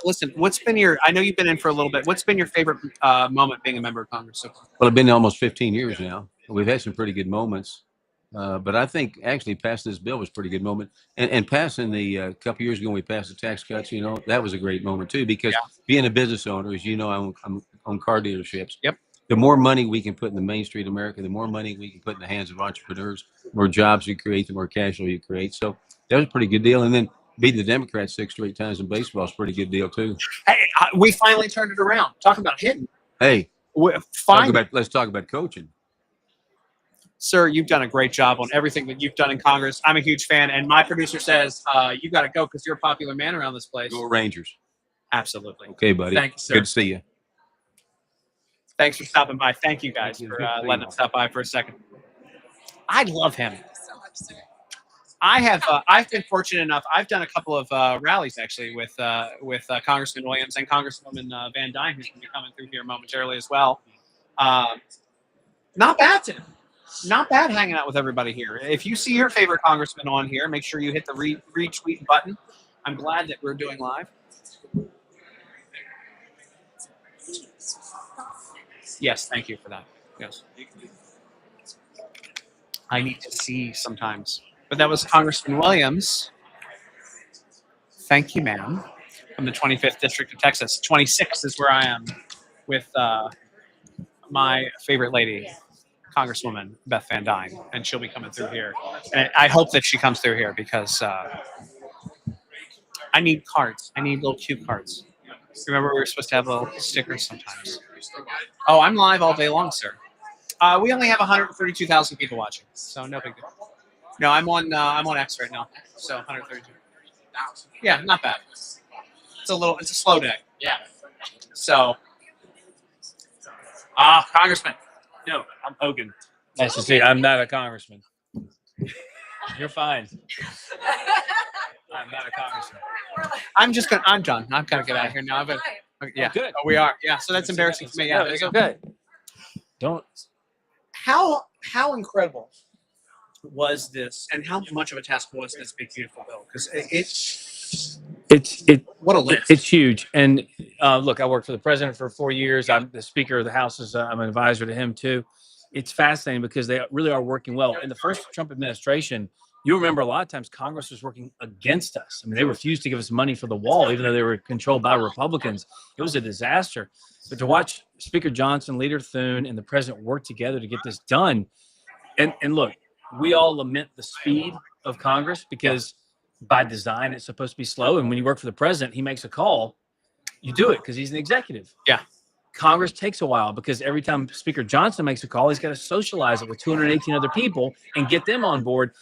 Listen, what's been I know you've been in for a little bit. What's been your favorite moment being a member of Congress so far? Well, I've been almost 15 years now. We've had some pretty good moments, but I think actually passing this bill was a pretty good moment. And passing the couple years ago, when we passed the tax cuts. That was a great moment too, because being a business owner, as you know, I'm on car dealerships. Yep. The more money we can put in the Main Street America, the more money we can put in the hands of entrepreneurs, the more jobs you create, the more cash flow you create. So that was a pretty good deal. And then beating the Democrats 6 straight times in baseball is a pretty good deal too. Hey, we finally turned it around. Talk about hitting. Hey, Fine. let's talk about coaching. Sir, you've done a great job on everything that you've done in Congress. I'm a huge fan, and my producer says you got to go because you're a popular man around this place. Go Rangers. Absolutely. Okay, buddy. Thank you, sir. Good to see you. Thanks for stopping by. Thank you guys for letting us stop by for a second. I love him. I've been fortunate enough. I've done a couple of rallies actually with Congressman Williams and Congresswoman Van Dyne, who's going to be coming through here momentarily as well. Not bad. Not bad hanging out with everybody here. If you see your favorite congressman on here, make sure you hit the retweet button. I'm glad that we're doing live. Yes, thank you for that. Yes. I need to see sometimes. But that was Congressman Williams. Thank you, ma'am. From the 25th District of Texas. 26 is where I am with my favorite lady, Congresswoman Beth Van Dyne, and she'll be coming through here. And I hope that she comes through here because I need cards. I need little cue cards. Remember, we were supposed to have little stickers sometimes. Oh, I'm live all day long, sir. We only have 132,000 people watching, so no big deal. No, I'm on X right now, so 132. Yeah, not bad. It's a slow day. Yeah. So, Congressman. No, I'm Hogan. Nice to see you. I'm not a congressman. You're fine. I'm not a congressman. I'm done. I've got to get out of here now. Yeah. Oh, good. Oh, we are. Yeah. So that's embarrassing for me. Yeah. No, there it's you go. okay. Don't. How incredible was this, and how much of a task was this big beautiful bill? Because what a lift. It's huge. And look, I worked for the president for 4 years. I'm the Speaker of the House. I'm an advisor to him too. It's fascinating because they really are working well. In the first Trump administration, You remember a lot of times Congress was working against us. I mean, they refused to give us money for the wall, even though they were controlled by Republicans. It was a disaster. But to watch Speaker Johnson, Leader Thune, and the president work together to get this done, and look, we all lament the speed of Congress because by design it's supposed to be slow. And when you work for the president, he makes a call, you do it because he's an executive. Yeah. Congress takes a while because every time Speaker Johnson makes a call, he's got to socialize it with 218 other people and get them on board.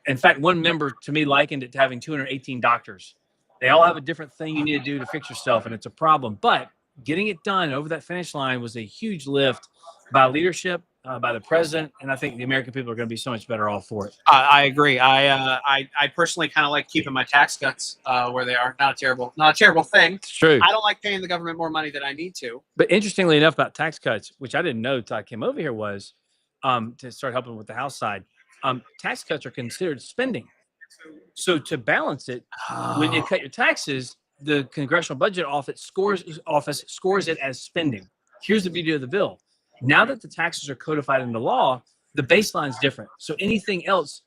In fact, one member to me likened it to having 218 doctors. They all have a different thing you need to do to fix yourself, and it's a problem. But getting it done over that finish line was a huge lift by leadership, by the president, and I think the American people are going to be so much better off for it. I agree. I personally kind of like keeping my tax cuts where they are. Not a terrible thing. It's true. I don't like paying the government more money than I need to. But interestingly enough about tax cuts, which I didn't know until I came over here, was to start helping with the House side. Tax cuts are considered spending. So to balance it, when you cut your taxes, the Congressional Budget Office scores it as spending. Here's the beauty of the bill. Now that the taxes are codified into law, the baseline is different. So anything else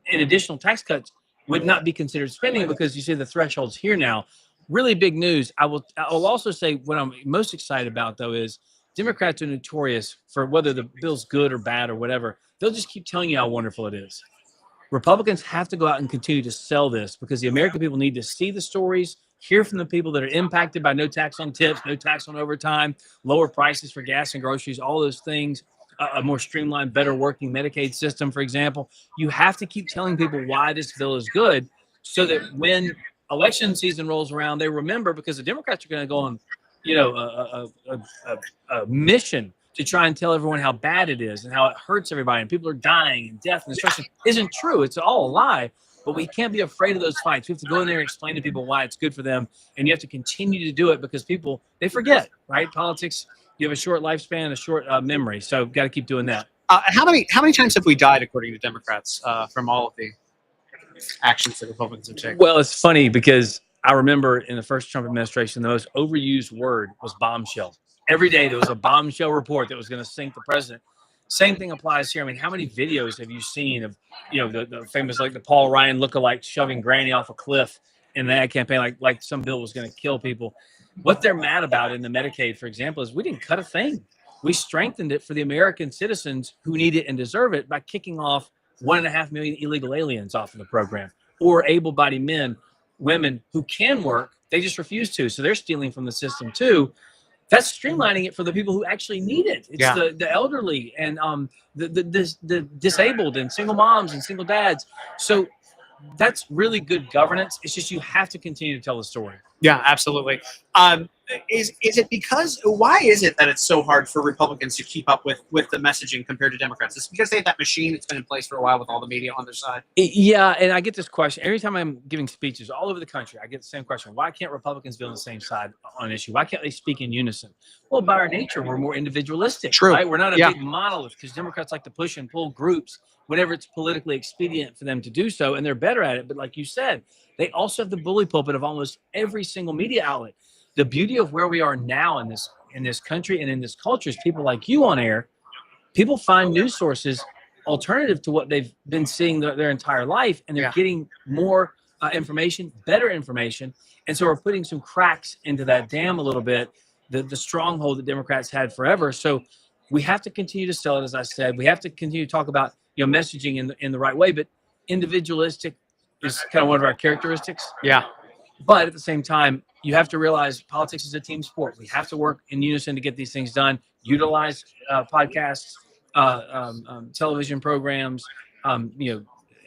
in additional tax cuts would not be considered spending because you see the thresholds here now. Really big news. I will also say what I'm most excited about, though, is Democrats are notorious for whether the bill's good or bad or whatever. They'll just keep telling you how wonderful it is. Republicans have to go out and continue to sell this because the American people need to see the stories, hear from the people that are impacted by no tax on tips, no tax on overtime, lower prices for gas and groceries, all those things, a more streamlined, better working Medicaid system, for example. You have to keep telling people why this bill is good so that when election season rolls around, they remember, because the Democrats are going to go on, a mission to try and tell everyone how bad it is and how it hurts everybody and people are dying and death and destruction isn't true. It's all a lie. But we can't be afraid of those fights. We have to go in there and explain to people why it's good for them. And you have to continue to do it because people, they forget, right? Politics, you have a short lifespan, a short memory. So got to keep doing that. How many times have we died, according to Democrats, from all of the actions that Republicans have taken? Well, it's funny because I remember in the first Trump administration, the most overused word was bombshell. Every day there was a bombshell report that was going to sink the president. Same thing applies here. I mean, how many videos have you seen of, the famous, like the Paul Ryan lookalike shoving Granny off a cliff in the ad campaign, like some bill was going to kill people? What they're mad about in the Medicaid, for example, is we didn't cut a thing. We strengthened it for the American citizens who need it and deserve it by kicking off 1.5 million illegal aliens off of the program, or able-bodied men, women who can work, they just refuse to. So they're stealing from the system too. That's streamlining it for the people who actually need it. It's the elderly and the disabled and single moms and single dads. So that's really good governance. It's just you have to continue to tell the story. Yeah, absolutely. Is it because, why is it that it's so hard for Republicans to keep up with the messaging compared to Democrats? It's because they have that machine that's been in place for a while with all the media on their side. Yeah, and I get this question every time I'm giving speeches all over the country. I get the same question: why can't Republicans be on the same side on an issue? Why can't they speak in unison? Well, by our nature, we're more individualistic. True. Right? We're not a big monolith because Democrats like to push and pull groups whenever it's politically expedient for them to do so, and they're better at it. But like you said, they also have the bully pulpit of almost every single media outlet. The beauty of where we are now in this country and in this culture is people like you on air. People find news sources alternative to what they've been seeing their entire life, and they're getting more information, better information. And so we're putting some cracks into that dam a little bit, the stronghold that Democrats had forever. So we have to continue to sell it, as I said. We have to continue to talk about messaging in the right way, but individualistic is kind of one of our characteristics. Yeah. But at the same time, you have to realize politics is a team sport. We have to work in unison to get these things done. Utilize podcasts, television programs,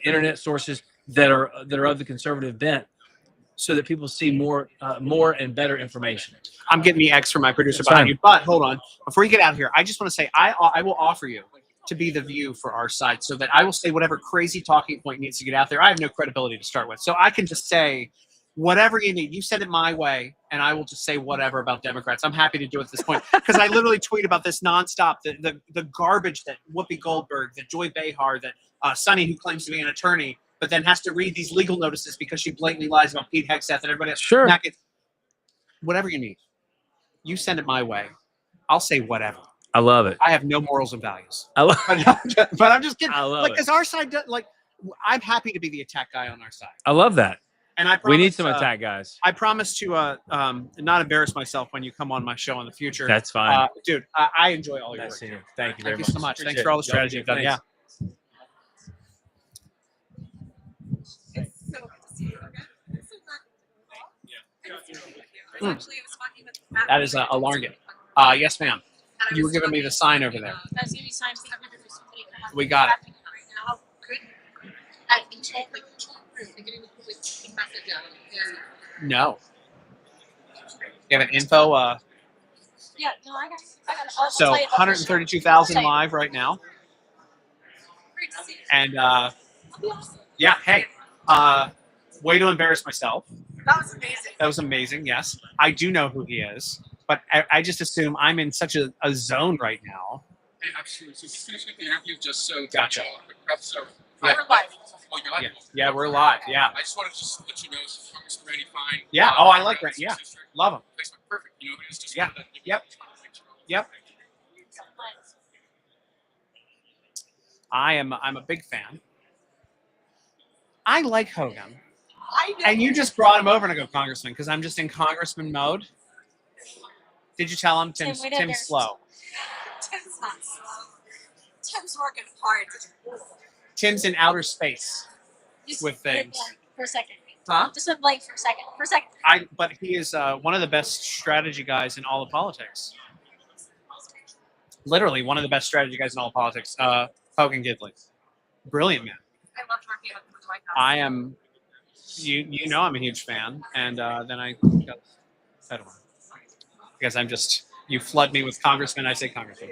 internet sources that are of the conservative bent, so that people see more and better information. I'm getting the X from my producer behind you, but hold on. Before you get out of here, I just want to say I will offer you to be the view for our side, so that I will say whatever crazy talking point needs to get out there. I have no credibility to start with, so I can just say whatever you need. You said it my way, and I will just say whatever about Democrats. I'm happy to do it at this point because I literally tweet about this nonstop. The garbage that Whoopi Goldberg, that Joy Behar, that Sonny, who claims to be an attorney, but then has to read these legal notices because she blatantly lies about Pete Hegseth and everybody else. Sure. Whatever you need, you send it my way. I'll say whatever. I love it. I have no morals and values. I love but I'm just kidding. I love it. Because our side, I'm happy to be the attack guy on our side. I love that. And I We need promise, some attack guys. I promise to not embarrass myself when you come on my show in the future. That's fine. Dude. I enjoy all your Nice work. seeing you. Thank you very Thank you so much. much. Thanks Appreciate for all the it. strategy you've done. Yeah. Thanks. That is a Larkin. Yes, ma'am. You were giving me the sign over there. We got it. No. You have an info. Yeah, no, I got it. So 132,000 live right now. And yeah, hey, way to embarrass myself. That was amazing. That was amazing. Yes, I do know who he is, but I just assume I'm in such a zone right now. Absolutely. So just finishing the interview, just so Gotcha. So Yeah. we're live. Oh, you're live? Yeah, we're live. Yeah. I just wanted to just let you know, Mr. Randy Fine. Yeah. Oh, I like Randy. Yeah. Love him. Perfect. You know, it's just Yeah. Yep. Yep. I'm a big fan. I like Hogan. And you just brought him over to go congressman because I'm just in congressman mode. Did you tell him Tim's slow? Tim's not slow. Tim's working hard. Tim's in outer space Just with went things. blank for a second. Huh? Just went blank for a second. But he is one of the best strategy guys in all of politics. Literally one of the best strategy guys in all of politics. Hogan Gidley. Brilliant man. I love talking about the White House. I am, you know, I'm a huge fan, and then I got, I don't know, because I'm just, you flood me with congressman, I say congressman.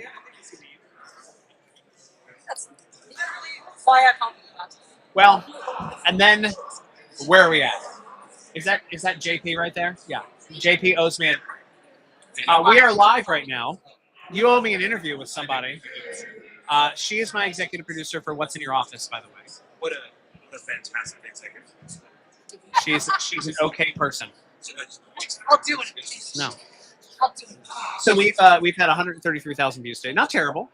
That's literally why I called you that. Well, and then where are we at? Is that JP right there? Yeah, JP owes me. We are live right now. You owe me an interview with somebody. She is my executive producer for What's in Your Office, by the way. What a fantastic executive. She's an okay person. I'll do it. No. I'll do it. So we've had 133,000 views today. Not terrible.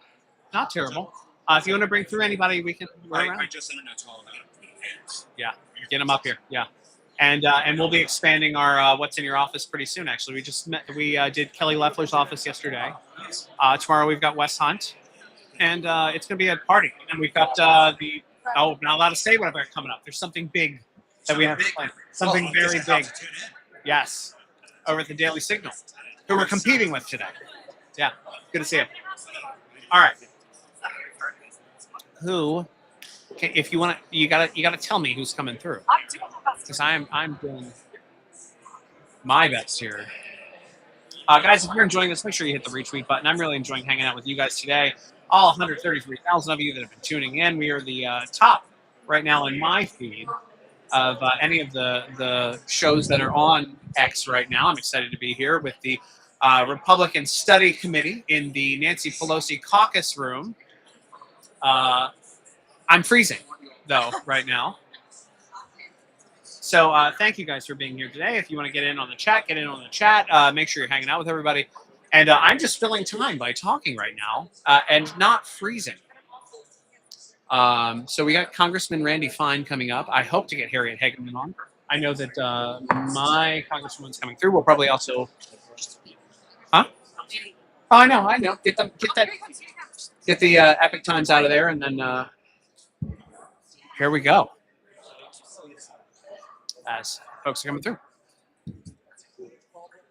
Not terrible. If you want to bring through anybody, we can. I just sent a note to all of them. Yeah, get them up here. Yeah, and we'll be expanding our What's in Your Office pretty soon. Actually, we just met. We did Kelly Loeffler's office yesterday. Tomorrow we've got Wes Hunt, and it's going to be a party. And we've got not allowed to say whatever coming up. There's something big that we have to plan. Something very big. Yes, over at the Daily Signal, who we're competing with today. Yeah, good to see you. All right. Who? Okay, if you want to, you gotta tell me who's coming through. I'm doing my best. Because I'm doing my best here. Guys, if you're enjoying this, make sure you hit the retweet button. I'm really enjoying hanging out with you guys today. All 133,000 of you that have been tuning in. We are the top right now in my feed of any of the shows that are on X right now. I'm excited to be here with the Republican Study Committee in the Nancy Pelosi caucus room. I'm freezing, though, right now. So thank you guys for being here today. If you want to get in on the chat, get in on the chat. Make sure you're hanging out with everybody. And I'm just filling time by talking right now and not freezing. So we got Congressman Randy Fine coming up. I hope to get Harriet Hageman on. I know that my congresswoman's coming through. We'll probably also... Huh? Oh, I know. Get the Epic Times out of there, and then here we go. As folks are coming through.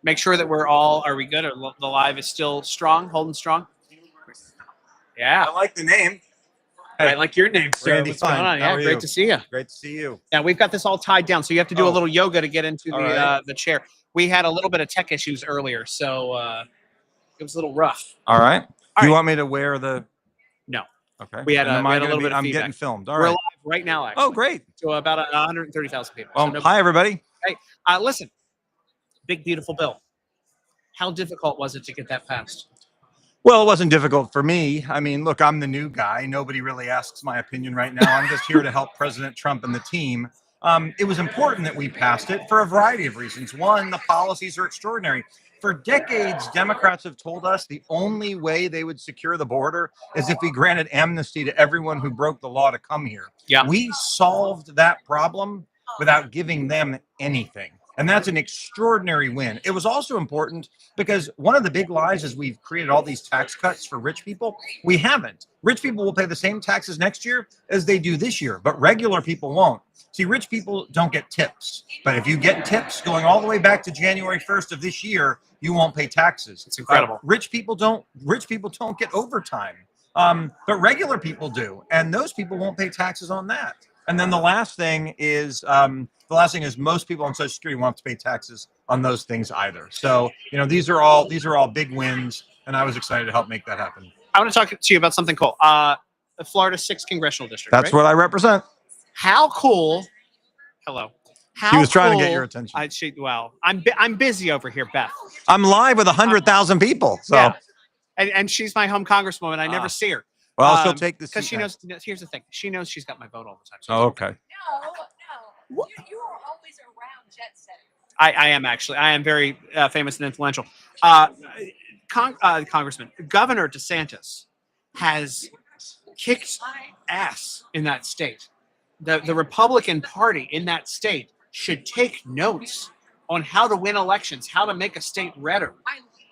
Make sure that are we good? Or the live is still strong, holding strong? Yeah. I like the name. I like your name, sir. Randy What's going Fine. on? How Yeah, are great you? to see you. Great to see you. Yeah, we've got this all tied down, so you have to do a Oh. little yoga to get into All right. the chair. We had a little bit of tech issues earlier, so it was a little rough. All right. All Do you right. want me to wear the? No. Okay. We had, And am we I had a gonna little be- bit of I'm feedback. getting filmed. All We're right. live right now, actually. Oh, great. So about 130,000 people. Well, So no- hi everybody. Hey, listen, big beautiful bill. How difficult was it to get that passed? Well, it wasn't difficult for me. I mean, look, I'm the new guy. Nobody really asks my opinion right now. I'm just here to help President Trump and the team. It was important that we passed it for a variety of reasons. One, the policies are extraordinary. For decades, Democrats have told us the only way they would secure the border is if we granted amnesty to everyone who broke the law to come here. Yeah. We solved that problem without giving them anything. And that's an extraordinary win. It was also important because one of the big lies is we've created all these tax cuts for rich people. We haven't. Rich people will pay the same taxes next year as they do this year, but regular people won't. See, rich people don't get tips, but if you get tips going all the way back to January 1st of this year, you won't pay taxes. It's incredible. Rich people don't get overtime, but regular people do, and those people won't pay taxes on that. And then the last thing is most people on Social Security won't have to pay taxes on those things either. So, these are all big wins, and I was excited to help make that happen. I want to talk to you about something cool. The Florida 6th Congressional District. That's right? what I represent. How cool. Hello. How She was trying to get cool- your attention. I'm busy over here, Beth. I'm live with 100,000 people. So, Yeah. And she's my home congresswoman. I never see her. well, she'll take the Because seat she next. knows. Here's the thing. She knows she's got my vote all the time. So Oh, okay. No. You are always around jet set. I am actually. I am very famous and influential. Congressman, Governor DeSantis has kicked ass in that state. The Republican Party in that state should take notes on how to win elections, how to make a state redder.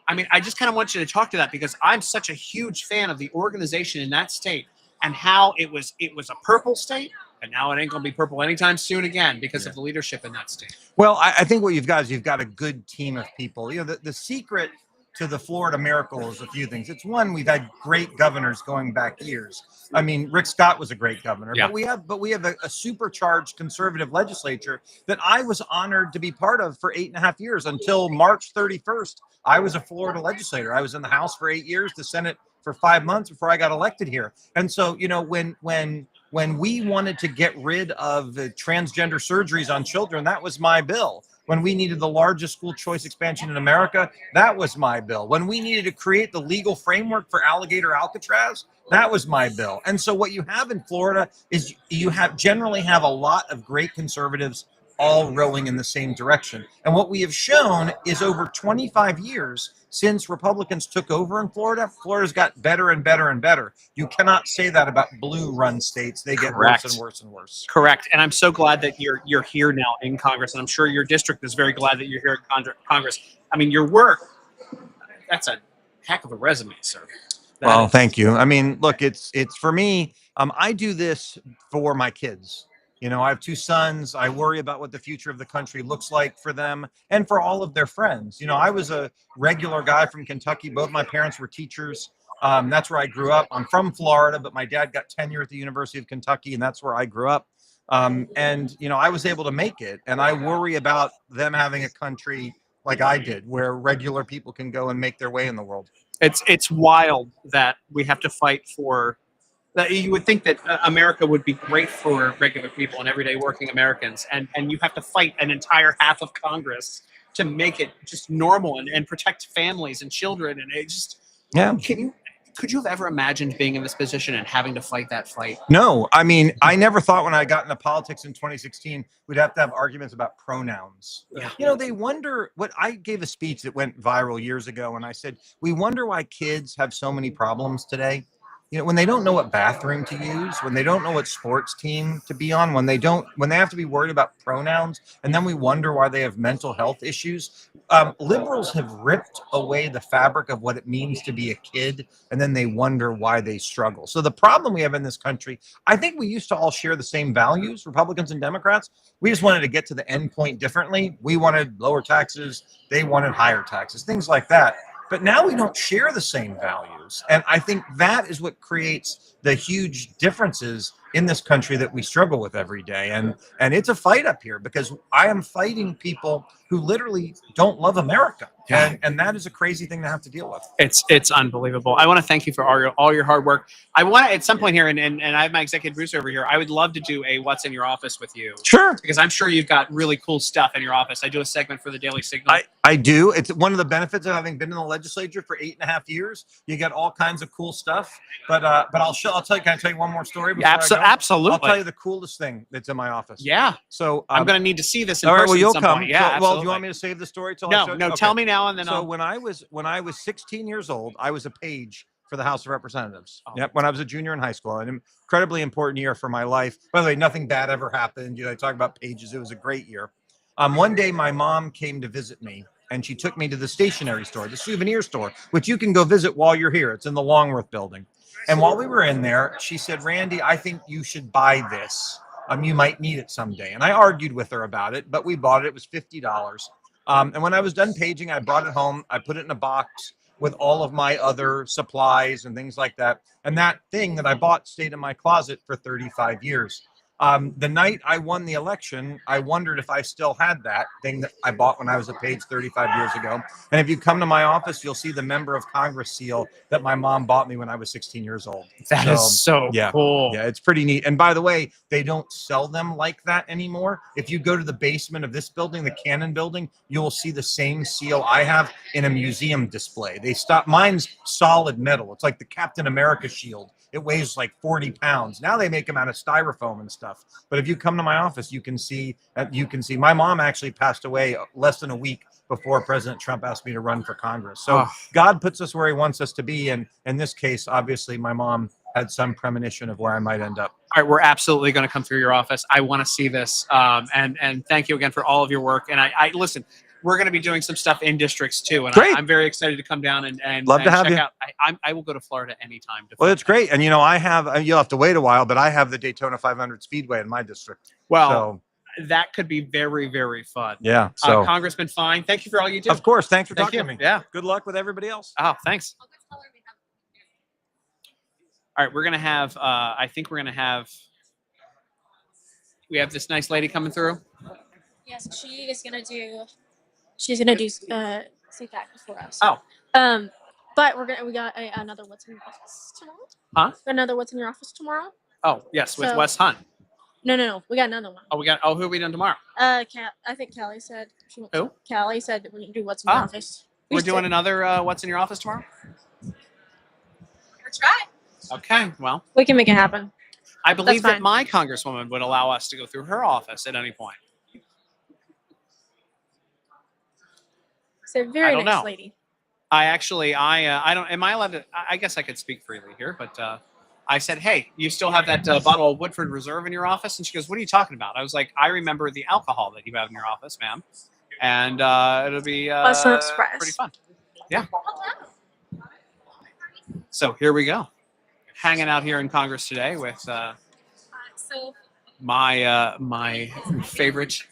I mean, I just kind of want you to talk to that because I'm such a huge fan of the organization in that state and how it was a purple state, and now it ain't gonna be purple anytime soon again because of the leadership in that state. Well, I think what you've got is you've got a good team of people. The secret to the Florida miracle is a few things. It's one, we've had great governors going back years. I mean, Rick Scott was a great governor, Yeah. but we have a supercharged conservative legislature that I was honored to be part of for 8.5 years until March 31st. I was a Florida legislator. I was in the House for 8 years, the Senate for 5 months before I got elected here. And so, when we wanted to get rid of the transgender surgeries on children, that was my bill. When we needed the largest school choice expansion in America, that was my bill. When we needed to create the legal framework for alligator Alcatraz, that was my bill. And so what you have in Florida is you generally have a lot of great conservatives all rowing in the same direction. And what we have shown is over 25 years since Republicans took over in Florida, Florida's got better and better and better. You cannot say that about blue-run states. They get Correct. worse and worse and worse. Correct. And I'm so glad that you're here now in Congress, and I'm sure your district is very glad that you're here in Congress. I mean, your work, that's a heck of a resume, sir. Well, thank you. I mean, look, it's for me. I do this for my kids. I have 2 sons. I worry about what the future of the country looks like for them and for all of their friends. I was a regular guy from Kentucky. Both my parents were teachers. That's where I grew up. I'm from Florida, but my dad got tenure at the University of Kentucky, and that's where I grew up. I was able to make it, and I worry about them having a country like I did, where regular people can go and make their way in the world. It's wild that we have to fight for. That you would think that America would be great for regular people and everyday working Americans, and you have to fight an entire half of Congress to make it just normal and protect families and children. And it just could you have ever imagined being in this position and having to fight that fight? No, I mean, I never thought when I got into politics in 2016, we'd have to have arguments about pronouns. Yeah. They wonder what I gave a speech that went viral years ago. And I said, we wonder why kids have so many problems today. When they don't know what bathroom to use, when they don't know what sports team to be on, when they have to be worried about pronouns, and then we wonder why they have mental health issues. Liberals have ripped away the fabric of what it means to be a kid, and then they wonder why they struggle. So the problem we have in this country, I think we used to all share the same values, Republicans and Democrats. We just wanted to get to the end point differently. We wanted lower taxes. They wanted higher taxes, things like that. But now we don't share the same values. And I think that is what creates the huge differences in this country that we struggle with every day. And it's a fight up here because I am fighting people who literally don't love America. Yeah. And that is a crazy thing to have to deal with. It's unbelievable. I want to thank you for all your hard work. I want to, at some point here, and I have my executive producer over here, I would love to do a What's in Your Office with you. Sure. Because I'm sure you've got really cool stuff in your office. I do a segment for the Daily Signal. I do. It's one of the benefits of having been in the legislature for 8.5 years. You get all kinds of cool stuff. But I'll tell you. Can I tell you one more story? before I go? Absolutely. I'll tell you the coolest thing that's in my office. Yeah. So I'm going to need to see this in all right. person Well, you'll at some come. point. Yeah. So, well, do you absolutely. want me to save the story till I show No. you? Tell me now, and then So I'll. when I was 16 years old, I was a page for the House of Representatives. Oh. Yep, when I was a junior in high school, an incredibly important year for my life. By the way, nothing bad ever happened. I talk about pages. It was a great year. One day, my mom came to visit me, and she took me to the stationery store, the souvenir store, which you can go visit while you're here. It's in the Longworth building. And while we were in there, she said, "Randy, I think you should buy this. You might need it someday." And I argued with her about it, but we bought it. It was $50. And when I was done paging, I brought it home. I put it in a box with all of my other supplies and things like that. And that thing that I bought stayed in my closet for 35 years. The night I won the election, I wondered if I still had that thing that I bought when I was a page 35 years ago. And if you come to my office, you'll see the member of Congress seal that my mom bought me when I was 16 years old. That is so yeah, cool. Yeah, it's pretty neat. And by the way, they don't sell them like that anymore. If you go to the basement of this building, the Cannon building, you will see the same seal I have in a museum display. They stopped. Mine's solid metal. It's like the Captain America shield. It weighs like 40 pounds. Now they make them out of styrofoam and stuff. But if you come to my office, you can see. My mom actually passed away less than a week before President Trump asked me to run for Congress. So God puts us where He wants us to be, and in this case, obviously, my mom had some premonition of where I might end up. All right, we're absolutely going to come through your office. I want to see this, and thank you again for all of your work. And I listen. We're going to be doing some stuff in districts too, and Great. I'm very excited to come down and Love to have check you. out. I will go to Florida anytime. Well, it's great. And, I have, you'll have to wait a while, but I have the Daytona 500 Speedway in my district. Well, So, that could be very, very fun. yeah. So, Congressman Fine, thank you for all you do. of course, thanks for Thank talking you. to me. Yeah. Good luck with everybody else. Oh, thanks. All right, we're gonna have. I think we're gonna have. We have this nice lady coming through. Yes, she is gonna do. She's gonna do CPAC for us. Oh. But we got another what's in your office tomorrow. Huh? Another what's in your office tomorrow. Oh yes, with So- Wes Hunt. No, we got another one. Oh, we got. Oh, who are we doing tomorrow? I think Callie said. Who? Callie said we're gonna do what's in your Oh. office. We're doing another. What's in your office tomorrow? Let's try. Okay. Well, We can make it happen. I believe that fine. my congresswoman would allow us to go through her office at any point. It's a very don't nice know. lady. I don't. Am I allowed to? I guess I could speak freely here, but I said, "Hey, you still have that bottle of Woodford Reserve in your office?" And she goes, "What are you talking about?" I was like, "I remember the alcohol that you have in your office, ma'am, and it'll be Western Express. pretty fun." Yeah. So here we go, hanging out here in Congress today with So my favorite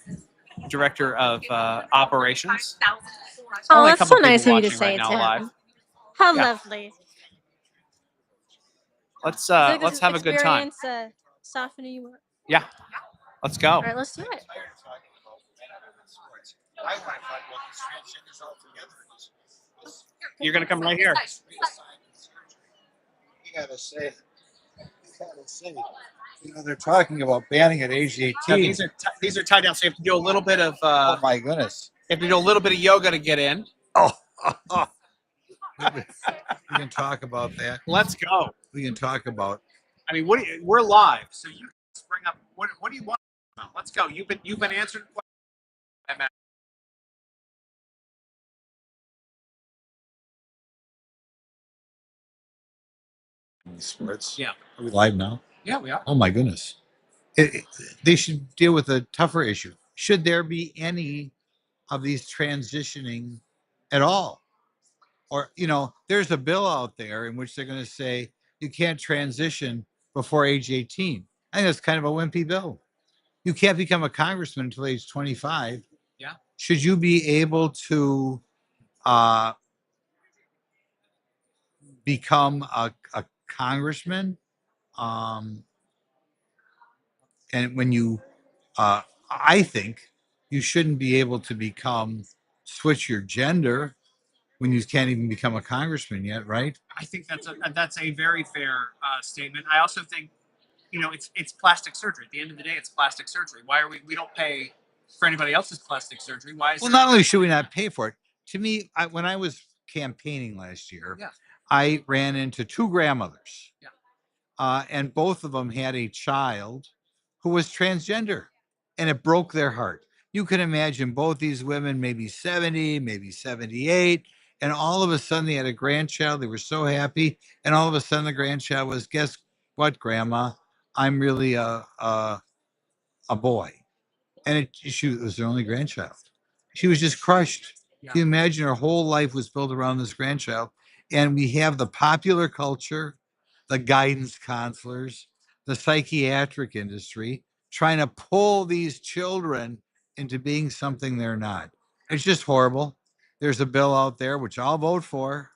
director of operations. Oh, Only a that's couple so nice people of you to watching say right it now to live. him. How Yeah. lovely. Let's So this let's have a good time. experience, softening you up. Yeah, let's go. All right, let's do it. You're gonna come right here. You gotta say, they're talking about banning at age 18. Now, these are tied down, so you have to do a little bit of. Oh my goodness! You have to do a little bit of yoga to get in. We can talk about that. Let's go. We can talk about. I mean, we're live, so you can just bring up what do you want? Let's go. You've been answering questions. Sports. Yeah. Are we live now? Yeah, we are. Oh my goodness! They should deal with a tougher issue. Should there be any of these transitioning at all? Or, there's a bill out there in which they're going to say you can't transition before age 18. I think that's kind of a wimpy bill. You can't become a congressman until age 25. Yeah. Should you be able to become a congressman? And when you, I think you shouldn't be able to switch your gender when you can't even become a congressman yet, right? I think that's a very fair statement. I also think, it's plastic surgery. At the end of the day, it's plastic surgery. Why are we don't pay for anybody else's plastic surgery? Why is Well, there- not only should we not pay for it, to me, when I was campaigning last year, Yeah. I ran into two grandmothers. Yeah. And both of them had a child who was transgender, and it broke their heart. you can imagine both these women, maybe 70, maybe 78, and all of a sudden they had a grandchild. They were so happy, and all of a sudden the grandchild was, guess what, Grandma? I'm really a boy, and she was their only grandchild. She was just crushed. Can you imagine her whole life was built around this grandchild? And we have the popular culture, the guidance counselors, the psychiatric industry trying to pull these children into being something they're not. It's just horrible. There's a bill out there, which I'll vote for,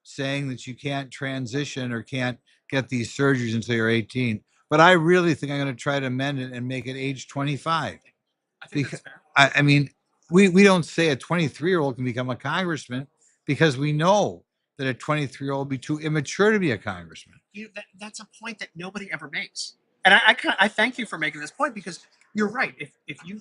saying that you can't transition or can't get these surgeries until you're 18. But I really think I'm going to try to amend it and make it age 25. Because I mean, we don't say a 23-year-old can become a congressman because we know that a 23-year-old will be too immature to be a congressman. That's a point that nobody ever makes. And I thank you for making this point, because you're right. If you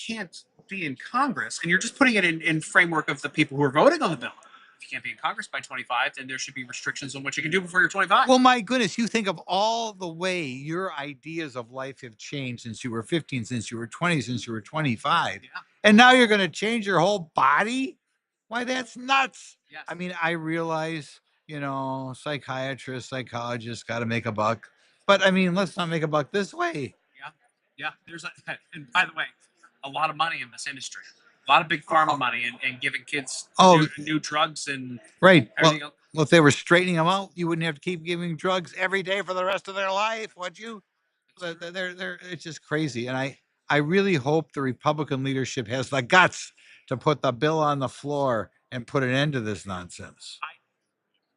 can't be in Congress, and you're just putting it in framework of the people who are voting on the bill. If you can't be in Congress by 25, then there should be restrictions on what you can do before you're 25. Well, my goodness, you think of all the way your ideas of life have changed since you were 15, since you were 20, since you were 25. Yeah. And now you're going to change your whole body? Why, that's nuts. Yes. I mean, I realize, psychiatrists, psychologists got to make a buck. But I mean, let's not make a buck this way. Yeah. And by the way, a lot of money in this industry. A lot of big pharma money and giving kids new drugs and Right. everything else. Well, if they were straightening them out, you wouldn't have to keep giving drugs every day for the rest of their life, would you? It's just crazy. And I really hope the Republican leadership has the guts to put the bill on the floor and put an end to this nonsense.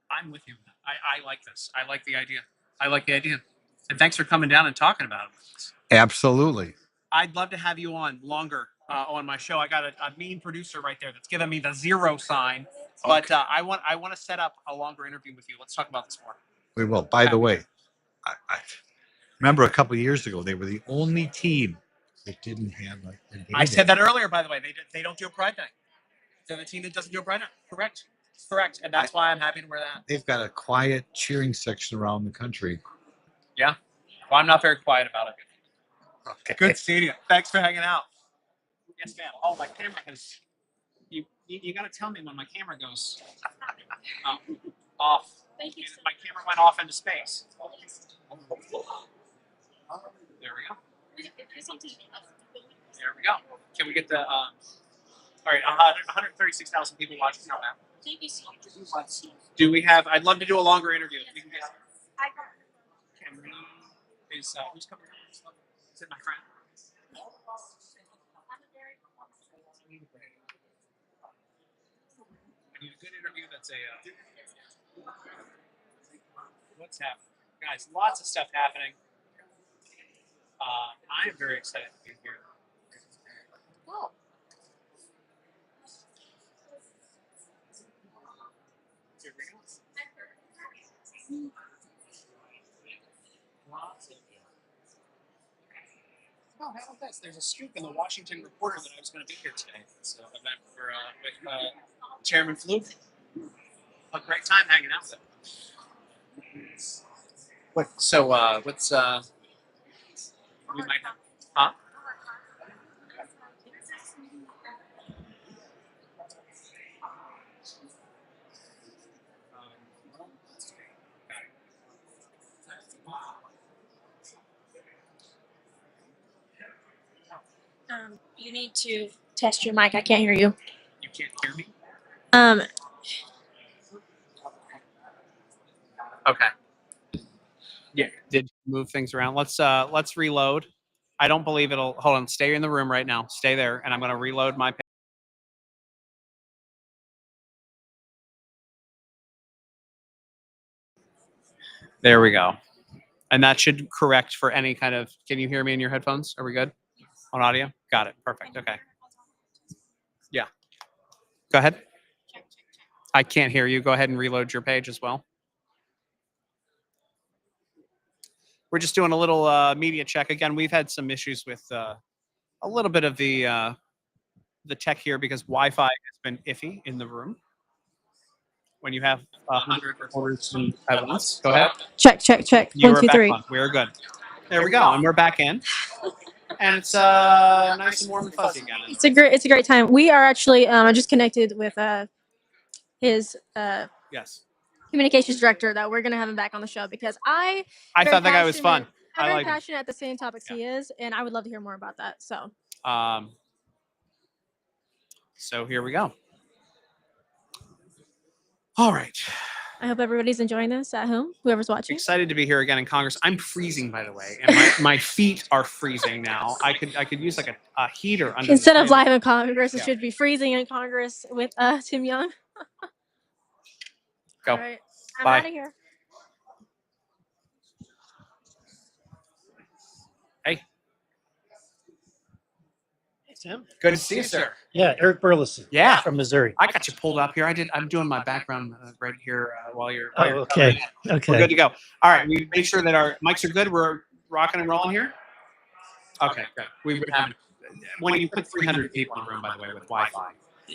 I'm with you. I like this. I like the idea. And thanks for coming down and talking about it with us. Absolutely. I'd love to have you on longer on my show. I got a mean producer right there that's giving me the 0 sign. But I want to set up a longer interview with you. Let's talk about this more. We will. By the way, I remember a couple of years ago, they were the only team that didn't have I said that earlier, by the way. They don't do a Pride Night. They're the team that doesn't do a Pride Night. Correct. And that's why I'm happy to wear that. They've got a quiet cheering section around the country. Yeah. Well, I'm not very quiet about it. Okay. Good seeing you. Thanks for hanging out. Yes, ma'am. Oh, my camera has. You got to tell me when my camera goes off. Thank you. My camera went off into space. There we go. There we go. Can we get the? All right, 136,000 people watching now. Thank you so much. Do we have? I'd love to do a longer interview. We can get. Can we? Who's coming? Is it my friend? I need a good interview that's what's happening? Guys, lots of stuff happening. I am very excited to be here. Oh. Here we go. Oh, how about this? There's a scoop in the Washington Reporter that I was going to be here today. It's an event for with Chairman Fluke. A great time hanging out with him. What's we might have, huh? You need to test your mic. I can't hear you. You can't hear me? Okay. Yeah. Did move things around. Let's reload. I don't believe it'll. Hold on. Stay in the room right now. Stay there, and I'm going to reload my. There we go. And that should correct for any kind of. Can you hear me in your headphones? Are we good on audio? Got it. Perfect. Okay. Yeah. Go ahead. I can't hear you. Go ahead and reload your page as well. We're just doing a little media check. Again, we've had some issues with a little bit of the tech here because Wi-Fi has been iffy in the room. When you have 100 reporters at once. Go ahead. Check. You 1, are 2, back 3. on. We're good. There we go. And we're back in. and it's nice and warm and fuzzy again. It's a great time. We are actually I just connected with his Yes. communications director that we're gonna have him back on the show because I very thought that guy was fun. passionate- I I'm very like him. passionate at the same topics he is, and I would love to hear more about that. So here we go. All right. I hope everybody's enjoying this at home, whoever's watching. Excited to be here again in Congress. I'm freezing, by the way, and my feet are freezing now. I could use like a heater under Instead the of live in Congress, Yeah. it should be freezing in Congress with Tim Young. Go. All right. I'm Bye. out of here. Hey. Hey, Tim. Good to see you, sir. Yeah, Eric Burleson. Yeah. From Missouri. I got you pulled up here. I'm doing my background right here while you're. Oh, okay. Okay. We're good to go. All right. We make sure that our mics are good. We're rocking and rolling here. Okay, good. We would have when you put 300 people in a room, by the way, with Wi-Fi.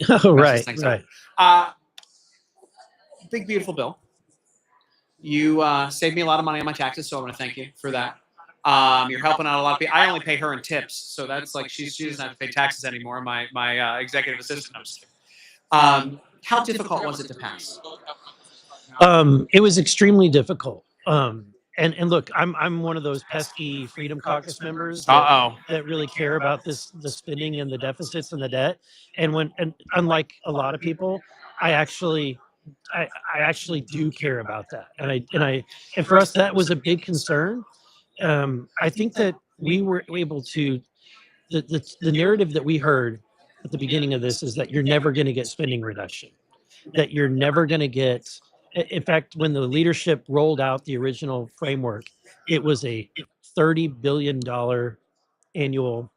Oh, right, messes things up. right. Big beautiful bill. You saved me a lot of money on my taxes, so I want to thank you for that. You're helping out a lot of people. I only pay her in tips, so that's like she doesn't have to pay taxes anymore. My executive assistant. I'm just kidding. How difficult was it to pass? It was extremely difficult. And look, I'm one of those pesky Freedom Caucus members that really care about the spending and the deficits and the debt. And unlike a lot of people, I actually do care about that. And for us, that was a big concern. I think that we were able to the narrative that we heard at the beginning of this is that you're never going to get spending reduction, that you're never going to get. In fact, when the leadership rolled out the original framework, it was a $30 billion annual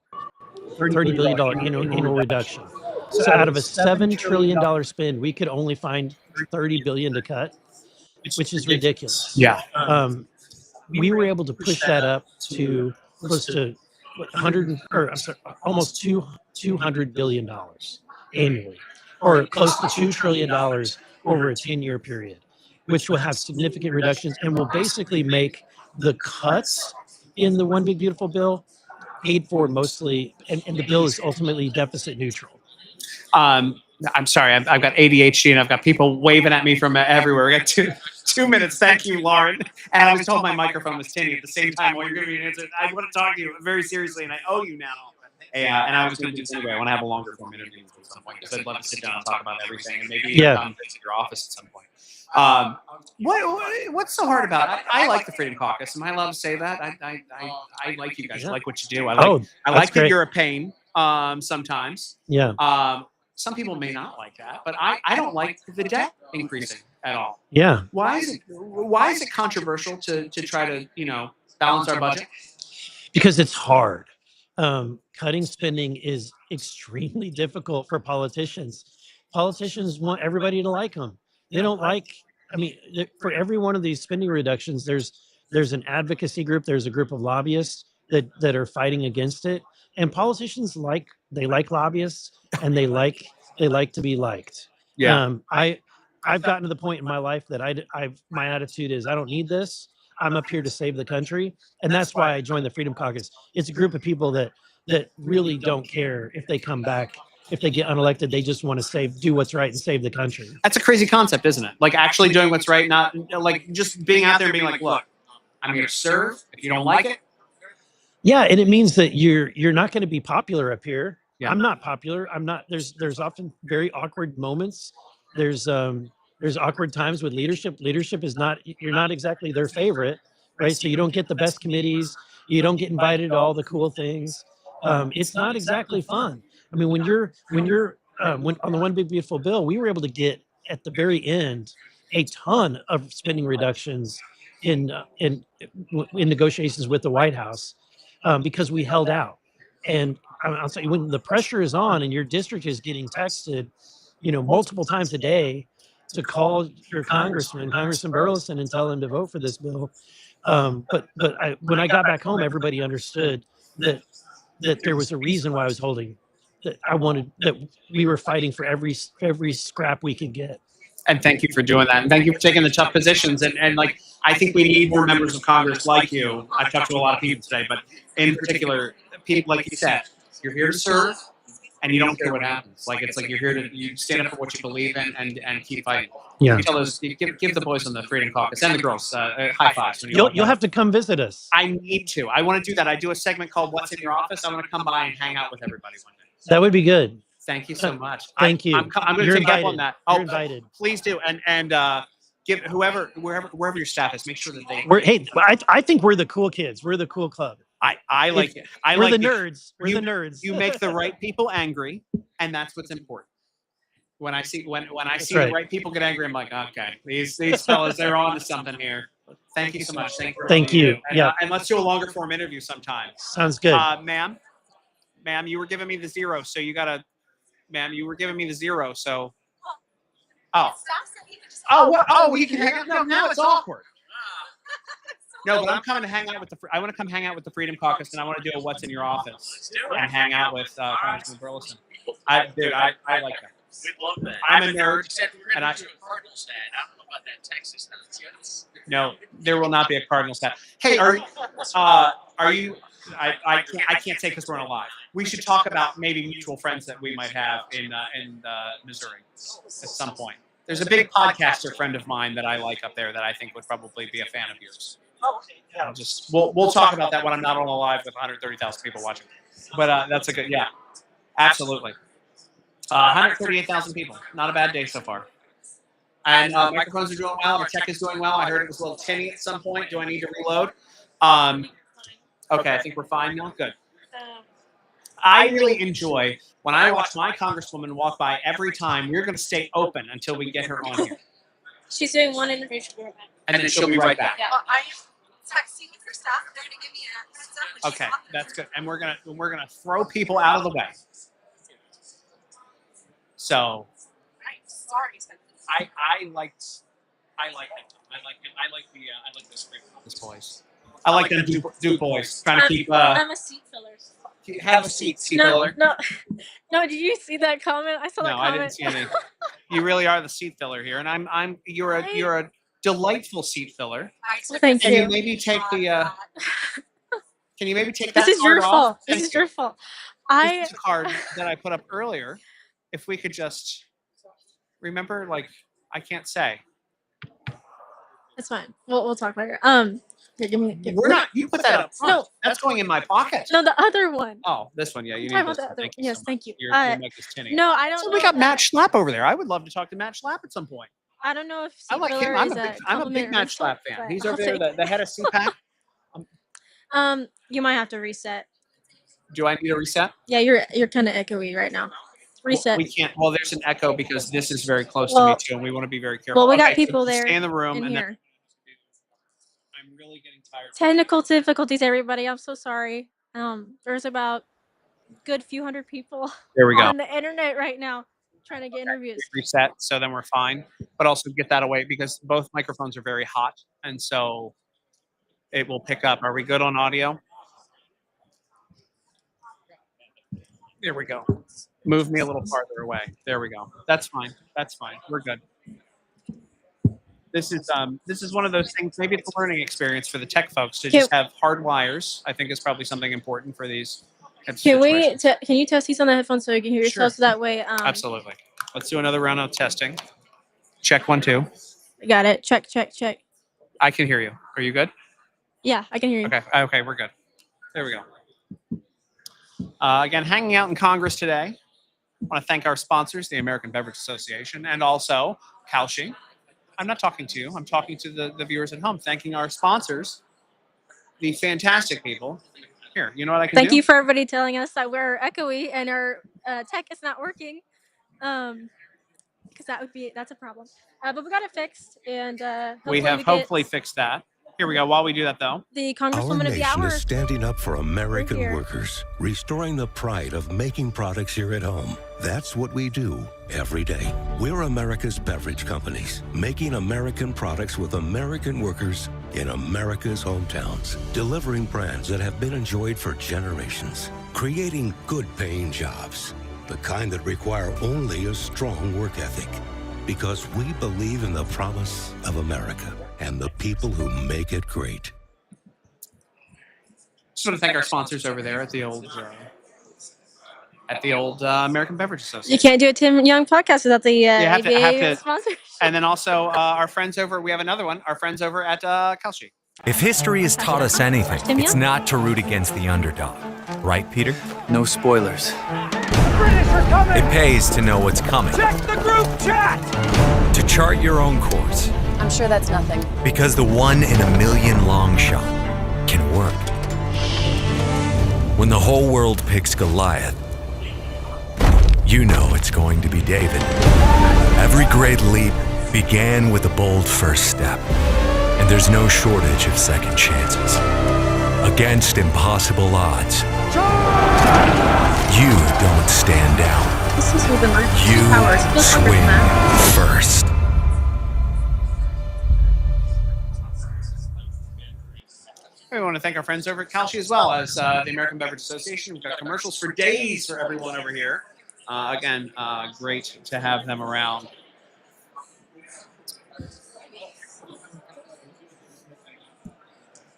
reduction. So out of a $7 trillion spend, we could only find $30 billion to cut, which is ridiculous. Yeah. We were able to push that up to close to almost $200 billion annually, or close to $2 trillion over a 10-year period, which will have significant reductions and will basically make the cuts in the One Big Beautiful Bill paid for mostly, and the bill is ultimately deficit neutral. I'm sorry, I've got ADHD and I've got people waving at me from everywhere. We got two minutes. Thank you, Lauren. And I was told my microphone was tinny at the same time. While you're going to be an answer, I want to talk to you very seriously, and I owe you now. And I was going to do this anyway. I want to have a longer form interview at some point because I'd love to sit down and talk about everything, and maybe come visit your office at some point. What's so hard about it? I like the Freedom Caucus. Am I allowed to say that? I like you guys. I like what you do. I like that you're a pain sometimes. Yeah. Some people may not like that, but I don't like the debt increasing at all. Yeah. Why is it controversial to try to balance our budget? Because it's hard. Cutting spending is extremely difficult for politicians. Politicians want everybody to like them. They don't like. For every one of these spending reductions, there's an advocacy group. There's a group of lobbyists that are fighting against it. And politicians like lobbyists, and they like to be liked. Yeah. I've gotten to the point in my life that my attitude is I don't need this. I'm up here to save the country, and that's why I joined the Freedom Caucus. It's a group of people that really don't care if they come back, if they get unelected. They just want to do what's right and save the country. That's a crazy concept, isn't it? Like actually doing what's right, not like just being out there and being like, look, I'm here to serve. If you don't like it. Yeah, and it means that you're not going to be popular up here. Yeah. I'm not popular. I'm not. There's often very awkward moments. There's awkward times with leadership. Leadership is not. You're not exactly their favorite, right? So you don't get the best committees. You don't get invited to all the cool things. It's not exactly fun. I mean, when on the One Big Beautiful Bill, we were able to get at the very end a ton of spending reductions in negotiations with the White House. Because we held out. And I'll tell you, when the pressure is on and your district is getting texted, multiple times a day to call your Congressman Burleson, and tell him to vote for this bill. But when I got back home, everybody understood that there was a reason why I was holding, that we were fighting for every scrap we could get. And thank you for doing that. And thank you for taking the tough positions. And like, I think we need more members of Congress like you. I've talked to a lot of people today, but in particular, people like you said, you're here to serve and you don't care what happens. Like, it's like you're here to, you stand up for what you believe in and keep fighting. Yeah. You tell those, you give the boys on the Freedom Caucus and the girls high fives. When You'll have to come visit us. I need to. I want to do that. I do a segment called What's in Your Office. I want to come by and hang out with everybody one day. That would be good. Thank you so much. Thank you. I'm going to You're take you up on invited. that. You're Oh, invited. please do. And give wherever your staff is, make sure that they. I think we're the cool kids. We're the cool club. I like If- it. I we're like the it. nerds. We're You- the nerds. You make the right people angry, and that's what's important. When I see the right. right people get angry, I'm like, okay, these fellas, they're on to something here. Thank you so much. Thank you. for Thank all you. do. And, Yeah. And let's do a longer form interview sometime. Sounds good. Ma'am, you were giving me the 0, so you gotta. Ma'am, you were giving me the 0, so. Oh. You can hang out. No, now it's awkward. No, but I'm coming to hang out with I want to come hang out with the Freedom Caucus, and I want to do a What's in Your Office and hang out with Congressman Burleson. I like that. We'd love that. I'm a nerd, Except we're and gonna I. do a Cardinals hat. I don't know about that Texas nonsense. No, there will not be a Cardinals hat. Hey, are you? I can't say because we're on live. We should talk about maybe mutual friends that we might have in Missouri at some point. There's a big podcaster friend of mine that I like up there that I think would probably be a fan of yours. We'll talk about that when I'm not on a live with 130,000 people watching. But that's a good absolutely. 138,000 people. Not a bad day so far. And microphones are doing well. Our tech is doing well. I heard it was a little tinny at some point. Do I need to reload? Okay, I think we're fine now. Good. I really enjoy when I watch my congresswoman walk by every time. We're going to stay open until we get her on here. She's doing one interview. She'll be right back. And then she'll be right back. Yeah. I am texting with her staff. They're going to give me a heads up. when she's Okay, on. that's good. And we're gonna throw people out of the way. So Sorry. I like them. I like this boys. I like them Duke boys trying to keep. I'm a seat filler. Have a seat, seat No, filler. no. Did you see that comment? I saw that No, I comment. didn't see any. You really are the seat filler here, and you're a delightful seat filler. Thank Can you. you maybe take the? Can you maybe take This that is your card off? fault. Thank This is you. your fault. This is a card that I put up earlier. If we could just remember, like, I can't say. It's fine. We'll talk later. Here, give me. We're not. You put that up front. No, That's going in my pocket. no, the other one. Oh, this one. Yeah, you I'm need talking this. about one. the other Thank one. you Yes, so thank much. you. Your mic is tinny. No, I don't. So know we got if Matt Schlapp over there. I would love to talk to Matt Schlapp at some point. I don't know if I like him. filler I'm is a big, I'm a big compliment or Matt insult, Schlapp fan. but He's I'll over there, take the head of CPAC. You might have to reset. Do I need a reset? Yeah, you're kind of echoey right now. Reset. We can't. Well, there's an echo because this is very close to Well- me too, and we want to be very careful. Well, we got Okay, so people just there Stay in the room, in and then here. I'm really getting tired. Technical difficulties, everybody. I'm so sorry. There's about good few hundred people There we go. on the internet right now trying to get interviews. Reset, so then we're fine. But also get that away because both microphones are very hot, and so it will pick up. Are we good on audio? There we go. Move me a little farther away. There we go. That's fine. That's fine. We're good. This is one of those things. Maybe it's a learning experience for the tech folks to just have hard wires. I think is probably something important for these. types of Can we? situations. Can you test these on the headphones so you can hear Sure. yourself? So that way. Absolutely. Let's do another round of testing. Check 1, 2. Got it. Check. Check. I can hear you. Are you good? Yeah, I can hear you. Okay. Okay, we're good. There we go. Again, hanging out in Congress today. I want to thank our sponsors, the American Beverage Association, and also Kalshi. I'm not talking to you. I'm talking to the viewers at home. Thanking our sponsors, the fantastic people. Here, you know what I can do? Thank you for everybody telling us that we're echoey and our tech is not working. Because that's a problem. But we got it fixed, and We have hopefully fixed that. Here we go. While we do that, though. the Our Congresswoman of the nation Hour. is standing up for American here. workers, restoring the pride of making products here at home. That's what we do every day. We're America's beverage companies, making American products with American workers in America's hometowns, delivering brands that have been enjoyed for generations, creating good-paying jobs, the kind that require only a strong work ethic. because we believe in the promise of America and the people who make it great. Just want to thank our sponsors over there at the old American Beverage Association. You can't do a Tim Young podcast without the You have ABA to, sponsor. and then also our friends over. We have another one. Our friends over at Kalshi. If history has taught us anything, Tim it's Young? not to root against the underdog. Right, Peter? No spoilers. It pays to know what's coming. Check the group chat! To chart your own course. I'm sure that's nothing. Because the 1 in a million long shot can work. When the whole world picks Goliath, you know it's going to be David. Every great leap began with a bold first step. And there's no shortage of second chances. Against impossible odds, you don't stand down. This is we've been learning. You swing first. We want to thank our friends over at Kalshi as well as the American Beverage Association. We've got commercials for days for everyone over here. Again, great to have them around.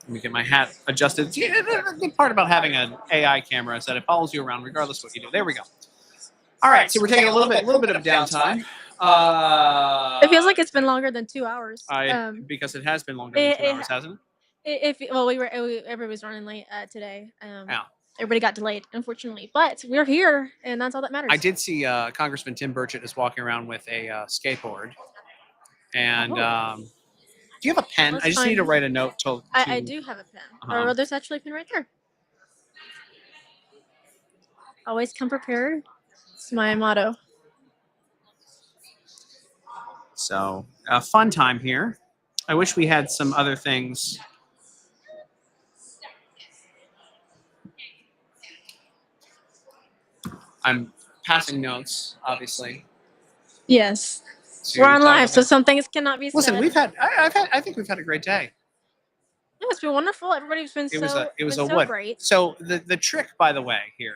Let me get my hat adjusted. The good part about having an AI camera is that it follows you around regardless of what you do. There we go. All right, so we're taking a little bit of downtime. It feels like it's been longer than 2 hours. Because it has been longer than 2 hours, hasn't it? Everybody's running late today. Yeah. Everybody got delayed, unfortunately, but we're here, and that's all that matters. I did see Congressman Tim Burchett is walking around with a skateboard, and do you have a pen? That's I just fine. need to write a note to. I do have a pen. Or there's actually a pen right there. Always come prepared. It's my motto. So a fun time here. I wish we had some other things. I'm passing notes, obviously. Yes. to We're on talk live, about. so some things cannot be Listen, said. I think we've had a great day. No, it's been wonderful. Everybody's been It was so a been so so great. So the trick, by the way, here,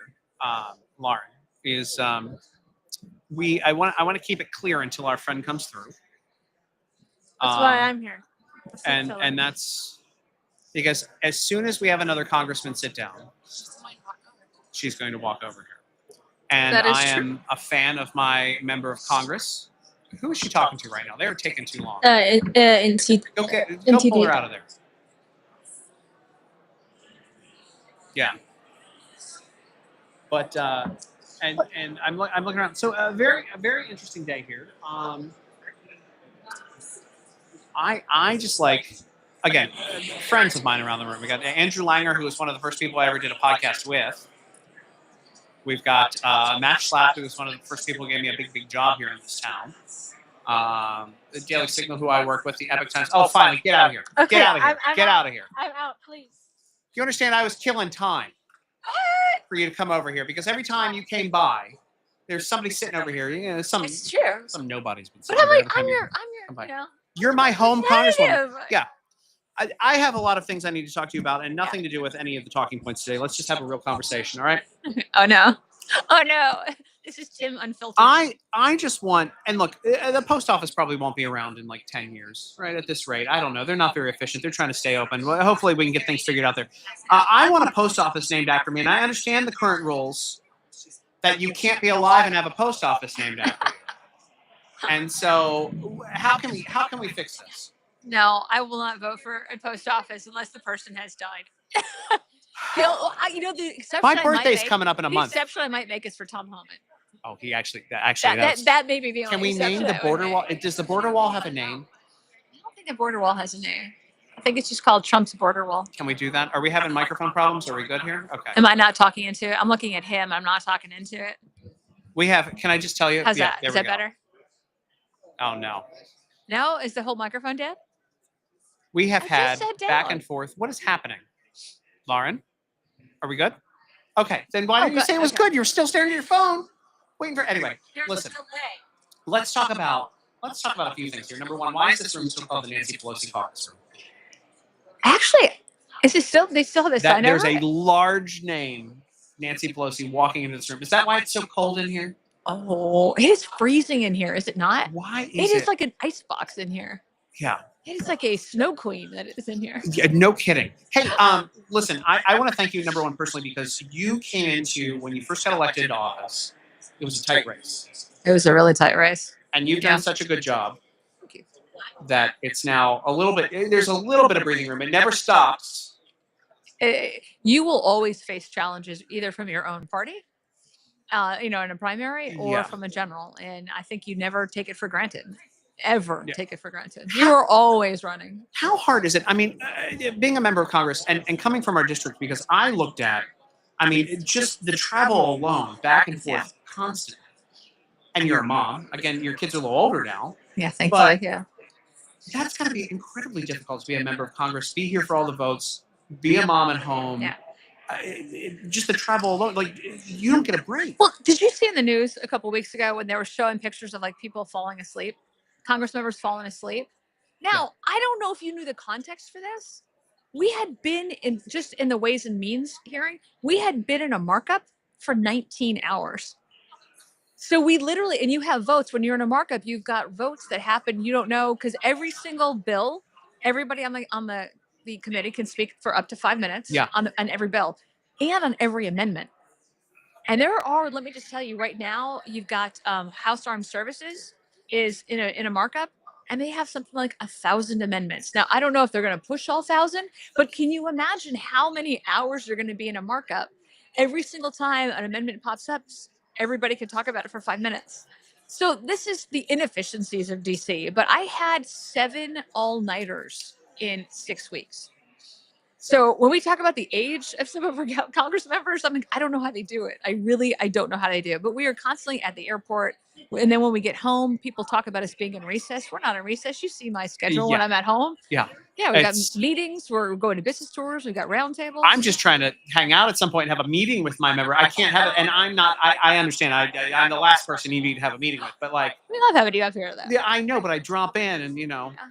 Lauren, is I want to keep it clear until our friend comes through. That's why I'm here. And that's because as soon as we have another congressman sit down, she's going to walk over here. And That is I true. am a fan of my member of Congress. Who is she talking to right now? They were taking too long. In Go NTD. pull her out of there. Yeah. But and I'm looking around. So a very interesting day here. I just like, again, friends of mine around the room. We got Andrew Langer, who was one of the first people I ever did a podcast with. We've got Matt Schlapp, who was one of the first people who gave me a big job here in this town. The Daily Signal, who I work with, the Epic Times. Oh, finally, get out of here. Okay, Get out of here. I'm Get out. out of here. I'm out, please. You understand I was killing time for you to come over here because every time you came by, there's somebody sitting over here. You know, some nobody's been sitting But I'm over here like, every time I'm you your, come by. you know. You're my home congresswoman. Negative. Yeah. I have a lot of things I need to talk to you about and nothing to do with any of the talking points today. Let's just have a real conversation, all right? Oh no. Oh no. This is Tim Unfiltered. I just want, and look, the post office probably won't be around in like 10 years, right? At this rate. I don't know. They're not very efficient. They're trying to stay open. Well, hopefully we can get things figured out there. I want a post office named after me, and I understand the current rules that you can't be alive and have a post office named after you. And so how can we fix this? No, I will not vote for a post office unless the person has died. The exception My I might birthday's make- coming up in a month. The exception I might make is for Tom Homan. Oh, he actually That may be the only Can we name exception the I would border make. wall? Does the border wall have a name? I don't think the border wall has a name. I think it's just called Trump's border wall. Can we do that? Are we having microphone problems? Are we good here? Okay. Am I not talking into it? I'm looking at him. I'm not talking into it. We have, can I just tell you? How's Yeah, that? there Is we that go. better? Oh, no. No? Is the whole microphone dead? We have I had just sat back down. and forth. What is happening? Lauren? Are we good? Okay. Then why Oh, didn't you good, say it was okay. good? You were still staring at your phone. Waiting for, anyway, There's listen. a delay. Let's talk about a few things here. Number one, why is this room still called the Nancy Pelosi caucus room? Actually, is it still? They still have the That sign there's over a it? large name, Nancy Pelosi, walking into this room. Is that why it's so cold in here? Oh, it is freezing in here, is it not? Why It is is it? like an ice box in here. Yeah. It is like a snow queen that is in here. Yeah, no kidding. Hey, listen, I want to thank you, number one, personally, because you came into, when you first got elected to office, it was a tight race. It was a really tight race. And you've Yeah. done such a good job that it's now a little bit, there's a little bit of breathing room. It never stops. You will always face challenges either from your own party, in a primary, or Yeah. from a general. And I think you never take it for granted. Ever take it for granted. You are always running. How hard is it? I mean, being a member of Congress and coming from our district, because I looked at, I mean, just the travel alone, back and forth, constant. And you're a mom. Again, your kids are a little older now. Yeah, thankfully, But yeah. that's got to be incredibly difficult to be a member of Congress, be here for all the votes, be a mom at home. Yeah. Just the travel alone, like you don't get a break. Well, did you see in the news a couple weeks ago when they were showing pictures of like people falling asleep, Congress members falling asleep? Now, I don't know if you knew the context for this. We had been in the Ways and Means hearing, we had been in a markup for 19 hours. So we literally, and you have votes when you're in a markup, you've got votes that happen. You don't know, because every single bill, everybody on the committee can speak for up to 5 minutes on every bill and on every amendment. And there are, let me just tell you right now, you've got House Armed Services is in a markup, and they have something like 1,000 amendments. Now, I don't know if they're going to push all 1,000, but can you imagine how many hours they're going to be in a markup? Every single time an amendment pops up, everybody can talk about it for 5 minutes. So this is the inefficiencies of DC. But I had 7 all-nighters in 6 weeks. So when we talk about the age of some of our Congress members, I'm like, I don't know how they do it. I don't know how they do it. But we are constantly at the airport. And then when we get home, people talk about us being in recess. We're not in recess. You see my schedule when Yeah. I'm at home. Yeah. Yeah, we got It's- meetings. We're going to business tours. We've got roundtables. I'm just trying to hang out at some point and have a meeting with my member. I can't have it, and I'm not. I understand. I'm the last person you need to have a meeting with, but like, We love having you up here, though. yeah, I know. But I drop in, and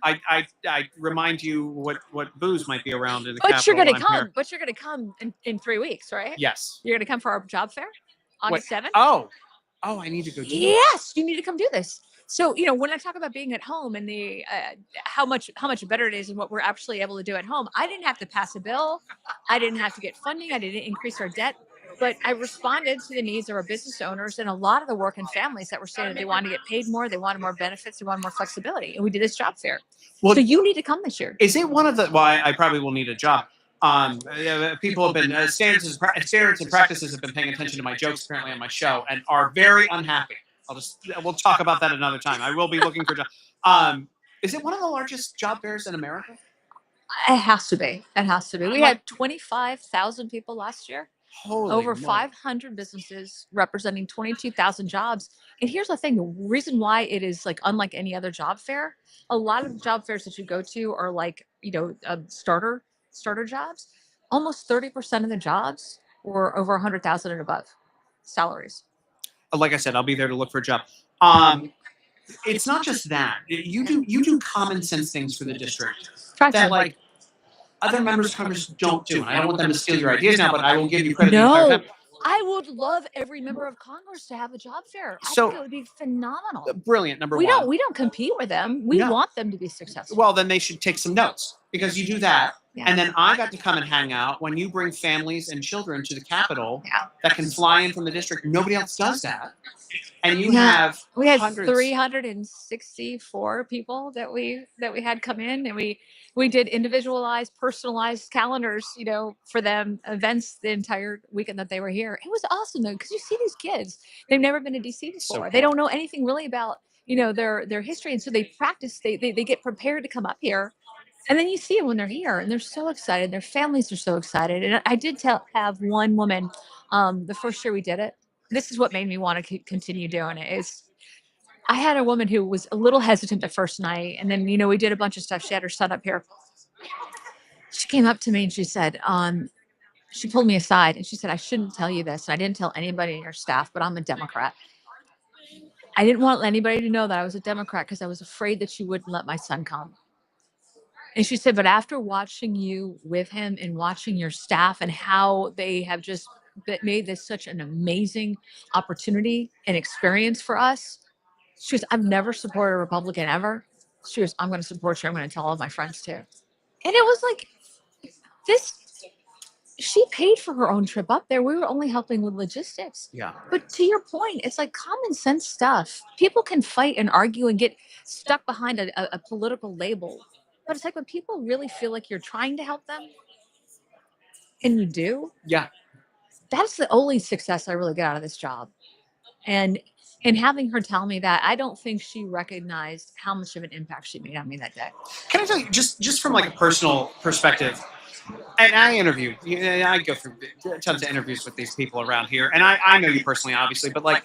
I remind you what booze might be around in the But Capitol you're gonna when I'm here. come. But you're gonna come in 3 weeks, right? Yes. You're gonna come for our job fair, August Wait, 7th. Oh, I need to go do that. Yes, you need to come do this. So, when I talk about being at home and the how much better it is and what we're actually able to do at home, I didn't have to pass a bill. I didn't have to get funding. I didn't increase our debt. But I responded to the needs of our business owners and a lot of the working families that were saying that they wanted to get paid more, they wanted more benefits, they wanted more flexibility. And we did this job fair. Well, So you need to come this year. Is it one of the? Well, I probably will need a job. People have been standards and practices have been paying attention to my jokes apparently on my show and are very unhappy. We'll talk about that another time. I will be looking for jobs. Is it one of the largest job fairs in America? It has to be. It has to be. We I'm had 25,000 people last year. Holy Over moly. 500 businesses representing 22,000 jobs. And here's the thing: the reason why it is like unlike any other job fair, a lot of job fairs that you go to are like starter jobs. Almost 30% of the jobs were over 100,000 and above salaries. Like I said, I'll be there to look for a job. It's not just that. You do common sense things for the district that like other members of Congress don't do. And I don't want them to steal your ideas now, but I will give you credit. the entire No, time. I would love every member of Congress to have a job fair. I So- think it would be phenomenal. Brilliant. Number We one. don't compete with them. We No. want them to be successful. Well, then they should take some notes because you do that. And then I got to come and hang out when you bring families and children to the Capitol that can fly in from the district. Nobody else does that. And you have we had hundreds. 364 people that we had come in, and we did individualized, personalized calendars, for them, events the entire weekend that they were here. It was awesome though, because you see these kids, they've never been to DC before. They don't know anything really about their history, and so they practice. They get prepared to come up here. And then you see them when they're here, and they're so excited. Their families are so excited. And I did have one woman, the first year we did it. This is what made me want to continue doing it. Is I had a woman who was a little hesitant the first night, and then we did a bunch of stuff. She had her son up here. She came up to me and she said, she pulled me aside and she said, "I shouldn't tell you this, and I didn't tell anybody in your staff, but I'm a Democrat. I didn't want anybody to know that I was a Democrat because I was afraid that you wouldn't let my son come." And she said, "But after watching you with him and watching your staff and how they have just made this such an amazing opportunity and experience for us. She goes, I've never supported a Republican ever. She goes, I'm going to support you. I'm going to tell all my friends too. And it was like this. She paid for her own trip up there. We were only helping with logistics. Yeah. But to your point, it's like common sense stuff. People can fight and argue and get stuck behind a political label. But it's like when people really feel like you're trying to help them and you do, Yeah. that's the only success I really got out of this job. And having her tell me that, I don't think she recognized how much of an impact she made on me that day. Can I tell you, just from like a personal perspective, and I interview, I go through tons of interviews with these people around here, and I know you personally, obviously, but like,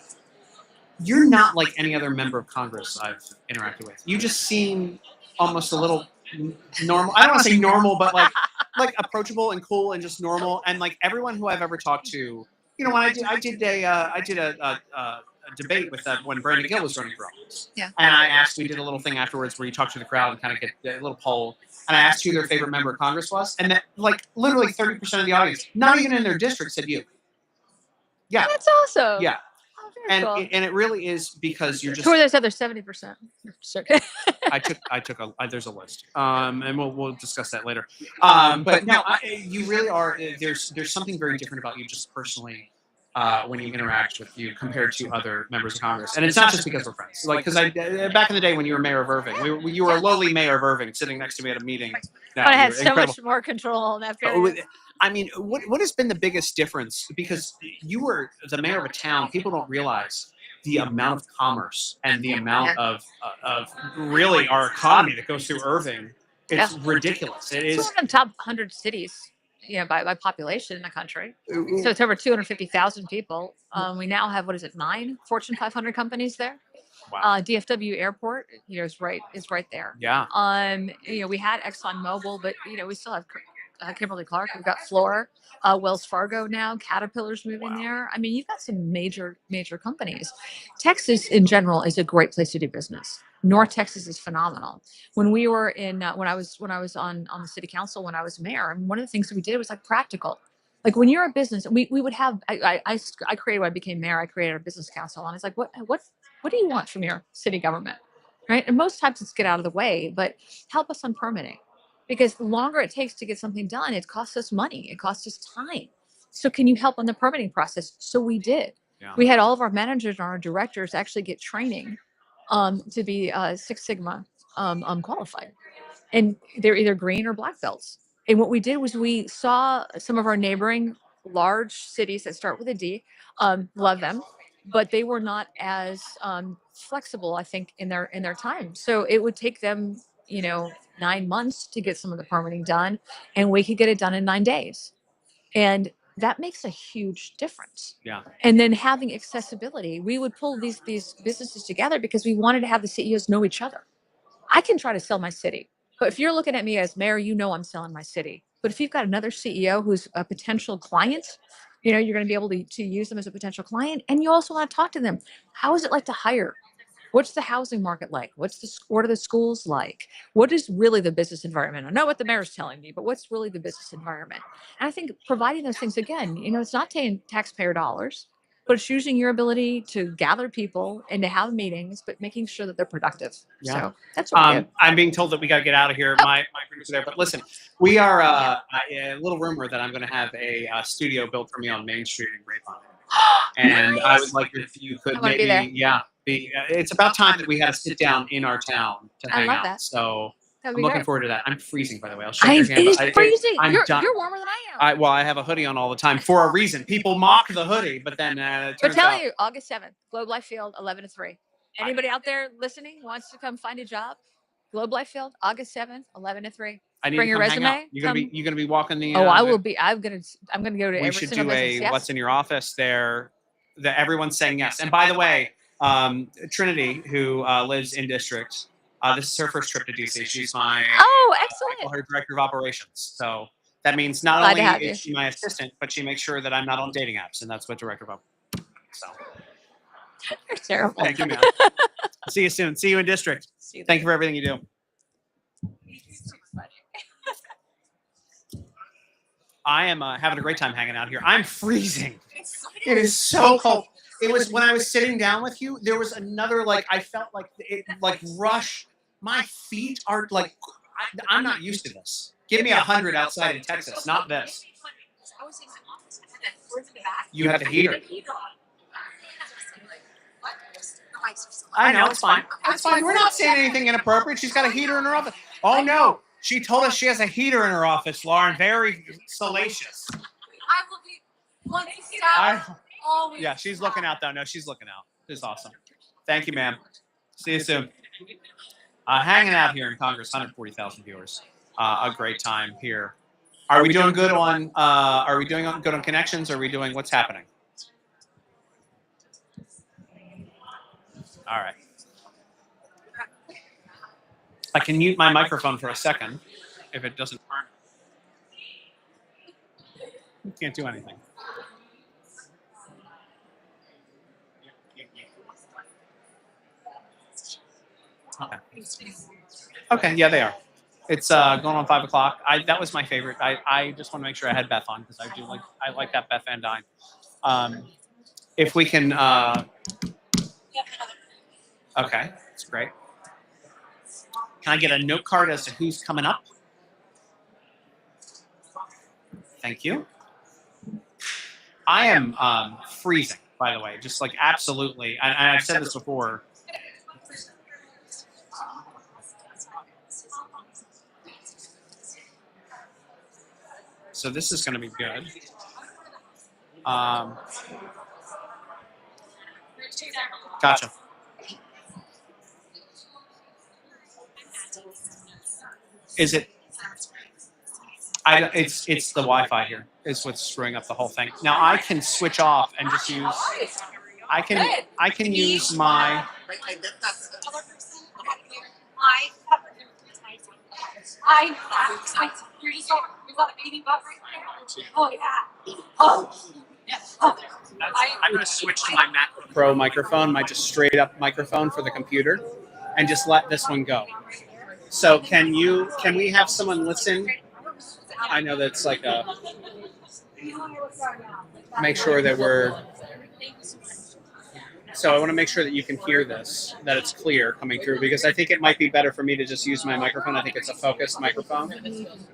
you're not like any other member of Congress I've interacted with. You just seem almost a little normal. I don't want to say normal, but like approachable and cool and just normal. And like everyone who I've ever talked to, when I did a debate with when Brandon Gill was running for office. Yeah. And we did a little thing afterwards where you talk to the crowd and kind of get a little poll. And I asked who their favorite member of Congress was, and that like literally 30% of the audience, not even in their district, said you. Yeah. That's awesome. Yeah. Oh, very cool. And it really is because you're just. Who are those other 70%? I took there's a list, and we'll discuss that later. But no, you really are. There's something very different about you just personally when you interact with you compared to other members of Congress, and it's not just because we're friends. Like because back in the day when you were mayor of Irving, you were a lowly mayor of Irving, sitting next to me at a meeting. But I had so much more control in that period. I mean, what has been the biggest difference? Because you were the mayor of a town, people don't realize the amount of commerce and the amount of really our economy that goes through Irving. It's ridiculous. It is It's one of the top 100 cities, by population in the country. So it's over 250,000 people. We now have 9 Fortune 500 companies there. Wow. DFW Airport, is right there. Yeah. We had ExxonMobil, but we still have Kimberly Clark. We've got Fluor, Wells Fargo now. Caterpillar's moving there. I mean, you've got some major companies. Texas in general is a great place to do business. North Texas is phenomenal. When we were in, when I was on the city council, when I was mayor, and one of the things that we did was like practical. Like when you're a business, we would have. I created when I became mayor. I created a business council, and it's like, what do you want from your city government, right? And most times it's get out of the way, but help us on permitting. Because the longer it takes to get something done, it costs us money. It costs us time. So can you help on the permitting process? So we did. Yeah. We had all of our managers and our directors actually get training to be Six Sigma qualified. And they're either green or black belts. And what we did was we saw some of our neighboring large cities that start with a D, love them, but they were not as flexible, I think, in their time. So it would take them 9 months to get some of the permitting done, and we could get it done in 9 days. And that makes a huge difference. Yeah. And then having accessibility, we would pull these businesses together because we wanted to have the CEOs know each other. I can try to sell my city, but if you're looking at me as mayor, I'm selling my city. But if you've got another CEO who's a potential client, you're going to be able to use them as a potential client, and you also want to talk to them. How is it like to hire? What's the housing market like? What are the schools like? What is really the business environment? I know what the mayor's telling me, but what's really the business environment? And I think providing those things, again, it's not taking taxpayer dollars, but it's using your ability to gather people and to have meetings, but making sure that they're productive. Yeah. So that's what we do. I'm being told that we got to get out of here. My producer there, but listen, we are a little rumor that I'm going to have a studio built for me on Main Street in Grapevine, and Nice. I would like if you could I wanna be maybe, there. it's about time that we had a sit down in our town to I hang love out. that. So That'd I'm be looking great. forward to that. I'm freezing, by the way. I'll shake your hand. It is but freezing. I'm You're done. warmer than I am. I have a hoodie on all the time for a reason. People mock the hoodie, but then it We're turns telling out you, August 7th, Globe Life Field, 11 to 3. Anybody out there listening wants to come find a job? Globe Life Field, August 7th, 11 to 3. I need Bring to your come hang out. resume. You're gonna be walking the. I the- will be. I'm gonna go to We every should single do business. a Yes. what's in your office there. That everyone's saying yes. And by the way, Trinity, who lives in district, this is her first trip to DC. She's my excellent. her director of operations. So that means not Glad to have only you. is she my assistant, but she makes sure that I'm not on dating apps, and that's what director of operations. So You're terrible. thank you, man. See you soon. See you in district. See you Thank you for everything you do. I am having a great time hanging out here. I'm freezing. It is so cold. It was when I was sitting down with you. There was another I felt like it rush. My feet are I'm not used to this. Give me 100 outside in Texas, not this. You have the heater. I know, it's fine. It's fine. We're not saying anything inappropriate. She's got a heater in her office. Oh, no. She told us she has a heater in her office, Lauren. Very salacious. Yeah, she's looking out, though. No, she's looking out. This is awesome. Thank you, ma'am. See you soon. Hanging out here in Congress, 140,000 viewers. A great time here. Are we doing good on connections? Are we doing what's happening? All right. I can mute my microphone for a second if it doesn't burn. You can't do anything. Okay. Okay, yeah, they are. It's going on 5 o'clock. That was my favorite. I just want to make sure I had Beth on because I like that Beth Van Dyne. If we can okay, that's great. Can I get a note card as to who's coming up? Thank you. I am freezing, by the way, just absolutely. And I've said this before. So this is going to be good. Gotcha. Is it? It's the Wi-Fi here. Is what's screwing up the whole thing. Now I can switch off and just use. I can use my. I you're just we got a baby butt right now. Oh yeah. Oh yeah. I'm going to switch to my MacBook Pro microphone, my just straight up microphone for the computer, and just let this one go. So can we have someone listen? I know that's make sure that we're. So I want to make sure that you can hear this, that it's clear coming through, because I think it might be better for me to just use my microphone. I think it's a focused microphone.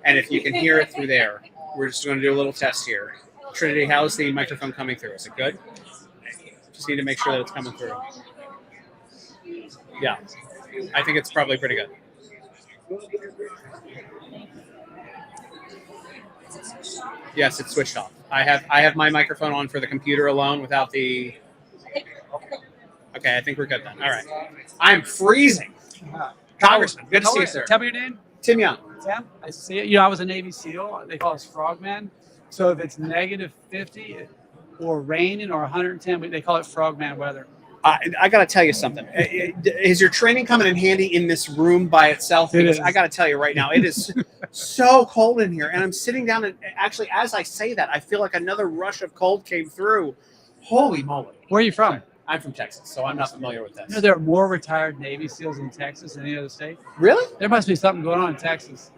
And if you can hear it through there, we're just going to do a little test here. Trinity, how's the microphone coming through? Is it good? Just need to make sure that it's coming through. Yeah, I think it's probably pretty good. Yes, it's switched off. I have my microphone on for the computer alone without the. Okay, I think we're good then. All right. I'm freezing. Congressman, good to see you, sir. Tell me your name. Tim Young. Tim, I see it. You know, I was a Navy SEAL. They call us frogmen. So if it's -50 or raining or 110, they call it frogman weather. I got to tell you something. Is your training coming in handy in this room by itself? Because I got to tell you right now, it is so cold in here. And I'm sitting down and actually, as I say that, I feel like another rush of cold came through. Holy moly. Where are you from? I'm from Texas, so I'm not familiar with this. You know, there are more retired Navy SEALs in Texas than any other state. Really? There must be something going on in Texas.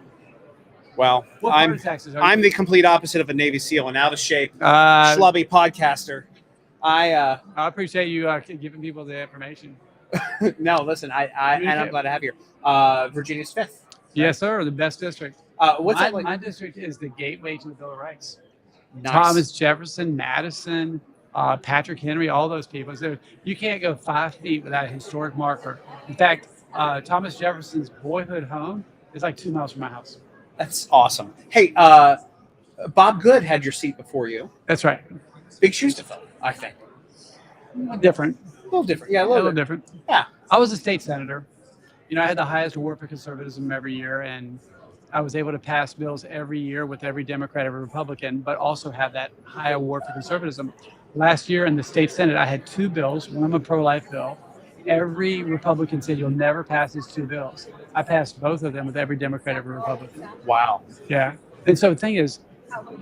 Well, What part of Texas are you? I'm the complete opposite of a Navy SEAL, an out of shape, schlubby podcaster. I appreciate you giving people the information. No, listen, and I'm glad to have you here. Virginia's 5th. Yes, sir. The best district. What's my, it like? my district is the gateway to the Bill of Rights. Nice. Thomas Jefferson, Madison, Patrick Henry, all those people. So you can't go 5 feet without a historic marker. In fact, Thomas Jefferson's boyhood home is like 2 miles from my house. That's awesome. Hey, Bob Good had your seat before you. That's right. Big shoes to fill, I think. Different. A little different. Yeah, a A little little bit. different. Yeah. I was a state senator. You know, I had the highest award for conservatism every year, and I was able to pass bills every year with every Democrat, every Republican, but also have that high award for conservatism. Last year in the state Senate, I had 2 bills. One of them a pro-life bill. Every Republican said you'll never pass these 2 bills. I passed both of them with every Democrat, every Republican. Wow. Yeah. And so the thing is,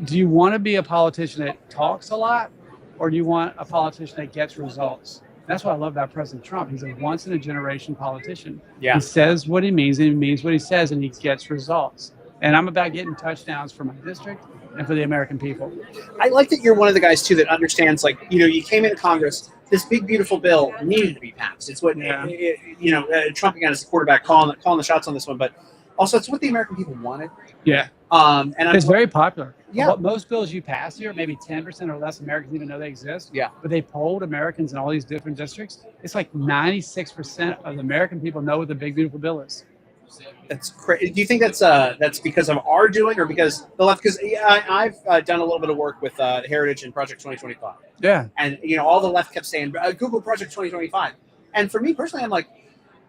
do you want to be a politician that talks a lot, or do you want a politician that gets results? That's what I love about President Trump. He's a once-in-a-generation politician. Yeah. He says what he means, and he means what he says, and he gets results. And I'm about getting touchdowns for my district and for the American people. I like that you're one of the guys too that understands, like, you came into Congress. This big beautiful bill needed to be passed. It's what Trump again is the quarterback calling the shots on this one, but also it's what the American people wanted. Yeah. And It's very popular. Yeah. What most bills you pass here, maybe 10% or less Americans even know they exist. Yeah. But they polled Americans in all these different districts. It's like 96% of the American people know what the big beautiful bill is. That's crazy. Do you think that's because of our doing, or because the left? Because I've done a little bit of work with Heritage and Project 2025. Yeah. And all the left kept saying Google Project 2025. And for me personally, I'm like,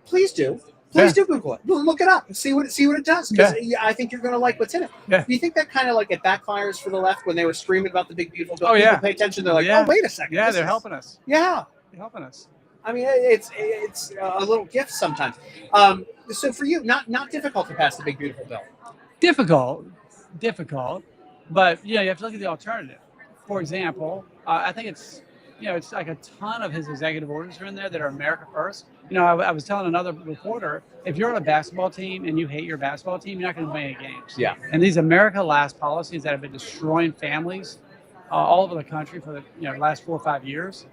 please do. Please do Google it. Look it up and see what it does. Because I think you're going to like what's in it. Yeah. Do you think that kind of like it backfires for the left when they were screaming about the big beautiful bill? Oh, yeah. People pay attention. They're like, Yeah. oh, wait a second. Yeah, this they're is- helping us. Yeah. They're helping us. I mean, it's a little gift sometimes. So for you, not difficult to pass the big beautiful bill. Difficult, but you have to look at the alternative. For example, I think it's like a ton of his executive orders are in there that are America first. I was telling another reporter, if you're on a basketball team and you hate your basketball team, you're not going to win any games. Yeah. And these America Last policies that have been destroying families all over the country for the last 4 or 5 years.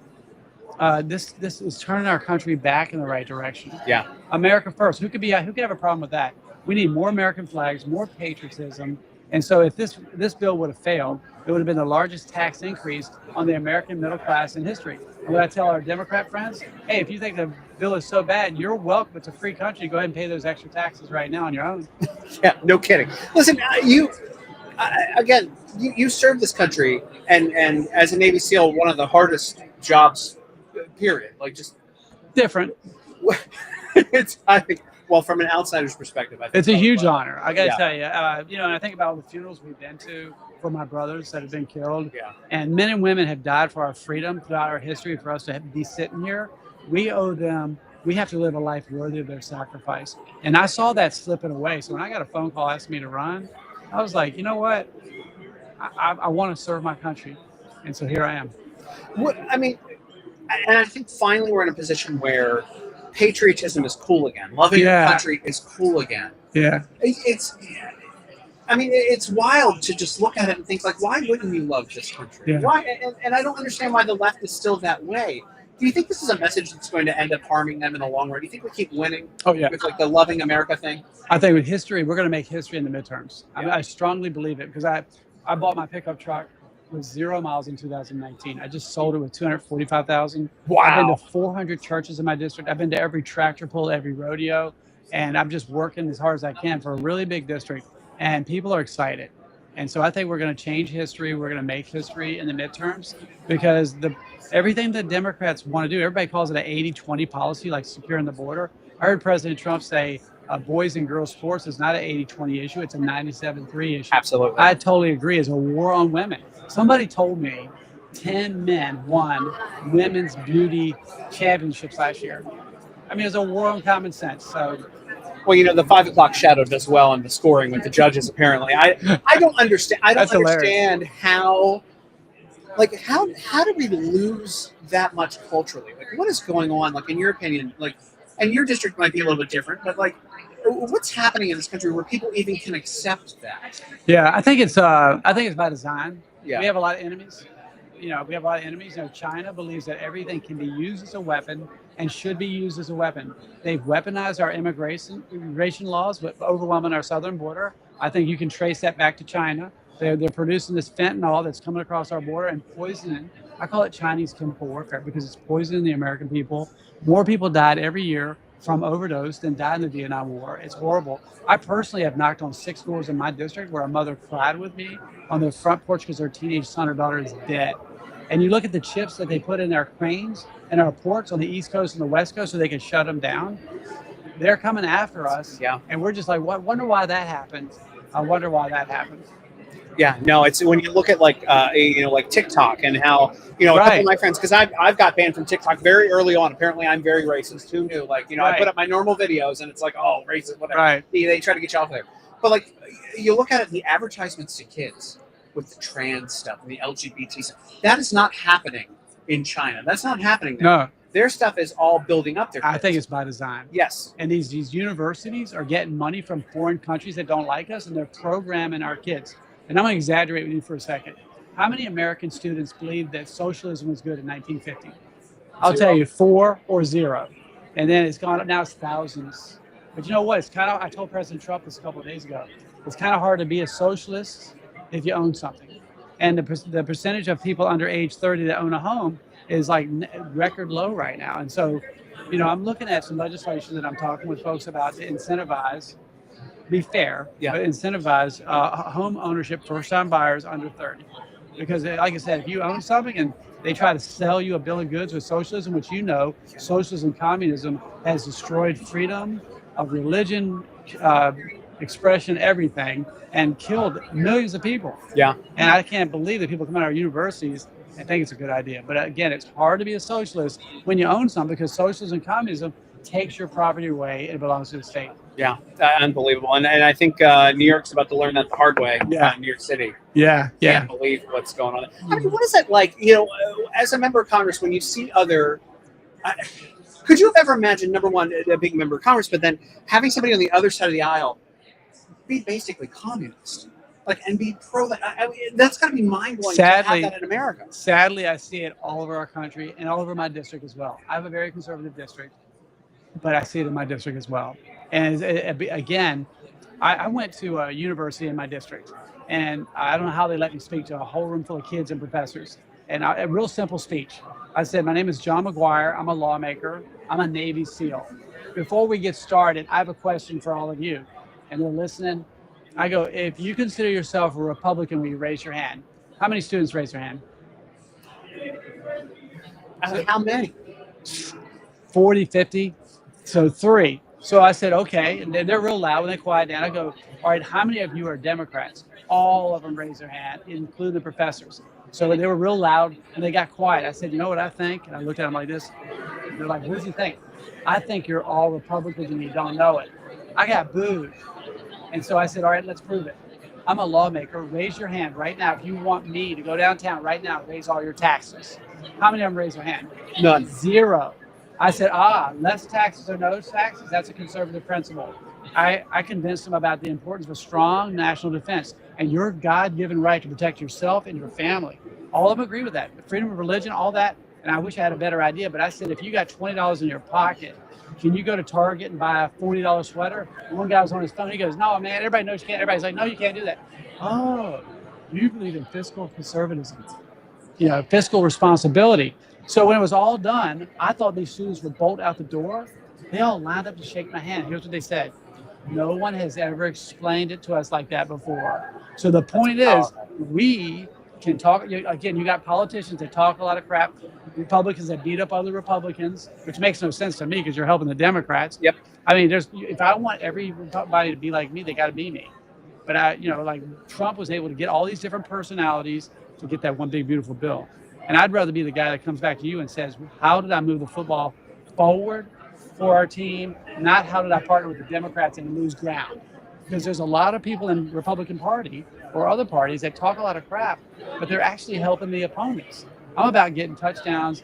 This is turning our country back in the right direction. Yeah. America first. Who could have a problem with that? We need more American flags, more patriotism. And so if this bill would have failed, it would have been the largest tax increase on the American middle class in history. And what I tell our Democrat friends, hey, if you think the bill is so bad, you're welcome. It's a free country. Go ahead and pay those extra taxes right now on your own. Yeah, no kidding. Listen, you served this country, and as a Navy SEAL, one of the hardest jobs, period. Like, just different. I think. Well, from an outsider's perspective, I think It's a huge honor. I got to Yeah. tell you, and I think about all the funerals we've been to for my brothers that have been killed. Yeah. And men and women have died for our freedom throughout our history. For us to be sitting here, we owe them. We have to live a life worthy of their sacrifice. And I saw that slipping away. So when I got a phone call asking me to run, I was like, you know what? I want to serve my country, and so here I am. What I mean, and I think finally we're in a position where patriotism is cool again. Loving your country is cool again. Yeah. It's wild to just look at it and think, like, why wouldn't you love this country? Yeah. Why? And I don't understand why the left is still that way. Do you think this is a message that's going to end up harming them in the long run? Do you think we keep winning? Oh, yeah. With like the loving America thing? I think with history, we're going to make history in the midterms. I strongly believe it because I bought my pickup truck with 0 miles in 2019. I just sold it with 245,000. Wow. I've been to 400 churches in my district. I've been to every tractor pull, every rodeo, and I'm just working as hard as I can for a really big district. And people are excited. And so I think we're going to change history. We're going to make history in the midterms because everything that Democrats want to do, everybody calls it an 80-20 policy, like securing the border. I heard President Trump say boys and girls sports is not an 80-20 issue. It's a 97-3 issue. Absolutely. I totally agree. It's a war on women. Somebody told me 10 men won women's beauty championships last year. I mean, it's a war on common sense. So, well, the 5 o'clock shadow does well in the scoring with the judges. Apparently, I don't understand. I don't That's hilarious. understand how do we lose that much culturally? Like, what is going on? Like, in your opinion, like, and your district might be a little bit different, but like, what's happening in this country where people even can accept that? yeah, I think it's by design. Yeah. We have a lot of enemies. We have a lot of enemies. China believes that everything can be used as a weapon and should be used as a weapon. They've weaponized our immigration laws, with overwhelming our southern border. I think you can trace that back to China. They're producing this fentanyl that's coming across our border and poisoning. I call it Chinese chemical warfare because it's poisoning the American people. More people died every year from overdose than died in the Vietnam War. It's horrible. I personally have knocked on 6 doors in my district where a mother cried with me on the front porch because her teenage son or daughter is dead. And you look at the chips that they put in our cranes and our ports on the East Coast and the West Coast so they can shut them down. They're coming after us. Yeah. And we're just like, wonder why that happened. I wonder why that happened. Yeah, no, it's when you look at like TikTok and how a couple Right. of my friends, because I've got banned from TikTok very early on. Apparently, I'm very racist. Who knew? Like, I Right. put up my normal videos and it's like, oh, racist, whatever. Right. They try to get you off there. But like, you look at it, the advertisements to kids with the trans stuff and the LGBT stuff, that is not happening in China. That's not happening there. No. Their stuff is all building up their I kids. think it's by design. Yes. And these universities are getting money from foreign countries that don't like us, and they're programming our kids. And I'm going to exaggerate with you for a second. How many American students believed that socialism was good in 1950? I'll tell you, 4 or 0. And then it's gone up. Now it's thousands. But you know what? It's kind of, I told President Trump this a couple of days ago. It's kind of hard to be a socialist if you own something. And the percentage of people under age 30 that own a home is like record low right now. And so, you know, I'm looking at some legislation that I'm talking with folks about to incentivize, be fair, but incentivize home ownership for first-time buyers under 30. Because like I said, if you own something and they try to sell you a bill of goods with socialism, which you know, socialism, communism has destroyed freedom of religion, expression, everything, and killed millions of people. Yeah. And I can't believe that people come out of our universities and think it's a good idea. But again, it's hard to be a socialist when you own something, because socialism and communism takes your property away and it belongs to the state. Yeah, unbelievable. And I think New York's about to learn that the hard way. Yeah. New York City. Yeah, yeah. Can't believe what's going on. I mean, what is that like? You know, as a member of Congress, when you see other, could you have ever imagined, number one, being a member of Congress, but then having somebody on the other side of the aisle be basically communist, like, and be pro that? I mean, that's got to be mind blowing to have that in America. Sadly, I see it all over our country and all over my district as well. I have a very conservative district, but I see it in my district as well. And again, I went to a university in my district, and I don't know how they let me speak to a whole room full of kids and professors. And a real simple speech. I said, my name is John McGuire. I'm a lawmaker. I'm a Navy SEAL. Before we get started, I have a question for all of you. And they're listening. I go, if you consider yourself a Republican, will you raise your hand? How many students raise their hand? How many? 40, 50. So 3. So I said, okay. And they're real loud when they quiet down. I go, all right, how many of you are Democrats? All of them raised their hand, including the professors. So they were real loud and they got quiet. I said, you know what I think? And I looked at them like this. They're like, what do you think? I think you're all Republicans and you don't know it. I got booed. And so I said, all right, let's prove it. I'm a lawmaker. Raise your hand right now. If you want me to go downtown right now, raise all your taxes. How many of them raise their hand? None. 0. I said, less taxes or no taxes, that's a conservative principle. I convinced them about the importance of a strong national defense and your God-given right to protect yourself and your family. All of them agree with that. Freedom of religion, all that. And I wish I had a better idea, but I said, if you got $20 in your pocket, can you go to Target and buy a $40 sweater? And one guy was on his phone. He goes, no, man, everybody knows you can't. Everybody's like, no, you can't do that. Oh, you believe in fiscal conservatism, fiscal responsibility. So when it was all done, I thought these students would bolt out the door. They all lined up to shake my hand. Here's what they said. No one has ever explained it to us like that before. So the point is, we can talk. Again, you got politicians that talk a lot of crap, Republicans that beat up other Republicans, which makes no sense to me because you're helping the Democrats. Yep. I mean, if I want everybody to be like me, they got to be me. But like Trump was able to get all these different personalities to get that one big beautiful bill. And I'd rather be the guy that comes back to you and says, how did I move the football forward for our team? Not how did I partner with the Democrats and lose ground? Because there's a lot of people in the Republican Party or other parties that talk a lot of crap, but they're actually helping the opponents. I'm about getting touchdowns.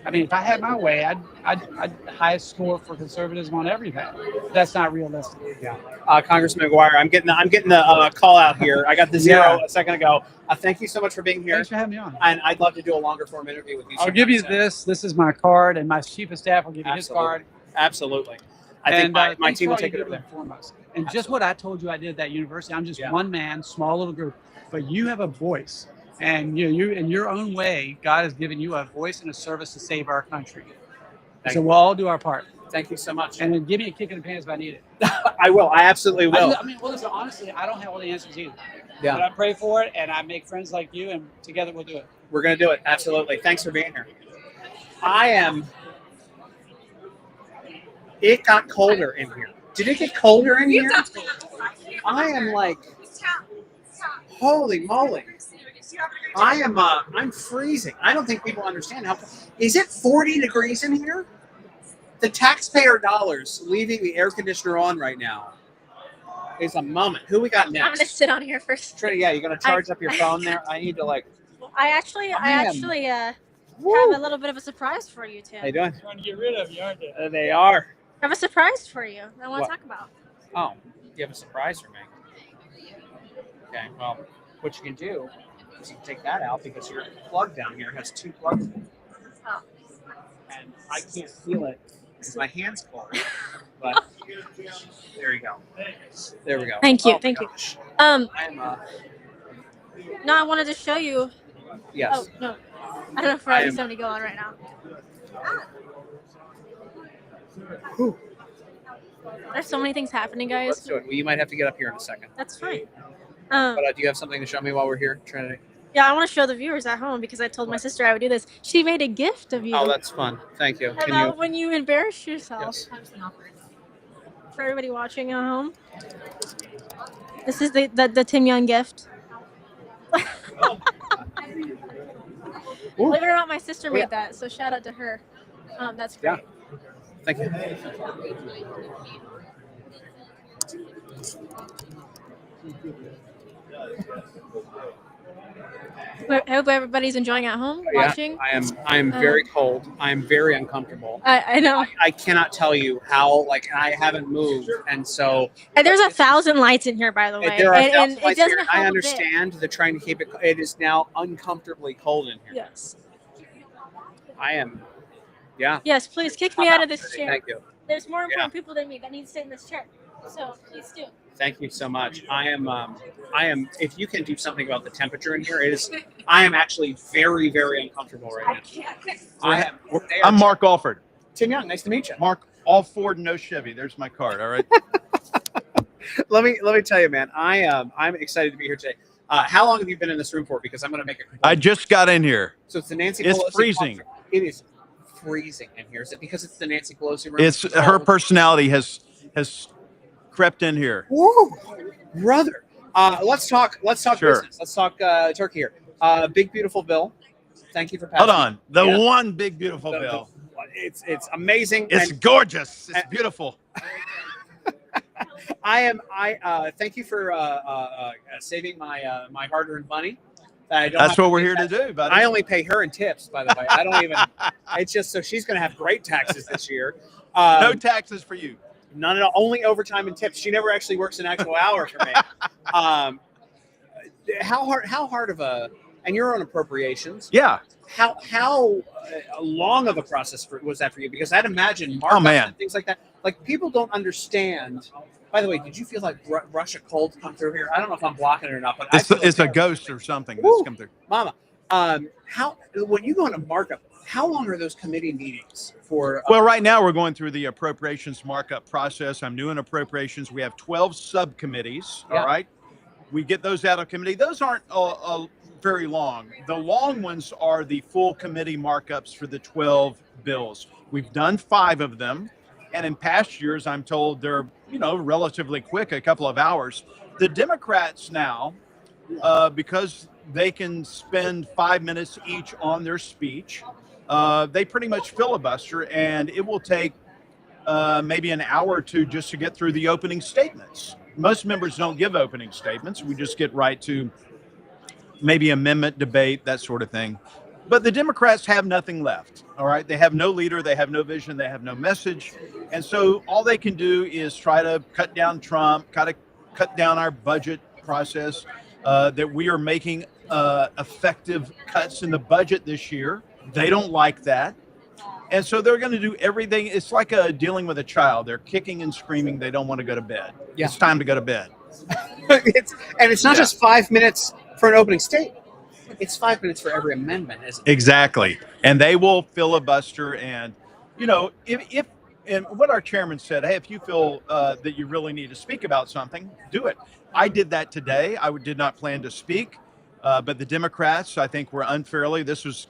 I mean, if I had my way, I'd highest score for conservatism on everything. That's not realistic. Yeah. Congressman McGuire, I'm getting the call out here. I got the 0 a second ago. Thank you so much for being here. Thanks for having me on. And I'd love to do a longer form interview with you. I'll give you this. This is my card, and my chief of staff will give you his card. Absolutely. I think my team will take it over there. Foremost. And just what I told you I did at that university, I'm just one man, small little group, but you have a voice. And you in your own way, God has given you a voice and a service to save our country. So we'll all do our part. Thank you so much. And then give me a kick in the pants if I need it. I will. I absolutely will. I mean, well, listen, honestly, I don't have all the answers either. Yeah. But I pray for it, and I make friends like you, and together we'll do it. We're going to do it. Absolutely. Thanks for being here. It got colder in here. Did it get colder in here? I am like, holy moly. I'm freezing. I don't think people understand is it 40 degrees in here? The taxpayer dollars leaving the air conditioner on right now is a moment. Who we got next? I'm gonna sit on here first. Trinity, you're gonna charge up your phone there. I need to I actually have a little bit of a surprise for you, Tim. How you doing? Trying to get rid of you, aren't they? They are. I have a surprise for you that I want What? to talk about. Oh, you have a surprise for me. Okay, well, what you can do is you can take that out because your plug down here has 2 plugs in it. Oh. And I can't feel it because my hand's cold. But there you go. There we go. Thank you, Oh my thank you. gosh. Um, I'm no, I wanted to show you. yes. Oh no, I don't know if we're I having am- somebody go on right now. Whew. There's so many things happening, guys. Let's do it. Well, you might have to get up here in a second. That's fine. But do you have something to show me while we're here, Trinity? Yeah, I want to show the viewers at home because I told my sister I would do this. She made a gift of you. Oh, that's fun. Thank you. Can about you? when you embarrass yourself. Yes. For everybody watching at home, this is the Tim Young gift. Believe it or not, my sister made that, so shout out to her. That's great. Thank you. I hope everybody's enjoying at home watching. I am very cold. I am very uncomfortable. I know. I cannot tell you how. Like I haven't moved, and so And there's 1,000 lights in here, by the way. there are and thousands it of lights doesn't here. help I a bit. understand they're trying to keep it. It is now uncomfortably cold in here. Yes. I am. Yeah. Yes, please kick me out of this chair. Thank you. There's more important people than me that need to sit in this chair. So please do. Thank you so much. I am. If you can do something about the temperature in here, it is. I am actually very, very uncomfortable right now. I'm Mark Alford. Tim Young, nice to meet you. Mark, all Ford, no Chevy. There's my card. All right. Let me tell you, man. I'm excited to be here today. How long have you been in this room for? Because I'm going to make a complaint. I just got in here. So it's the Nancy It's Pelosi. freezing. conference. It is freezing in here. Is it because it's the Nancy Pelosi room? It's her personality has crept in here. Whoa, brother. Let's talk Sure. business. Let's talk turkey here. Big beautiful bill. Thank you for passing. Hold on. The Yeah. one big beautiful The- bill. It's amazing. It's and gorgeous. It's beautiful. thank you for saving my hard-earned money. I don't That's have to what we're pay here to taxes. do, buddy. I only pay her in tips, by the way. I don't even. It's just so she's going to have great taxes this year. No taxes for you. None at all. Only overtime and tips. She never actually works an actual hour for me. How hard of a? And you're on appropriations. Yeah. How long of a process was that for you? Because I'd imagine markups man. and things like that. Like people don't understand. By the way, did you feel like Russia cold come through here? I don't know if I'm blocking it or not, but I feel It's a like ghost or something that's Woo. come through. Mama. How when you go into markup, how long are those committee meetings for? Well, right now we're going through the appropriations markup process. I'm new in appropriations. We have 12 subcommittees. Yeah. All right. We get those out of committee. Those aren't very long. The long ones are the full committee markups for the 12 bills. We've done 5 of them. And in past years, I'm told they're, relatively quick, a couple of hours. The Democrats now, because they can spend 5 minutes each on their speech, they pretty much filibuster, and it will take maybe an hour or two just to get through the opening statements. Most members don't give opening statements. We just get right to maybe amendment, debate, that sort of thing. But the Democrats have nothing left. All right. They have no leader. They have no vision. They have no message. And so all they can do is try to cut down Trump, cut down our budget process, that we are making effective cuts in the budget this year. They don't like that. And so they're going to do everything. It's like dealing with a child. They're kicking and screaming. They don't want to go to bed. Yeah. It's time to go to bed. It's not just 5 minutes for an opening statement. It's 5 minutes for every amendment, isn't it? Exactly. And they will filibuster. And, if and what our chairman said, hey, if you feel that you really need to speak about something, do it. I did that today. I did not plan to speak. But the Democrats, I think, were unfairly. This was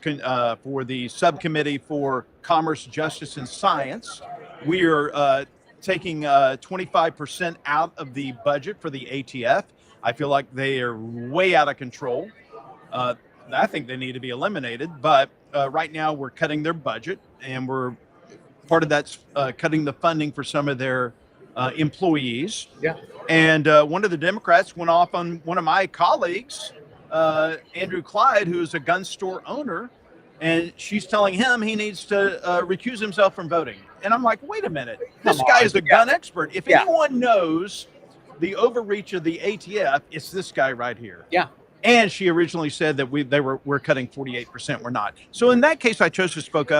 for the subcommittee for Commerce, Justice, and Science. We are taking 25% out of the budget for the ATF. I feel like they are way out of control. I think they need to be eliminated. But right now, we're cutting their budget, and part of that's cutting the funding for some of their employees. Yeah. And one of the Democrats went off on one of my colleagues, Andrew Clyde, who is a gun store owner, and she's telling him he needs to recuse himself from voting. And I'm like, wait a minute, this Come guy on. is a gun expert. If Yeah. anyone knows the overreach of the ATF, it's this guy right here. Yeah. And she originally said that we're cutting 48%. We're not. So in that case, I chose to speak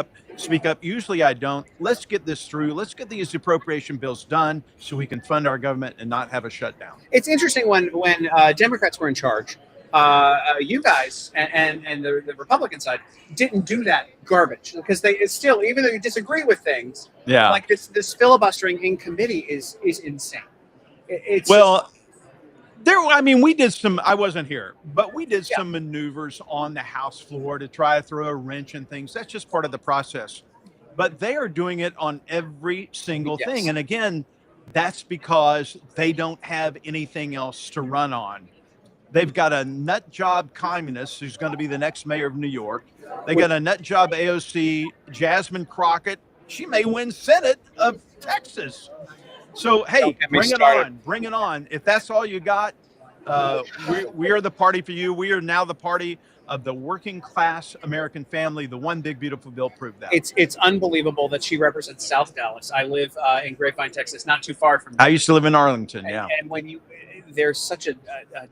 up. Usually I don't. Let's get this through. Let's get these appropriation bills done so we can fund our government and not have a shutdown. It's interesting when Democrats were in charge, you guys and the Republican side didn't do that garbage because it's still, even though you disagree with things, Yeah. like this filibustering in committee is insane. It's Well, we did some, I wasn't here, but we did some maneuvers on the House floor to try to throw a wrench and things. That's just part of the process. But they are doing it on every single thing. And again, that's because they don't have anything else to run on. They've got a nut job communist who's going to be the next mayor of New York. They got a nut job AOC, Jasmine Crockett. She may win Senate of Texas. So, hey, Don't get me bring it started. on. Bring it on. If that's all you got, we are the party for you. We are now the party of the working class American family. The one big, beautiful bill proved that. it's unbelievable that she represents South Dallas. I live in Grapevine, Texas, not too far from. I used to live in Arlington. Yeah. And when there's such a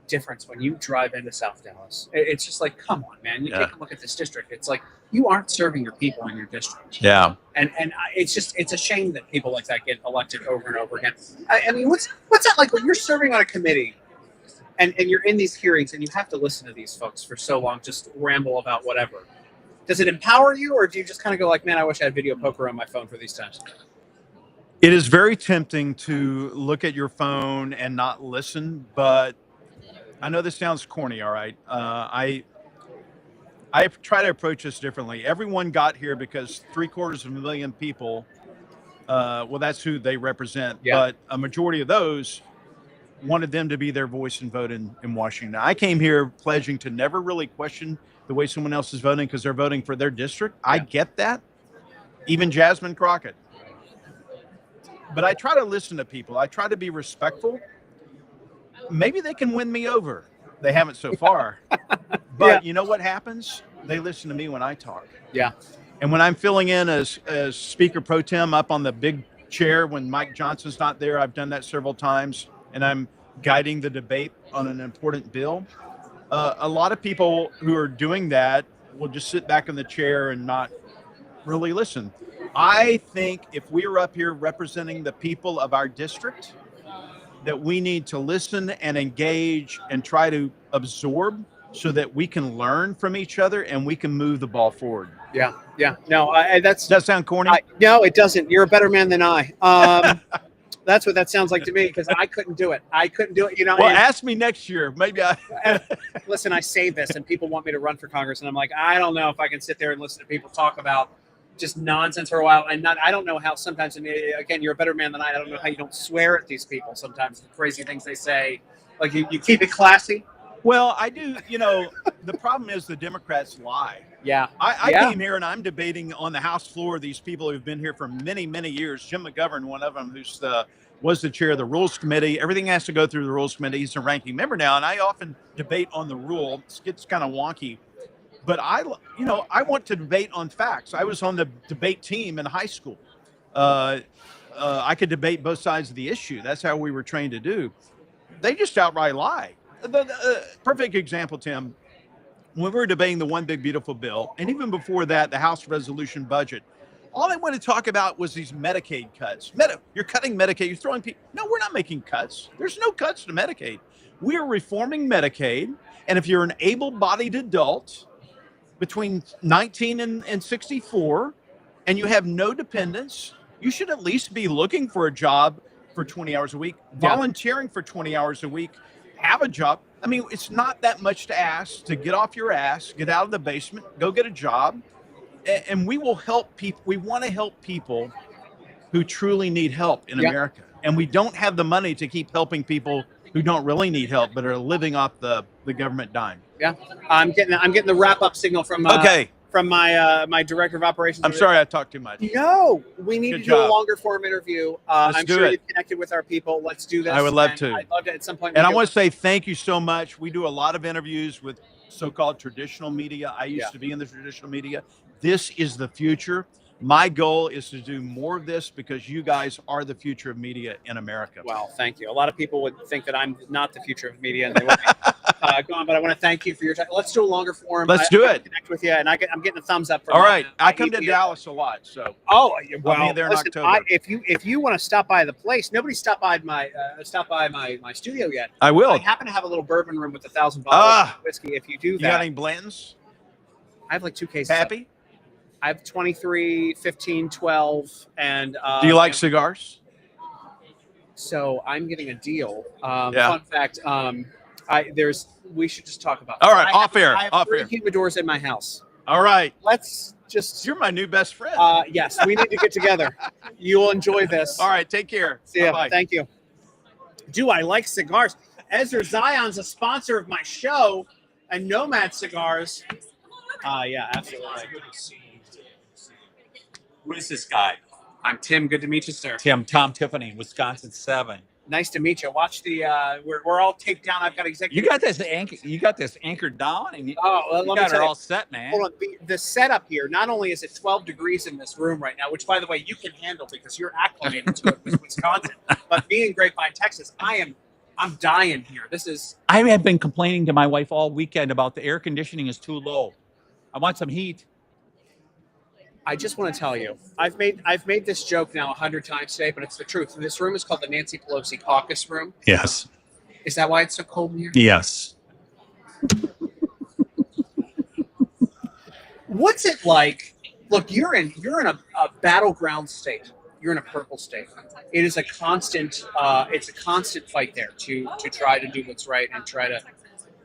difference when you drive into South Dallas. It's just like, come on, man. You Yeah. take a look at this district. It's like you aren't serving your people in your district. Yeah. And it's a shame that people like that get elected over and over again. I mean, what's that like when you're serving on a committee and you're in these hearings and you have to listen to these folks for so long, just ramble about whatever. Does it empower you, or do you just kind of go like, man, I wish I had video poker on my phone for these times? It is very tempting to look at your phone and not listen, but I know this sounds corny, all right? I try to approach this differently. Everyone got here because 750,000 people, well, that's who they represent, but a majority of those wanted them to be their voice and vote in Washington. I came here pledging to never really question the way someone else is voting because they're voting for their district. I get that. Even Jasmine Crockett. But I try to listen to people. I try to be respectful. Maybe they can win me over. They haven't so far. But you know what happens? They listen to me when I talk. Yeah. And when I'm filling in as Speaker Pro Tem up on the big chair when Mike Johnson's not there, I've done that several times, and I'm guiding the debate on an important bill. A lot of people who are doing that will just sit back in the chair and not really listen. I think if we are up here representing the people of our district, that we need to listen and engage and try to absorb so that we can learn from each other and we can move the ball forward. Yeah. No, Does that sound corny? No, it doesn't. You're a better man than I. That's what that sounds like to me because I couldn't do it. You know. Well, and- ask me next year. Maybe I. Listen, I say this, and people want me to run for Congress, and I'm like, I don't know if I can sit there and listen to people talk about just nonsense for a while, and I don't know how sometimes. And again, you're a better man than I don't know how you don't swear at these people sometimes. The crazy things they say, like you keep it classy. Well, I do. You know, the problem is the Democrats lie. Yeah. I Yeah. came here and I'm debating on the House floor these people who've been here for many, many years. Jim McGovern, one of them, was the chair of the Rules Committee. Everything has to go through the Rules Committee. He's a ranking member now, and I often debate on the rule. It gets kind of wonky. But I want to debate on facts. I was on the debate team in high school. I could debate both sides of the issue. That's how we were trained to do. They just outright lie. The perfect example, Tim, when we were debating the One Big Beautiful Bill, and even before that, the House resolution budget, all they wanted to talk about was these Medicaid cuts. You're cutting Medicaid. You're throwing people. No, we're not making cuts. There's no cuts to Medicaid. We are reforming Medicaid. And if you're an able-bodied adult between 19 and 64, and you have no dependents, you should at least be looking for a job for 20 hours a week, volunteering for 20 hours a week, have a job. I mean, it's not that much to ask to get off your ass, get out of the basement, go get a job, and we will help people. We want to help people who truly need help in America. And we don't have the money to keep helping people who don't really need help, but are living off the government dime. Yeah. I'm getting the wrap up signal from from my director of operations. I'm sorry I talked too much. No, we need Good to do a job. longer form interview. Let's I'm do sure it. you've connected with our people. Let's do this. I would love And to. I'd love to at some point. And I we want to say thank you so much. We do a lot of interviews with so-called traditional media. I used to be in the traditional media. This is the future. My goal is to do more of this because you guys are the future of media in America. Well, thank you. A lot of people would think that I'm not the future of media, and they would go on. But I want to thank you for your time. Let's do a longer form. Let's do it. Connect with you, and I'm getting a thumbs up. From All right, my I come to EPA. Dallas a lot, so Oh, well, I'll be there in listen, October. if you want to stop by the place, nobody stopped by my studio yet. I will. I happen to have a little bourbon room with 1,000 bottles of whiskey. If you do You that, got any Blantons? I have like 2 cases. Happy? I have 23, 15, 12, and Do you like cigars? So I'm getting a deal. Yeah. Fun fact: we should just talk about. All right, I off air, I have off 3 air. humidors in my house. All right. Let's just. You're my new best friend. Yes, we need to get together. You will enjoy this. All right, take care. See ya. Bye-bye. Thank you. Do I like cigars? Ezra Zion's a sponsor of my show, and Nomad Cigars. Yeah, absolutely. Who is this guy? I'm Tim. Good to meet you, sir. Tom Tiffany, Wisconsin 7. Nice to meet you. Watch the. We're all taped down. I've got executive. You got this anchor. You got this anchored down, and you, Let you me got tell it you. all set, man. Hold on. The setup here, not only is it 12 degrees in this room right now, which, by the way, you can handle because you're acclimated to it with Wisconsin, but being in Grapevine, Texas, I'm dying here. This is. I have been complaining to my wife all weekend about the air conditioning is too low. I want some heat. I just want to tell you, I've made this joke now 100 times today, but it's the truth. This room is called the Nancy Pelosi Caucus Room. Yes. Is that why it's so cold in here? Yes. What's it like? Look, you're in a battleground state. You're in a purple state. It is a constant. It's a constant fight there to try to do what's right and try to.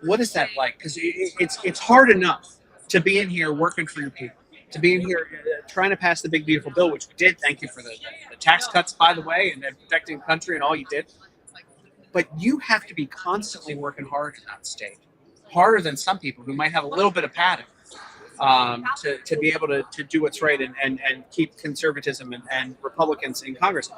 What is that like? Because it's hard enough to be in here working for your people. To be in here trying to pass the big beautiful bill, which we did. Thank you for the tax cuts, by the way, and protecting the country and all you did. But you have to be constantly working hard in that state, harder than some people who might have a little bit of padding to be able to do what's right and keep conservatism and Republicans in Congress.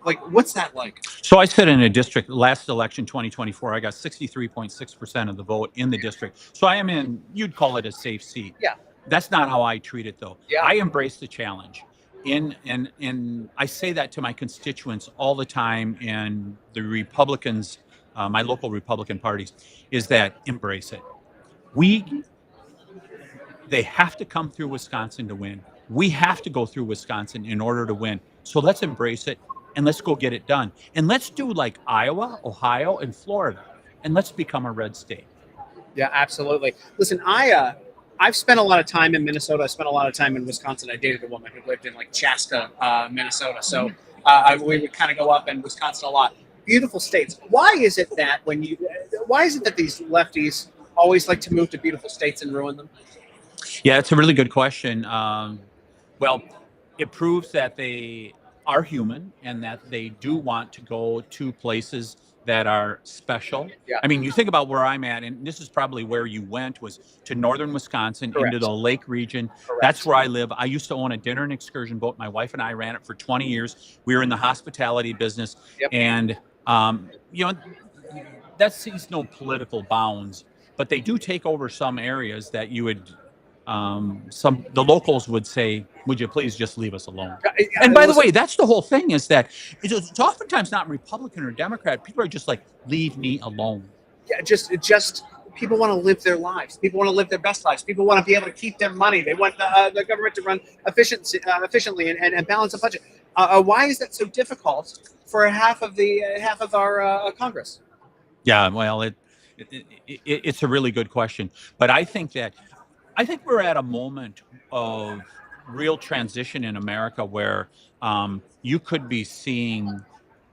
Like, what's that like? So I sit in a district. Last election, 2024, I got 63.6% of the vote in the district. So I am in. You'd call it a safe seat. Yeah. That's not how I treat it, though. Yeah. I embrace the challenge. And I say that to my constituents all the time, and the Republicans, my local Republican parties, is that embrace it. They have to come through Wisconsin to win. We have to go through Wisconsin in order to win. So let's embrace it and let's go get it done. And let's do like Iowa, Ohio, and Florida, and let's become a red state. Yeah, absolutely. Listen, I've spent a lot of time in Minnesota. I spent a lot of time in Wisconsin. I dated a woman who lived in like Chaska, Minnesota. So we would kind of go up in Wisconsin a lot. Beautiful states. Why is it that these lefties always like to move to beautiful states and ruin them? Yeah, it's a really good question. Well, it proves that they are human and that they do want to go to places that are special. Yeah. I mean, you think about where I'm at, and this is probably where you went, was to northern Wisconsin, Correct. into the lake region. Correct. That's where I live. I used to own a dinner and excursion boat. My wife and I ran it for 20 years. We were in the hospitality business. Yep. And, that sees no political bounds, but they do take over some areas that you would, the locals would say, would you please just leave us alone? And by the way, that's the whole thing, is that it's oftentimes not Republican or Democrat. People are just like, leave me alone. Yeah, just people want to live their lives. People want to live their best lives. People want to be able to keep their money. They want the government to run efficiently and balance a budget. Why is that so difficult for half of our Congress? Yeah, well, it's a really good question, but I think we're at a moment of real transition in America where you could be seeing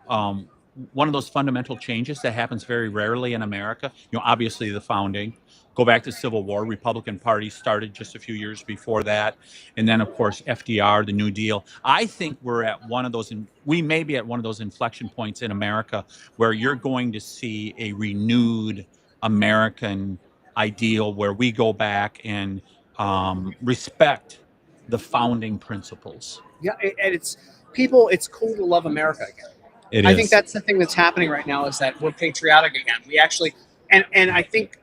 one of those fundamental changes that happens very rarely in America. Obviously the founding. Go back to Civil War. Republican Party started just a few years before that, and then of course FDR, the New Deal. I think we may be at one of those inflection points in America where you're going to see a renewed American ideal where we go back and respect the founding principles. Yeah, and it's cool to love America again. I think that's the thing that's happening right now, is that we're patriotic again. We actually, and I think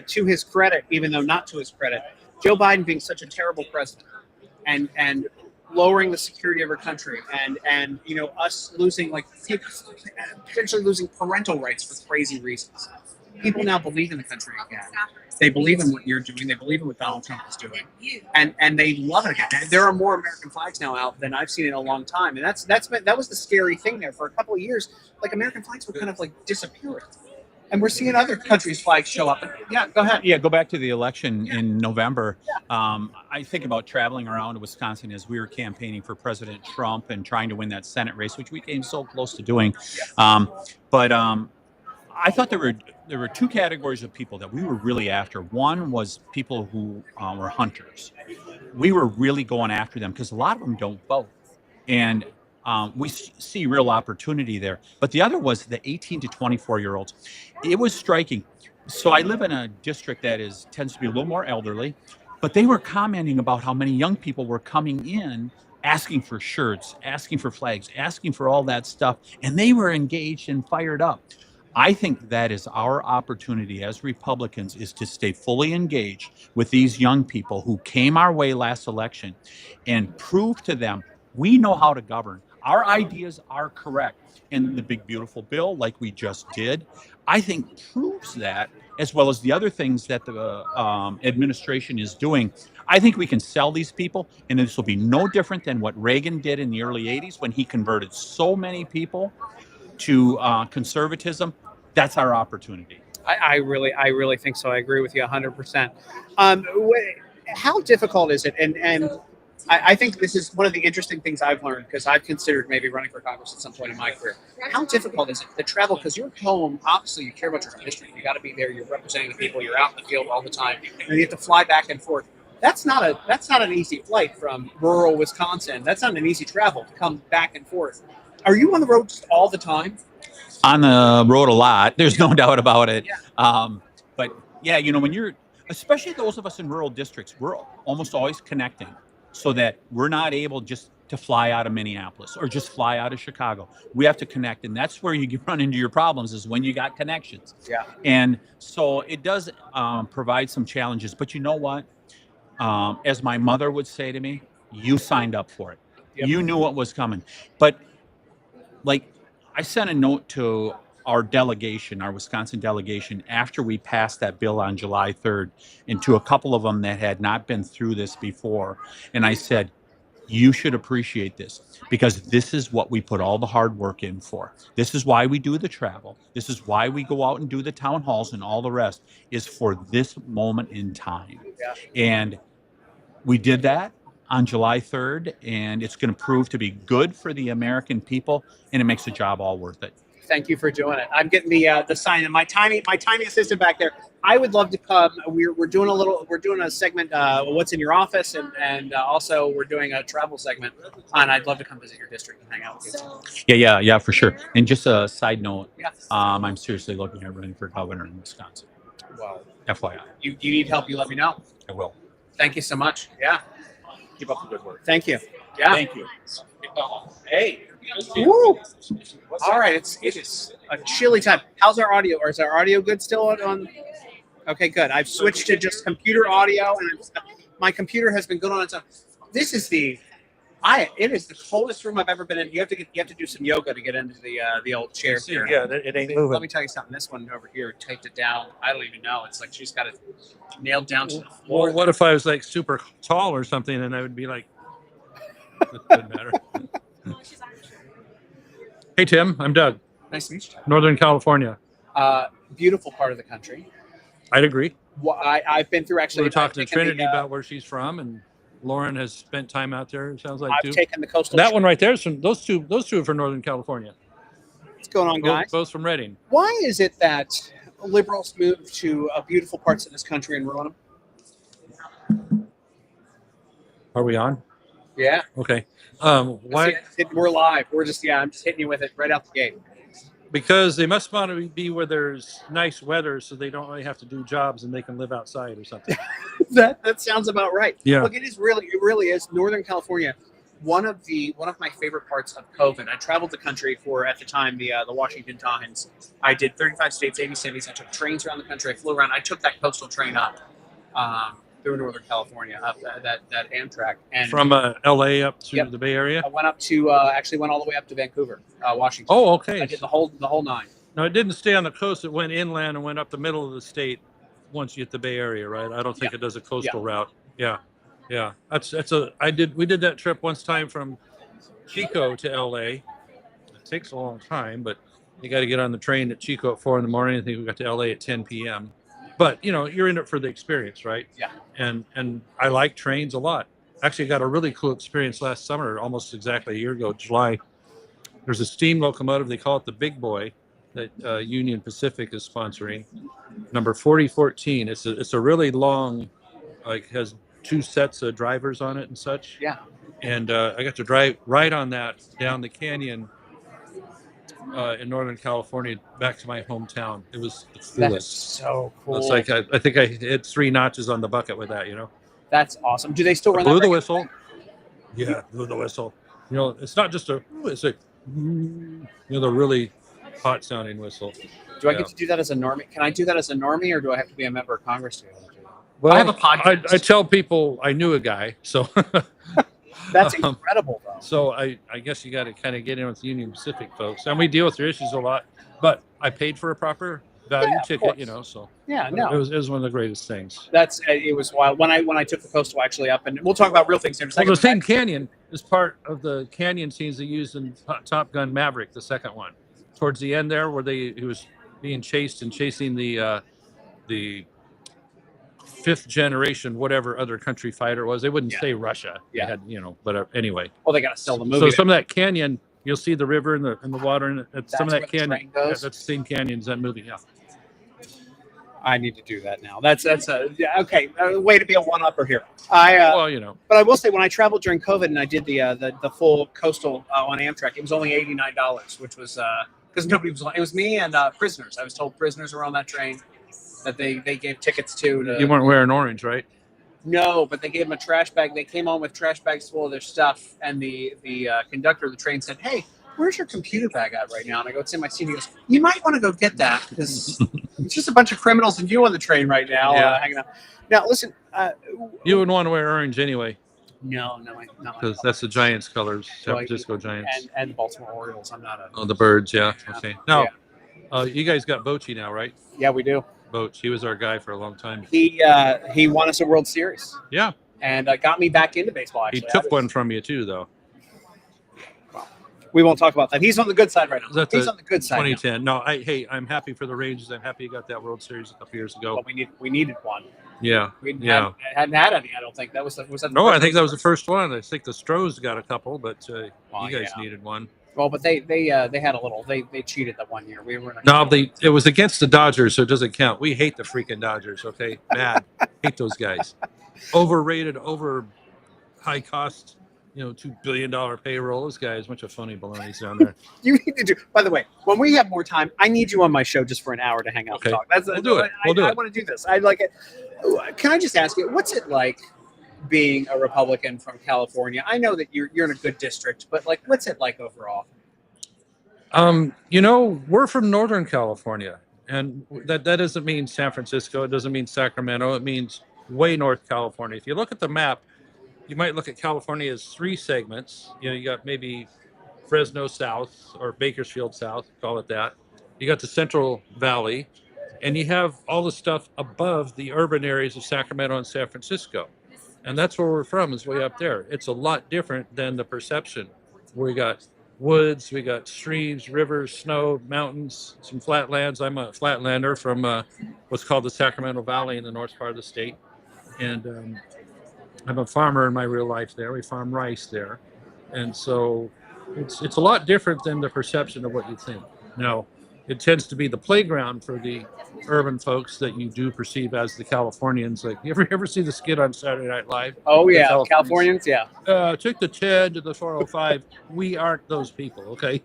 to his credit, even though not to his credit, Joe Biden being such a terrible president and lowering the security of our country and us losing potentially losing parental rights for crazy reasons. People now believe in the country again. They believe in what you're doing. They believe in what Donald Trump is doing, and they love it again. There are more American flags now out than I've seen in a long time, and that was the scary thing there for a couple of years. Like American flags were kind of like disappearing, and we're seeing other countries' flags show up. Yeah, go ahead. Yeah, go back to the election in November. I think about traveling around Wisconsin as we were campaigning for President Trump and trying to win that Senate race, which we came so close to doing. I thought there were two categories of people that we were really after. One was people who were hunters. We were really going after them because a lot of them don't vote, and we see real opportunity there. But the other was the 18 to 24-year-olds. It was striking. So I live in a district that tends to be a little more elderly, but they were commenting about how many young people were coming in asking for shirts, asking for flags, asking for all that stuff, and they were engaged and fired up. I think that is our opportunity as Republicans, is to stay fully engaged with these young people who came our way last election and prove to them we know how to govern. Our ideas are correct. And the big, beautiful bill, like we just did, I think proves that, as well as the other things that the administration is doing. I think we can sell these people, and this will be no different than what Reagan did in the early 80s when he converted so many people to conservatism. That's our opportunity. I really think so. I agree with you 100%. How difficult is it? And I think this is one of the interesting things I've learned, because I've considered maybe running for Congress at some point in my career. How difficult is it to travel? Because you're home, obviously you care about your district. You got to be there. You're representing the people. You're out in the field all the time, and you have to fly back and forth. That's not an easy flight from rural Wisconsin. That's not an easy travel to come back and forth. Are you on the road just all the time? On the road a lot. There's no doubt about it. Yeah. But yeah, when you're, especially those of us in rural districts, we're almost always connecting so that we're not able just to fly out of Minneapolis or just fly out of Chicago. We have to connect. And that's where you run into your problems, is when you got connections. Yeah. And so it does provide some challenges. But you know what? As my mother would say to me, you signed up for it. Yep. You knew what was coming. But I sent a note to our delegation, our Wisconsin delegation, after we passed that bill on July 3rd, and to a couple of them that had not been through this before. And I said, you should appreciate this, because this is what we put all the hard work in for. This is why we do the travel. This is why we go out and do the town halls and all the rest, is for this moment in time. Yeah. And we did that on July 3rd, and it's going to prove to be good for the American people, and it makes the job all worth it. Thank you for doing it. I'm getting the sign, and my tiny assistant back there. I would love to come. We're doing a segment, what's in your office, and also we're doing a travel segment, and I'd love to come visit your district and hang out with you. Yeah, for sure. And just a side note, I'm seriously looking at running for governor in Wisconsin. Wow. FYI. You need help, you let me know. I will. Thank you so much. Yeah. Keep up the good work. Thank you. Yeah. Thank you. Hey. Woo. All right. It is a chilly time. How's our audio? Or is our audio good still on? Okay, good. I've switched to just computer audio, and my computer has been good on its own. This is it is the coldest room I've ever been in. You have to do some yoga to get into the old chair here. Yeah, it ain't moving. Let me tell you something. This one over here taped it down. I don't even know. It's like she's got it nailed down to the floor. Or what if I was like super tall or something, and I would be like, it doesn't matter. Hey Tim, I'm Doug. Nice to meet you. Northern California. Beautiful part of the country. I'd agree. Well, I've been through actually. We were talking to Trinity about where she's from, and Lauren has spent time out there. It sounds like I've taken the coastal. That one right there is from those two are from Northern California. What's going on, guys? Both from Reading. Why is it that liberals move to beautiful parts of this country and ruin them? Are we on? Yeah. Okay. Why? We're live. I'm just hitting you with it right out the gate. Because they must want to be where there's nice weather, so they don't really have to do jobs and they can live outside or something. that sounds about right. Yeah. Look, it really is Northern California. one of my favorite parts of COVID. I traveled the country for, at the time, the Washington Times. I did 35 states, 80 cities. I took trains around the country. I flew around. I took that coastal train up through Northern California, up that Amtrak. And From LA up to Yep. the Bay Area. I went up to actually went all the way up to Vancouver, Washington. Oh, okay. I did the whole nine. No, it didn't stay on the coast. It went inland and went up the middle of the state once you hit the Bay Area, right? I don't think it does a coastal route. Yeah. Yeah. We did that trip once time from Chico to LA. It takes a long time, but you got to get on the train at Chico at 4 a.m. I think we got to LA at 10 p.m. But you're in it for the experience, right? Yeah. And I like trains a lot. Actually got a really cool experience last summer, almost exactly a year ago, July. There's a steam locomotive, they call it the Big Boy, that Union Pacific is sponsoring. Number 4014. It's a really long, has 2 sets of drivers on it and such. Yeah. And I got to ride on that down the canyon in Northern California back to my hometown. It was the coolest. That's so cool. It's like I think I hit 3 notches on the bucket with that. That's awesome. Do they still run Blew that? the regularly? whistle. Yeah, blew the whistle. It's not just it's a the really hot sounding whistle. Do I get to do that as a normie? Can I do that as a normie, or do I have to be a member of Congress to do that? Well, I have a podcast. I tell people I knew a guy, so That's incredible, though. So I guess you got to kind of get in with the Union Pacific folks, and we deal with their issues a lot. But I paid for a proper value of ticket, course. So Yeah, no. it was one of the greatest things. It was wild when I took the coastal actually up, and we'll talk about real things here in a Well, second. the same canyon is part of the canyon scenes they used in Top Gun Maverick, the second one. Towards the end there, where he was being chasing the 5th generation, whatever other country fighter it was. They wouldn't say Russia. Yeah. They had, but anyway. Well, they got to sell the movie. So some of that canyon, you'll see the river and the water, and some of That's that where the canyon. train goes? That's the same canyon as that movie. Yeah. I need to do that now. That's okay. Way to be a one-upper here. But I will say when I traveled during COVID and I did the full coastal on Amtrak, it was only $89, which was because nobody was. It was me and prisoners. I was told prisoners were on that train that they gave tickets to. You weren't wearing orange, right? No, but they gave them a trash bag. They came on with trash bags full of their stuff, and the conductor of the train said, "Hey, where's your computer bag at right now?" And I go, "It's in my seat." He goes, "You might want to go get that because it's just a bunch of criminals and you on the train right now hanging out." Now, listen. You wouldn't want to wear orange anyway. No, Because that's the Giants' colors, San Well, Francisco Giants. and the Baltimore Orioles. I'm not a. Oh, the Birds, yeah. Okay. Now, you guys got Bochy now, right? Yeah, we do. Boch, he was our guy for a long time. He won us a World Series. Yeah. And got me back into baseball. He Actually, took one from you too, though. We won't talk about that. He's on the good side right now. That's He's a on the good side. now. 2010. No, I'm happy for the Rangers. I'm happy you got that World Series a couple years ago. Well, we needed one. Yeah. We Yeah. hadn't had any. I don't think that was the No, first I think one? that was the first one. I think the Stros got a couple, but you guys yeah. needed one. Well, but they had a little. They cheated that one year. We were in a No, it was against the Dodgers, so it doesn't count. We hate the freaking Dodgers. Okay, bad. Hate those guys. Overrated, over high cost. $2 billion payroll. Those guys, bunch of phony baloney's down there. You need to do. By the way, when we have more time, I need you on my show just for an hour to hang out Okay. and talk. We'll do it. We'll do I it. want to do this. I like it. Can I just ask you, what's it like being a Republican from California? I know that you're in a good district, but what's it like overall? We're from Northern California, and that doesn't mean San Francisco. It doesn't mean Sacramento. It means way North California. If you look at the map, you might look at California as 3 segments. You got maybe Fresno South or Bakersfield South, call it that. You got the Central Valley, and you have all the stuff above the urban areas of Sacramento and San Francisco. And that's where we're from, is way up there. It's a lot different than the perception. We got woods, we got streams, rivers, snow, mountains, some flatlands. I'm a flatlander from what's called the Sacramento Valley in the north part of the state. And I'm a farmer in my real life there. We farm rice there. And so it's a lot different than the perception of what you think. Now, it tends to be the playground for the urban folks that you do perceive as the Californians. Like, you ever see the skit on Saturday Night Live? Oh The yeah, Californians. Yeah. Took the 10 to the 405. We aren't those people, okay?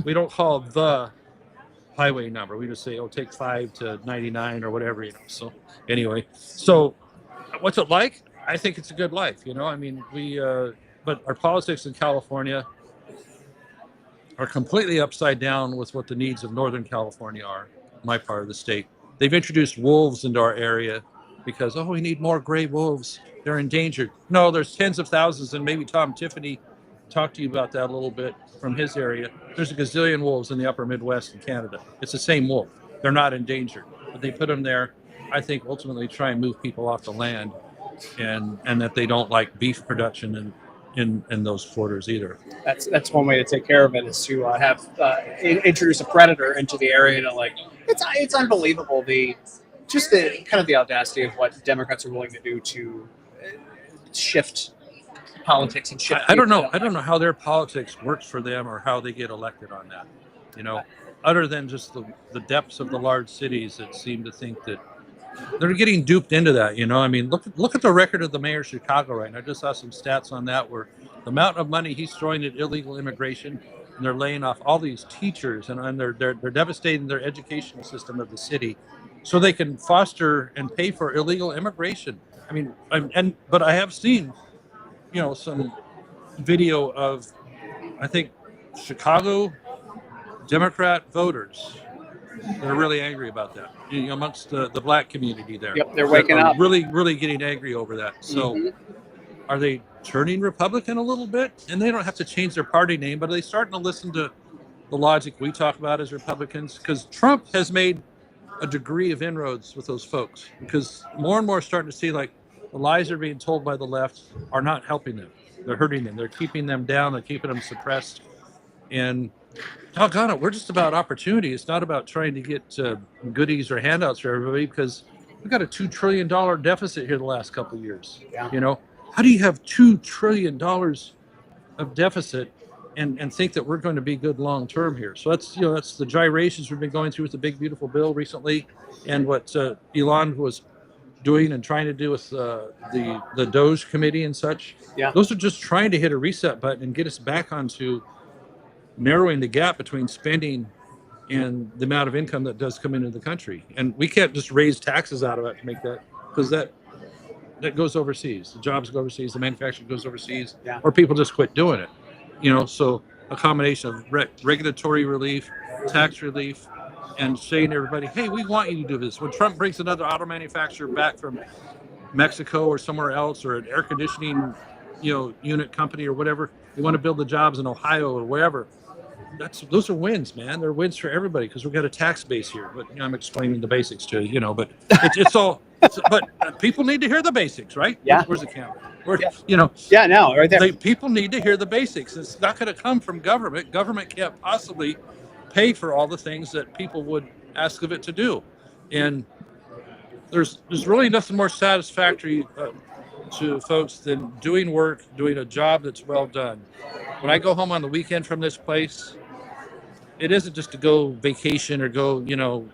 We don't call the highway number. We just say, take 5 to 99 or whatever, So anyway, so what's it like? I think it's a good life, I mean, we but our politics in California are completely upside down with what the needs of Northern California are, my part of the state. They've introduced wolves into our area because, oh, we need more gray wolves. They're endangered. No, there's tens of thousands, and maybe Tom Tiffany talked to you about that a little bit from his area. There's a gazillion wolves in the upper Midwest in Canada. It's the same wolf. They're not endangered, but they put them there, I think, ultimately try and move people off the land, and that they don't like beef production in those quarters either. That's one way to take care of it, is to introduce a predator into the area. To like, it's unbelievable the audacity of what Democrats are willing to do to shift politics and shift. I don't know. I don't know how their politics works for them or how they get elected on that. You know, other than just the depths of the large cities that seem to think that they're getting duped into that. You know, I mean, look at the record of the mayor of Chicago right now. I just saw some stats on that where the amount of money he's throwing at illegal immigration, and they're laying off all these teachers, and they're devastating their educational system of the city, so they can foster and pay for illegal immigration. I mean, but I have seen, you know, some video of, I think, Chicago Democrat voters that are really angry about that, you know, amongst the black community there. Yep, they're waking Are up. really getting angry over that. So are they turning Republican a little bit? And they don't have to change their party name, but are they starting to listen to the logic we talk about as Republicans? Because Trump has made a degree of inroads with those folks, because more and more starting to see like the lies they're being told by the left are not helping them. They're hurting them. They're keeping them down. They're keeping them suppressed. And doggone it, we're just about opportunity. It's not about trying to get goodies or handouts for everybody, because we've got a $2 trillion deficit here the last couple of years. Yeah. You know, how do you have $2 trillion of deficit and think that we're going to be good long term here? So that's, you know, that's the gyrations we've been going through with the big beautiful bill recently, and what Elon was doing and trying to do with the Doge committee and such. Yeah. Those are just trying to hit a reset button and get us back onto narrowing the gap between spending and the amount of income that does come into the country. And we can't just raise taxes out of it to make that, because that goes overseas. The jobs go overseas, the manufacturing goes overseas, Yeah. or people just quit doing it. You know, so a combination of regulatory relief, tax relief, and saying to everybody, hey, we want you to do this. When Trump brings another auto manufacturer back from Mexico or somewhere else, or an air conditioning, you know, unit company or whatever, you want to build the jobs in Ohio or wherever, those are wins, man. They're wins for everybody, because we've got a tax base here. But you know, I'm explaining the basics to you, know, but it's all. But people need to hear the basics, right? Yeah. Where's the camera? You know. Yeah, no, right there. People need to hear the basics. It's not going to come from government. Government can't possibly pay for all the things that people would ask of it to do, and there's really nothing more satisfactory to folks than doing work, doing a job that's well done. When I go home on the weekend from this place, it isn't just to go vacation or go, you know,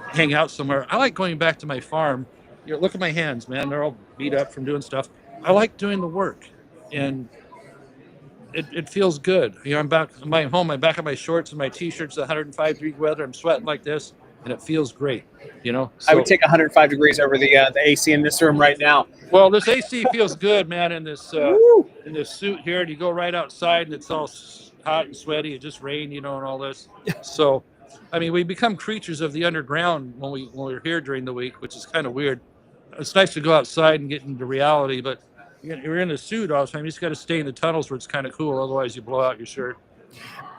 hang out somewhere. I like going back to my farm. You know, look at my hands, man. They're all beat up from doing stuff. I like doing the work, and it feels good. You know, I'm back home. I'm back in my shorts and my t-shirts. 105-degree weather. I'm sweating like this, and it feels great. You know, I would take 105 degrees over the AC in this room right now. Well, this AC feels good, man. In this suit here, and you go right outside, and it's all hot and sweaty. It just rained, you know, and all this. So, I mean, we become creatures of the underground when we're here during the week, which is kind of weird. It's nice to go outside and get into reality, but you're in a suit all the time. You just got to stay in the tunnels where it's kind of cool. Otherwise, you blow out your shirt.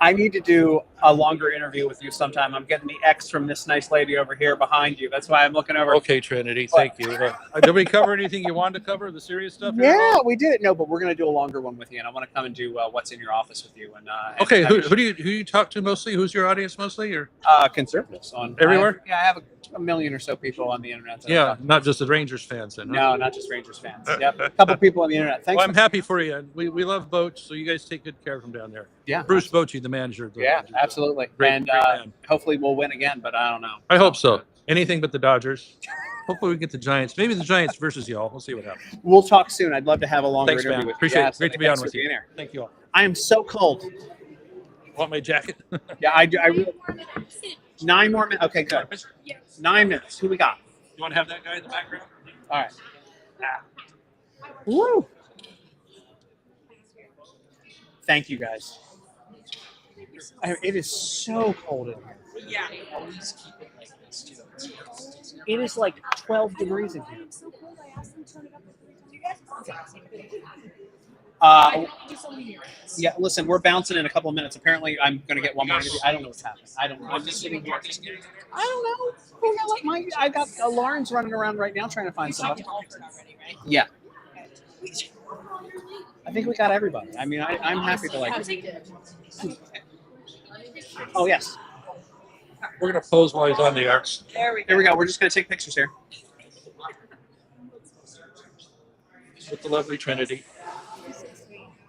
I need to do a longer interview with you sometime. I'm getting the X from this nice lady over here behind you. That's why I'm looking over. Okay, Trinity. Thank you. Did we cover anything you wanted to cover? The serious stuff? Yeah, we did. No, but we're going to do a longer one with you, and I want to come and do what's in your office with you. And okay, who do you talk to mostly? Who's your audience mostly? Or conservatives on everywhere? I have a million or so people on the internet. Yeah, not just the Rangers fans then. Huh? No, not just Rangers fans. Yep, a couple people on the internet. Thanks. Well, I'm happy for you. We love Boach, so you guys take good care of him down there. Yeah, Bruce Bochy, the manager. Yeah, absolutely. Great man. Hopefully we'll win again, but I don't know. I hope so. Anything but the Dodgers. Hopefully we get the Giants. Maybe the Giants versus y'all. We'll see what happens. We'll talk soon. I'd love to have a longer Thanks, interview man. with Appreciate you. it. Great to be on with you. Here. Thank you all. I am so cold. Want my jacket? Yeah, I do. I really. 9 more minutes. Okay, good. 9 minutes. Who we got? You want to have that guy in the background? All right. Woo. Thank you guys. It is so cold in here. Yeah. Always keep it like this too. It is like 12 degrees in here. Yeah, listen, we're bouncing in a couple of minutes. Apparently, I'm going to get one more interview. I don't know what's happening. I don't know. I'm just sitting here. I don't know. I got Lauren's running around right now trying to find somebody. Yeah. I think we got everybody. I mean, I'm happy to like. Oh, yes. We're gonna pose while he's on the arcs. Here we go. We're just going to take pictures here. With the lovely Trinity.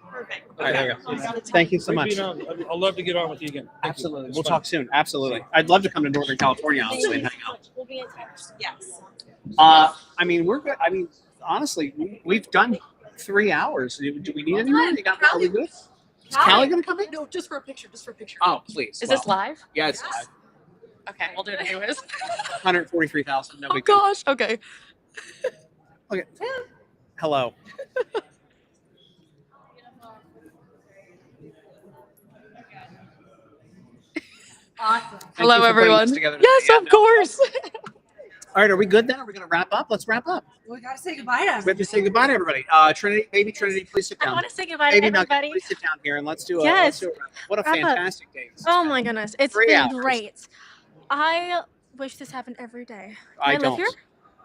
Perfect. All right, there you go. Thank you so much. I'd love to get on with you again. Absolutely. We'll talk soon. Absolutely. I'd love to come to Northern California, honestly, and hang out. We'll be in touch. Yes. I mean, we're good. I mean, honestly, we've done 3 hours. Do we need anyone? Are we good? Is Callie going to come in? No, just for a picture. Just for a picture. Oh, please. Is this live? Yeah, it's live. Okay, we'll do it anyways. 143,000. No Oh big deal. gosh. Okay. Okay. Hello. Awesome. Hello, you for putting everyone. this together Yes, today. of course. All right, are we good then? Are we going to wrap up? Let's wrap up. We gotta say goodbye to We have to say goodbye to everybody. Trinity, baby Trinity, please sit I down. want to say goodbye to Baby Nugget, everybody. please sit down here and let's do a. Yes. What a Wrap up. fantastic day. Oh my goodness, it's 3 been hours. great. I wish this happened every day. I live don't. here.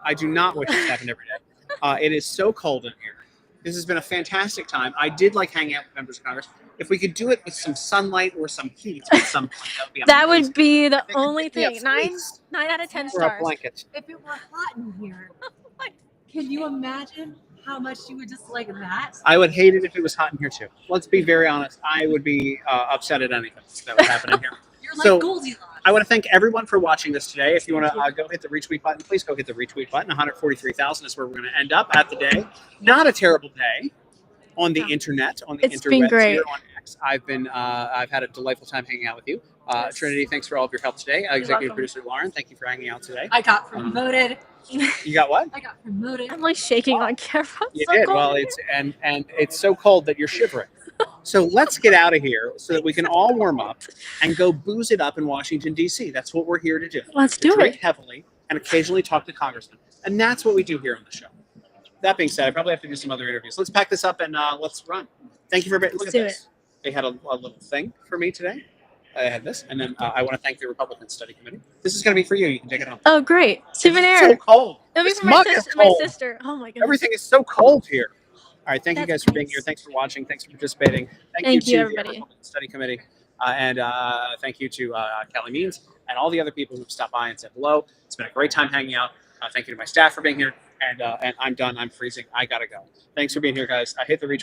I do not wish this happened every day. It is so cold in here. This has been a fantastic time. I did like hanging out with members of Congress. If we could do it with some sunlight or some heat at some point, that would be That amazing. would be the only pick me up thing. Nine fleece out of 10 or a stars. blanket. If it were hot in here, can you imagine how much you would just like that? I would hate it if it was hot in here too. Let's be very honest. I would be upset at anything that would happen in here. You're like So, Goldilocks. I want to thank everyone for watching this today. If you want to go hit the retweet button, please go hit the retweet button. 143,000 is where we're going to end up at the day. Not a terrible day on the internet, on the It's been interwebs great. here on X. I've had a delightful time hanging out with you. Trinity, thanks for all of your help today. Executive welcome. producer Lauren, thank you for hanging out today. I got promoted. You got what? I got promoted. I'm like shaking on camera. It's You so did. cold Well, in here. it's and it's so cold that you're shivering. So let's get out of here so that we can all warm up and go booze it up in Washington, D.C. That's what we're here to do. Let's To do drink it. heavily and occasionally talk to congressmen. And that's what we do here on the show. That being said, I probably have to do some other interviews. Let's pack this up and let's run. Thank you for look Let's at do this. They had a little thing for me today. I had this, and then I want to thank the Republican Study Committee. This is going to be for you. You can take it home. Oh, great. Souvenir. It's so cold. It'll be This for my, mug is my cold. sister. Oh my goodness. Everything is so cold here. All right, thank you That's guys for being nice. here. Thanks for watching. Thanks for participating. Thank you, to everybody. the Republican Study Committee, and thank you to Kelly Means and all the other people who've stopped by and said hello. It's been a great time hanging out. Thank you to my staff for being here, and I'm done. I'm freezing. I gotta go. Thanks for being here, guys. I hit the retweet.